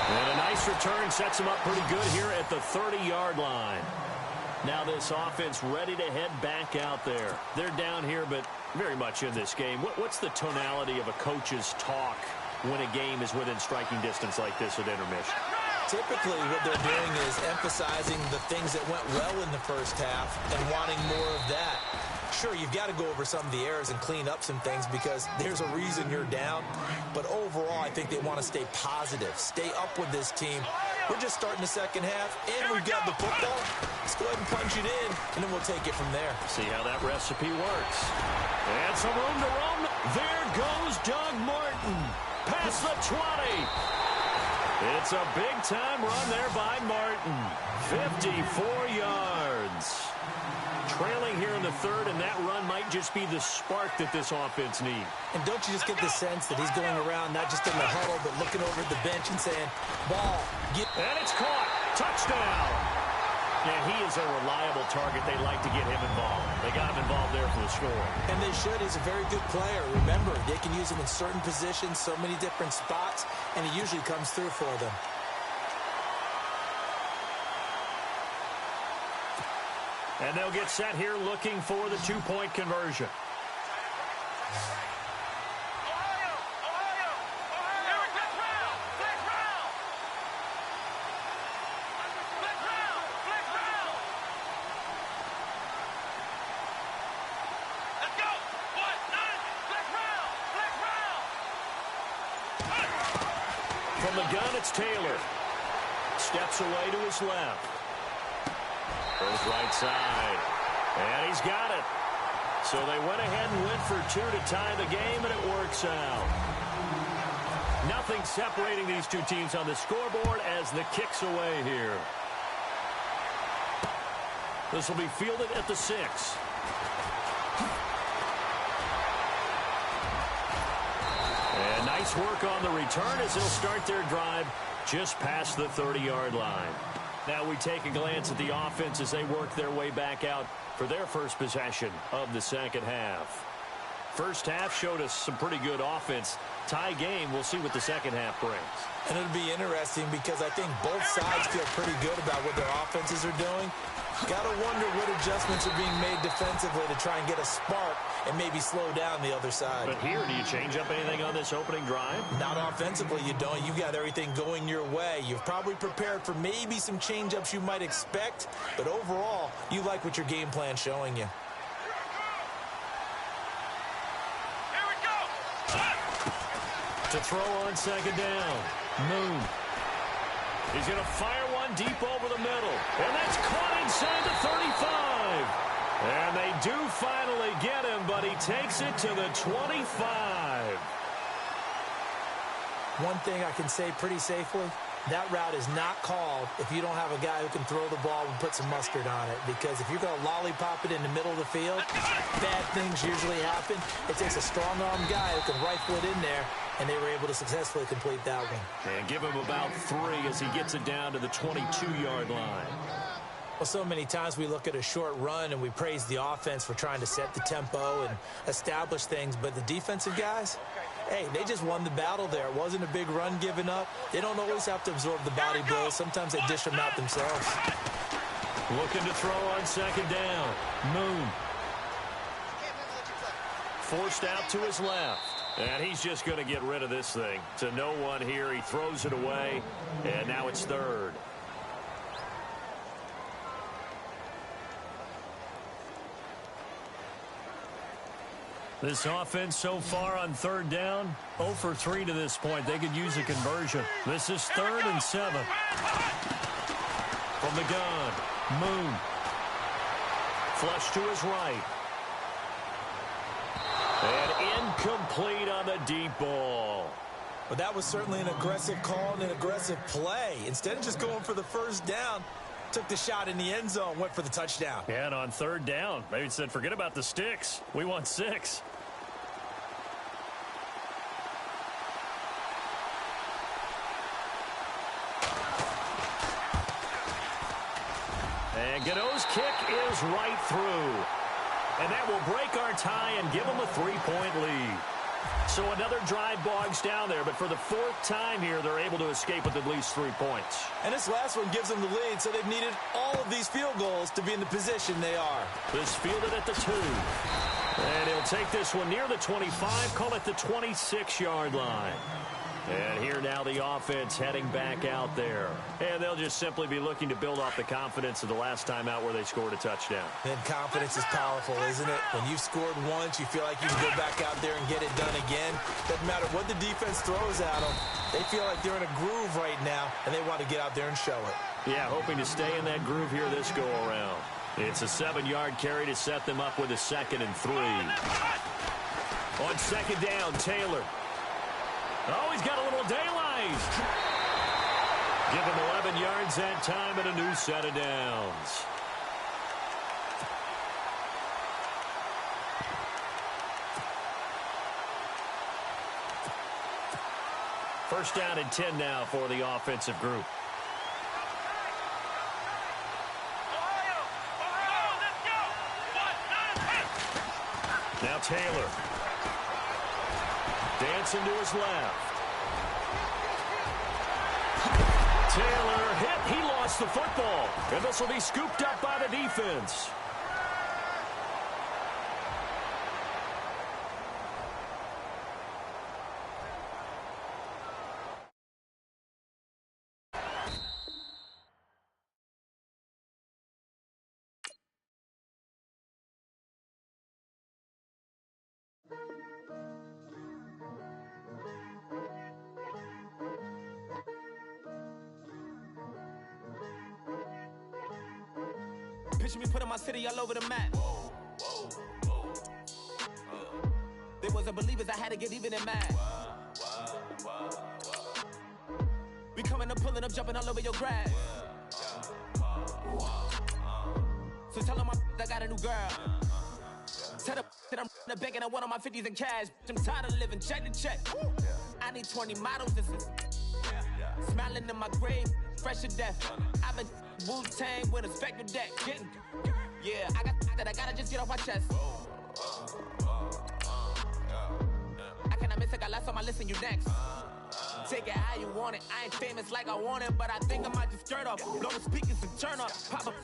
And a nice return sets him up pretty good here at the 30-yard line. Now this offense ready to head back out there. They're down here, but very much in this game. What's the tonality of a coach's talk when a game is within striking distance like this at intermission? Typically, what they're doing is emphasizing the things that went well in the first half and wanting more of that. Sure, you've got to go over some of the errors and clean up some things because there's a reason you're down. But overall, I think they want to stay positive, stay up with this team. We're just starting the second half, and we've got the football. Let's go ahead and punch it in, and then we'll take it from there. See how that recipe works. And some room to roam. There goes Doug Martin. Past the 20. It's a big-time run there by Martin. 54 yards. Trailing here in the third, and that run might just be the spark that this offense needs. And don't you just get the sense that he's going around not just in the huddle, but looking over at the bench and saying, ball, get... And it's caught. Touchdown. And he is a reliable target. They like to get him involved. They got him involved there for the score. And they should. He's a very good player. Remember, they can use him in certain positions, so many different spots, and he usually comes through for them. And they'll get set here looking for the two-point conversion. From the gun, it's Taylor. Steps away to his left. Goes right side. And he's got it. So they went ahead and went for 2 to tie the game, and it works out. Nothing separating these two teams on the scoreboard as the kick's away here. This will be fielded at the 6. And nice work on the return as they'll start their drive just past the 30-yard line. Now we take a glance at the offense as they work their way back out for their first possession of the second half. First half showed us some pretty good offense. Tie game, we'll see what the second half brings. And it'll be interesting because I think both sides feel pretty good about what their offenses are doing. Got to wonder what adjustments are being made defensively to try and get a spark and maybe slow down the other side. But here, do you change up anything on this opening drive? Not offensively, you don't. You've got everything going your way. You've probably prepared for maybe some change-ups you might expect, but overall, you like what your game plan's showing you. To throw on second down. Moon. He's going to fire one deep over the middle. And that's caught inside the 35. And they do finally get him, but he takes it to the 25. One thing I can say pretty safely, that route is not called if you don't have a guy who can throw the ball and put some mustard on it. Because if you're going to lollipop it in the middle of the field, bad things usually happen. It takes a strong-arm guy who can rifle it in there, and they were able to successfully complete that one. And give him about 3 as he gets it down to the 22-yard line. Well, so many times we look at a short run and we praise the offense for trying to set the tempo and establish things, but the defensive guys, hey, they just won the battle there. It wasn't a big run given up. They don't always have to absorb the body blows. Sometimes they dish them out themselves. Looking to throw on second down. Moon. Forced out to his left. And he's just going to get rid of this thing. To no one here. He throws it away. And now it's third. This offense so far on third down, 0 for 3 to this point. They could use a conversion. This is 3rd and 7. From the gun, Moon. Flush to his right. And incomplete on the deep ball. But that was certainly an aggressive call and an aggressive play. Instead of just going for the first down, took the shot in the end zone, went for the touchdown. Yeah, and on third down, maybe said, forget about the sticks. We want 6. And Gano's kick is right through. And that will break our tie and give them a 3-point lead. So another drive bogs down there, but for the 4th time here, they're able to escape with at least 3 points. And this last one gives them the lead, so they've needed all of these field goals to be in the position they are. This fielded at the 2. And he'll take this one near the 25, call it the 26-yard line. And here now the offense heading back out there. And they'll just simply be looking to build off the confidence of the last time out where they scored a touchdown. And confidence is powerful, isn't it? When you've scored once, you feel like you can go back out there and get it done again. Doesn't matter what the defense throws at them. They feel like they're in a groove right now, and they want to get out there and show it. Yeah, hoping to stay in that groove here this go-around. It's a 7-yard carry to set them up with a 2nd and 3. On 2nd down, Taylor. Oh, he's got a little daylight. Give him 11 yards that time and a new set of downs. First down and 10 now for the offensive group. Now Taylor. Dancing to his left. Taylor hit. He lost the football. And this will be scooped up by the defense. Picture me putting my city all over the map. They wasn't believers, I had to get even and mad. We coming up, pulling up, jumping all over your grass. So tell them I got a new girl. Tell them that I'm in the bank and I want all my 50s in cash. I'm tired of living check to check. I need 20 models. This is smiling in my grave, fresh to death. I've been Wu-Tang with a spectre deck. Getting, yeah, I got that. I gotta just get off my chest. I cannot miss it. Got last on my list and you next. Take it how you want it. I ain't famous like I want it, but I think I might just skirt off. Blow the speakers and turn up. Pop up.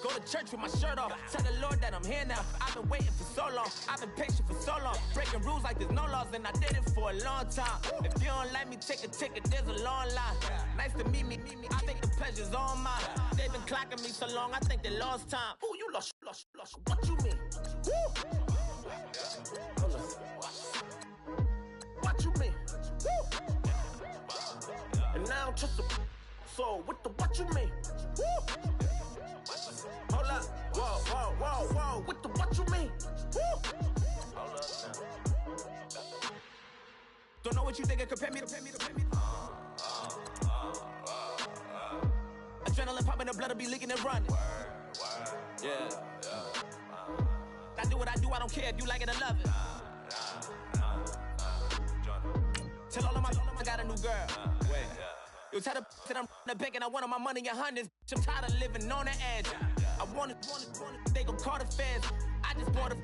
Go to church with my shirt off. Tell the Lord that I'm here now. I've been waiting for so long. I've been patient for so long. Breaking rules like there's no laws, and I did it for a long time. If you don't like me, take a ticket. There's a long line. Nice to meet me. I think the pleasure's all mine. They've been clocking me so long. I think they lost time. Ooh, you lost. What you mean? Woo. What you mean? Woo. And now I'm just a so what you mean? Woo. Hold up, whoa, what you mean? Woo. Hold up now. Don't know what you think, compare me. Adrenaline popping, the blood will be leaking and running. Yeah. I do what I do, I don't care if you like it or love it. Tell all of my I got a new girl. Wait. You tell the that I'm in the bank and I want all my money in hundreds. I'm tired of living on the edge. I want it, they gon' call the feds. I just bought a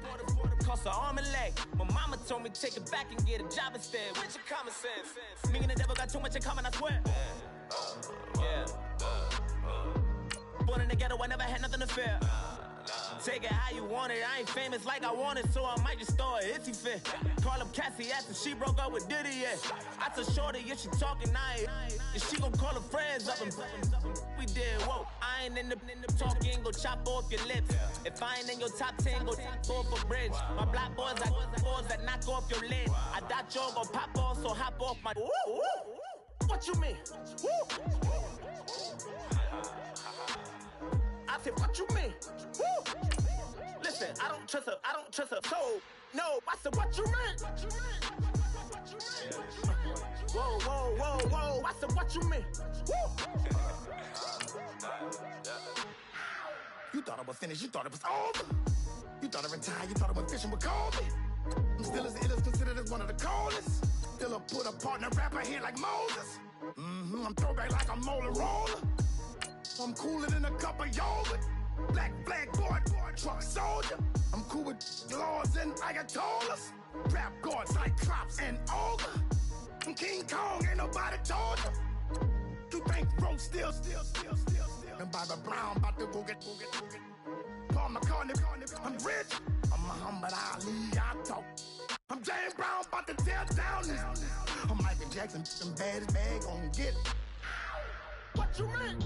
cost an arm and leg. My mama told me take it back and get a job instead. Where's your common sense? Me and the devil got too much in common, I swear. Yeah. Born in the ghetto, I never had nothing to fear. Take it how you want it. I ain't famous like I want it, so I might just throw a hissy fit. Call up Cassie after she broke up with Diddy, yeah. I told Shorty if she talking, and she gon' call her friends up and we did, whoa. I ain't in the talking, go chop off your lips. If I ain't in your top 10, go off a bridge. My black boys got boys that knock off your lid. I thought y'all gon' pop off, so hop off my. What you mean? I said, what you mean? Woo! Listen, I don't trust her. So, no, I said, what you mean? Whoa. I said, what you mean? Woo! You thought I was finished, you thought it was over. You thought I retired, you thought I went fishing with Kobe. I'm still as ill as considered as one of the coldest. Still a put a partner rapper here like Moses. I'm throwback like a molar roller. I'm cooler than a cup of yogurt. Black flag board, truck soldier. I'm cool with laws and Ayatollahs. Rap god, Cyclops and Ogre. I'm King Kong, ain't nobody told you. You think bro still. And Bobby Brown about to go get. Paul McCartney, I'm rich. I'm Muhammad Ali, I talk. I'm James Brown, about to tear down this. I'm Michael Jackson, some baddest bag gon' get it. What you mean?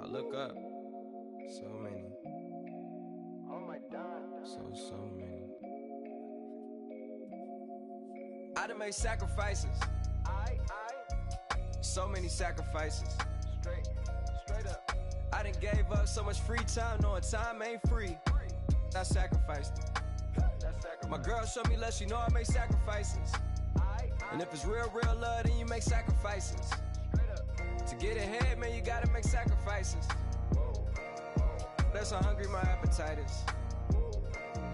I look up, so many. Oh my God. So many. I done made sacrifices. So many sacrifices. Straight up. I done gave up so much free time, knowing time ain't free. I sacrificed it. My girl showed me love, she know I make sacrifices. And if it's real love, then you make sacrifices. To get ahead, man, you gotta make sacrifices. That's how hungry my appetite is.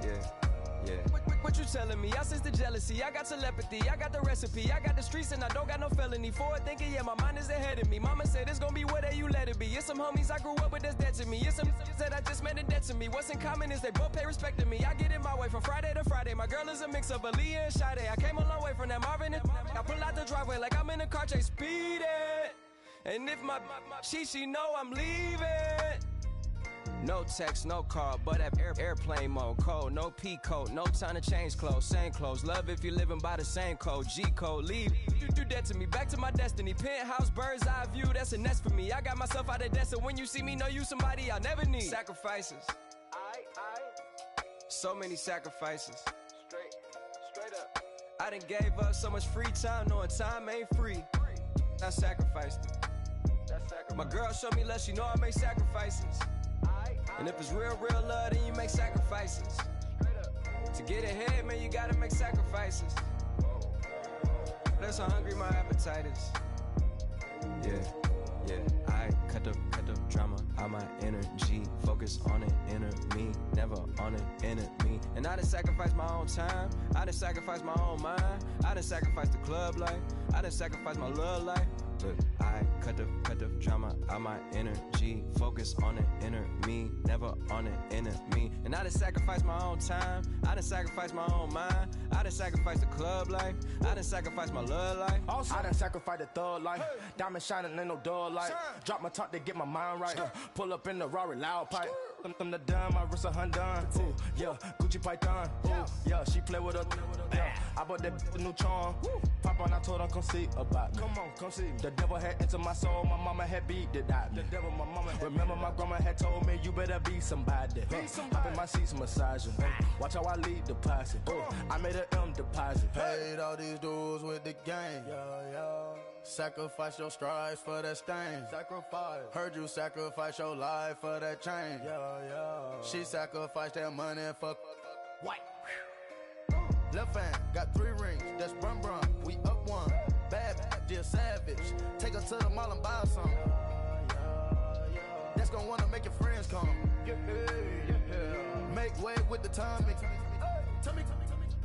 Yeah. What you telling me? I sense the jealousy, I got telepathy, I got the recipe, I got the streets and I don't got no felony. Forward thinking, yeah, my mind is ahead of me. Mama said it's gonna be whatever you let it be. It's some homies I grew up with that's dead to me. It's some that I just made a debt to me. What's in common is they both pay respect to me. I get it my way from Friday to Friday. My girl is a mix of Aaliyah and Sade. I came a long way from that Marvin and I pull out the driveway like I'm in a car chase speeding. And if my she know I'm leaving. No text, no call, but at airplane mode. Code, no P code, no time to change clothes. Same clothes, love if you're living by the same code. G code, leave. You do that to me, back to my destiny. Penthouse, bird's eye view, that's a nest for me. I got myself out of debt, so when you see me, know you somebody I never need. Sacrifices. So many sacrifices. Straight up. I done gave up so much free time, knowing time ain't free. I sacrificed it. My girl showed me love, she know I make sacrifices. And if it's real love, then you make sacrifices. To get ahead, man, you gotta make sacrifices. That's how hungry my appetite is. Yeah. I cut the drama out my energy. Focus on it, inner me, never on it, enemy. And I done sacrificed my own time. I done sacrificed my own mind. I done sacrificed the club life. I done sacrificed my love life. Look, I cut the drama out my energy. Focus on it, inner me, never on it, enemy. And I done sacrificed my own time. I done sacrificed my own mind. I done sacrificed the club life. I done sacrificed my love life. Also, I done sacrificed the thug life. Diamond shining, ain't no dull light. Drop my top to get my mind right. Pull up in the Rari loud pipe. Them the dime, my wrist a Hyundai. Ooh, yeah, Gucci Python. Ooh, yeah, she play with her. Yeah, I bought that new charm. Pop on, I told her come see about me. Come on, come see. The devil had entered my soul, my mama had beat it out me. The devil, my mama. Remember my grandma had told me you better be somebody. Hop in my seats, massaging. Watch how I lead the posse. I made an M deposit. Paid all these dues with the game. Sacrifice your strides for that stain. Sacrifice. Heard you sacrifice your life for that change. She sacrificed that money for White. left hand. Got 3 rings, that's brum brum. We up one. Bad, dear savage. Take her to the mall and buy some. That's gonna wanna make your friends come. Make way with the timing. Tell me.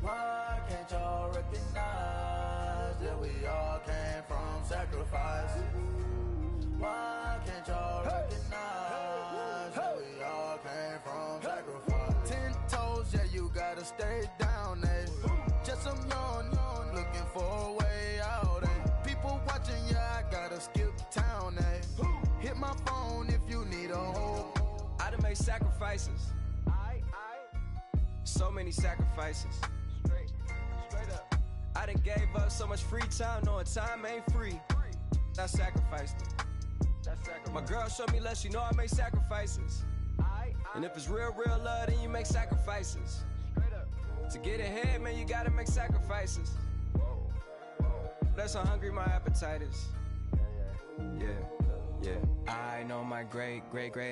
Why can't y'all recognize that we all came from sacrifice? Why can't y'all recognize that we all came from sacrifice? 10 toes, yeah, you gotta stay down, eh? Just some yawn, looking for a way out, eh? People watching, yeah, I gotta skip town, eh? Hit my phone if you need a hold. I done made sacrifices. So many sacrifices. Straight up. I done gave up so much free time, knowing time ain't free. I sacrificed it. My girl showed me love, she know I make sacrifices. And if it's real love, then you make sacrifices. To get ahead, man, you gotta make sacrifices. That's how hungry my appetite is. Yeah. I know my great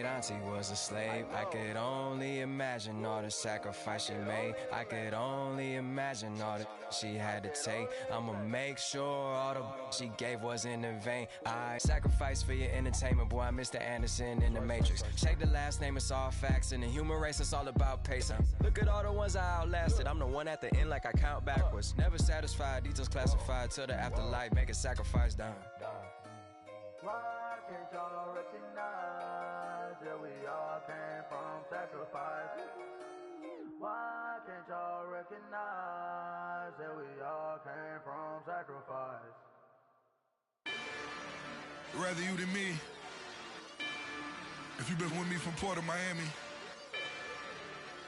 auntie was a slave. I could only imagine all the sacrifice she made. I could only imagine all that she had to take. I'ma make sure all the she gave wasn't in vain. I sacrificed for your entertainment, boy. I'm Mr. Anderson in the Matrix. Check the last name, it's all facts. In the human race, it's all about pacing. Look at all the ones I outlasted. I'm the one at the end, like I count backwards. Never satisfied, details classified till the afterlife. Make a sacrifice down. Why can't y'all recognize that we all came from sacrifice? Why can't y'all recognize that we all came from sacrifice? Rather you than me. If you've been with me from Port of Miami,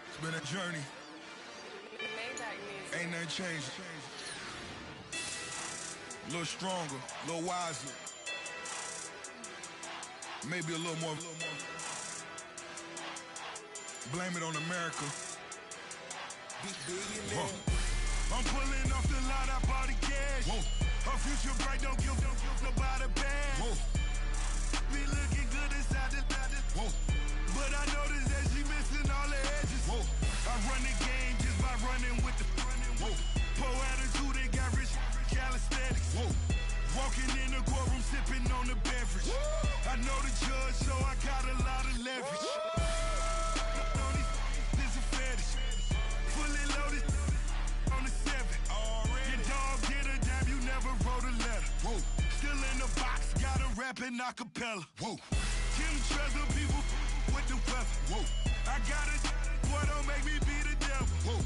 it's been a journey. Ain't nothing changed. A little stronger, a little wiser. Maybe a little more. Blame it on America. I'm pulling off the lot, I bought the cash. Whoa. Her future bright, don't give nobody bad. Whoa. Be looking good inside the whoa. But I noticed that she missing all the edges. Whoa. I run the game just by running with the whoa. Poor attitude, they got rich calisthenics. Whoa. Walking in the courtroom, sipping on the beverage. Woo! I know the judge, so I got a lot of leverage. This a fetish. Fully loaded on the 7. Your dog did a dab, you never wrote a letter. Whoa. Still in the box, got a rapping acapella. Whoa. Kim Treasure, people with the weather. Whoa. I got it, boy, don't make me be the devil. Whoa.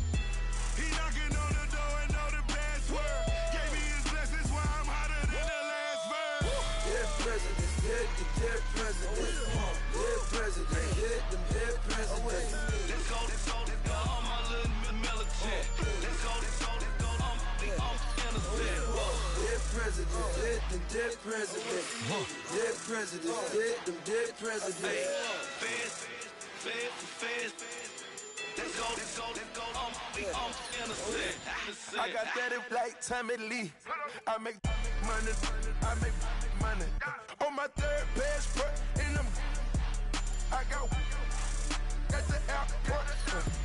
He knocking on the door and know the bad word. Gave me his blessings while I'm hotter than the last verse. Dead presidents, hit the dead presidents. Dead presidents, hit them dead presidents. Let's go, all my little militant. Let's go, I'm innocent. Dead presidents, hit them dead presidents. Dead presidents, hit them dead presidents. Fast. Let's go, I'm innocent. I got that like Tommy Lee. I make money. On my third passport, and I got at the airport.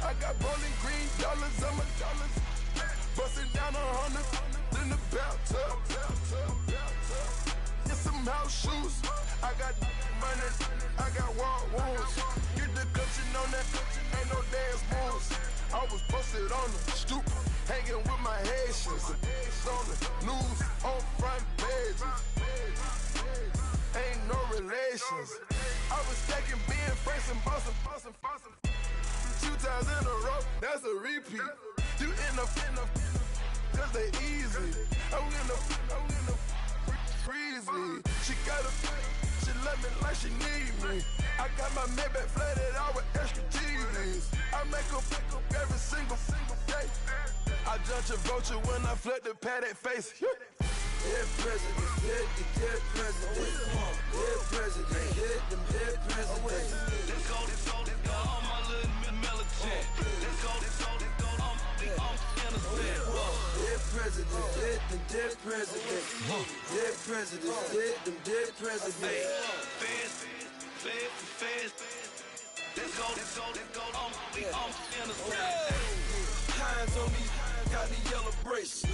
I got bowling green dollars on my dollars. Busting down 100 in the bathtub. Get some house shoes. I got money. I got wild wounds. Get the coaching on that. Ain't no dance moves. I was posted on the stoop, hanging with my Haitians. On the news, on front pages. Ain't no relations. I was stacking being Franks and Boston. 2 times in a row, that's a repeat. You in the cause they easy. I'm in the freezy. She love me like she need me. I got my Maybach flooded out with extra TVs. I make up every single day. I judge a vulture when I flip the Paddock face. Dead presidents, hit the dead presidents. Dead presidents, hit them dead presidents. Let's go, all my little militant. Let's go, I'm innocent. Dead presidents, hit them dead presidents. Dead presidents, hit them dead presidents. Fast. Let's go, I'm innocent. Hands on me, got the yellow brace.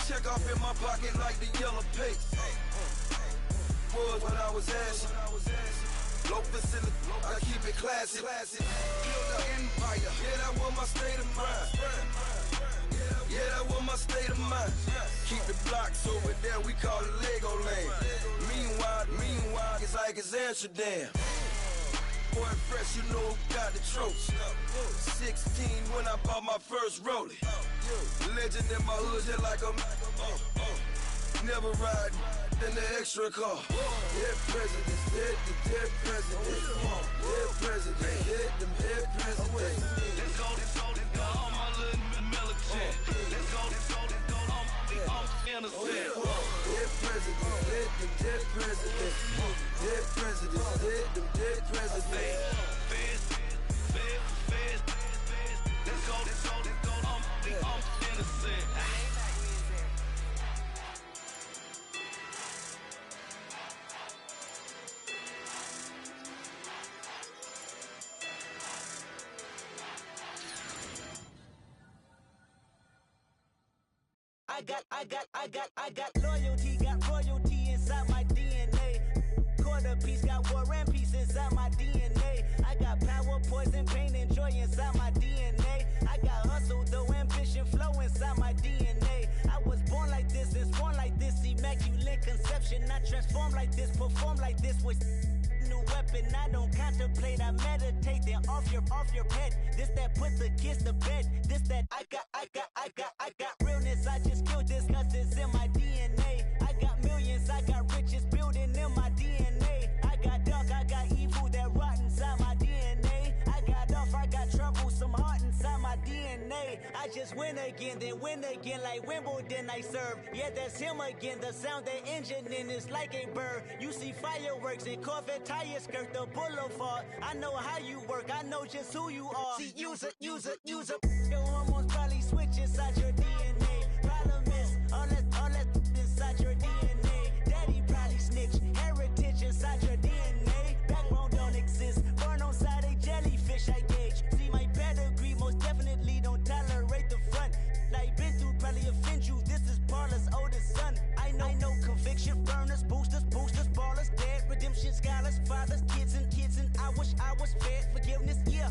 Check off in my pocket like the yellow paste. Was when I was ashy. Low facility, I keep it classy. Build an empire, yeah, that was my state of mind. Yeah, that was my state of mind. Keep the blocks over there, we call it Lego land. Meanwhile, it's like it's Amsterdam. Boy fresh, you know who got the tropes. 16 when I bought my first rollie. Legend in my hood, just like a never ride in the extra car. Dead presidents, hit the dead presidents. Dead presidents, hit them dead presidents. Let's go, all my little militant. Let's go, I'm innocent. Dead presidents, hit them dead presidents. Dead presidents, hit them dead presidents. Fast. Let's go, got loyalty, got royalty inside my DNA. Quarter piece, got war and peace inside my DNA. I got power, poison, pain, and joy inside my DNA. I got hustle, though, ambition, flow inside my DNA. I was born like this and born like this, immaculate conception. I transform like this, perform like this with new weapon. I don't contemplate, I meditate. Then off your head. This that put the kids to bed. This that I got realness. I just killed this 'cause it's in my DNA. I got millions, I got riches building in my DNA. I got dark, I got evil that rot inside my DNA. I got off, I got trouble, some heart inside my DNA. I just win again, then win again like Wimbledon I serve. Yeah, that's him again. The sound that engine in is like a bird. You see fireworks and Corvette tires skirt the boulevard. I know how you work, I know just who you are. See, use it. Your hormones probably switch inside your DNA. Problem is, all that inside your DNA. Daddy probably snitch, heritage inside your DNA. Backbone don't exist, born on side a jellyfish I gauge. See my pedigree, most definitely don't tolerate the front. Like been through, probably offend you. This is Paula's oldest son. I know conviction, burners, boosters, ballers, dead, redemption, scholars, fathers, kids, and I wish I was fed forgiveness. Yeah.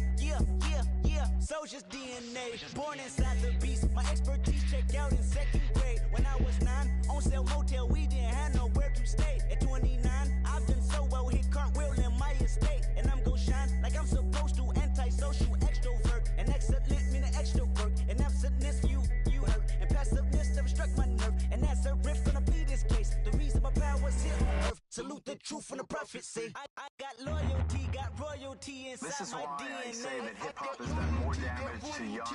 Soldier's DNA, born inside the beast. My expertise checked out in second grade. When I was 9, on sale motel, we didn't have nowhere to stay. At 29, I've done so well, hit cartwheel in my estate. And I'm gon' shine like I'm supposed to, antisocial extrovert. And excellent mean an extra work. And absentness, you hurt. And passiveness never struck my nerve. And that's a riff gonna be this case. The reason my power's here on earth. Salute the truth from the prophecy. I got loyalty, got royalty inside This is my why DNA. I say that hip-hop has done more damage to young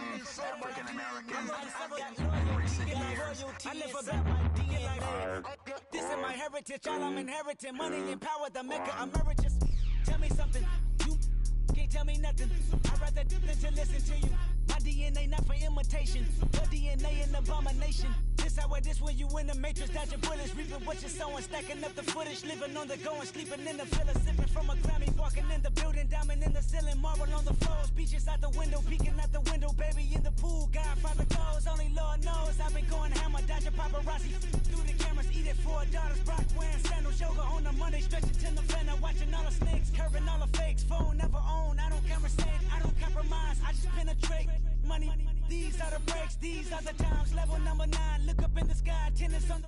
African Americans in recent years. I live about my DNA. This is my heritage, all I'm inheriting. Money and power, the maker emeritus. Tell me something, you can't tell me nothing. I'd rather do than to listen to you. My DNA not for imitation, your DNA an abomination. This how it is when you in the matrix, dodging bullets, reaping what you're sowing, stacking up the footage, living on the go and sleeping in the villa, sipping from a Grammy, walking in the building, diamond in the ceiling, marble on the floors, beaches out the window, peeking out the window, baby in the pool, Godfather goes, only Lord knows, I've been going hammer, dodging paparazzi, through the cameras, eating 4 daughters, Brock wearing sandals, yoga on the Monday, stretching to November, watching all the snakes, curving all the fakes, phone never own, I don't conversate, I don't compromise, I just penetrate, money, these are the breaks, these are the times, level number 9, look up in the sky, tennis on the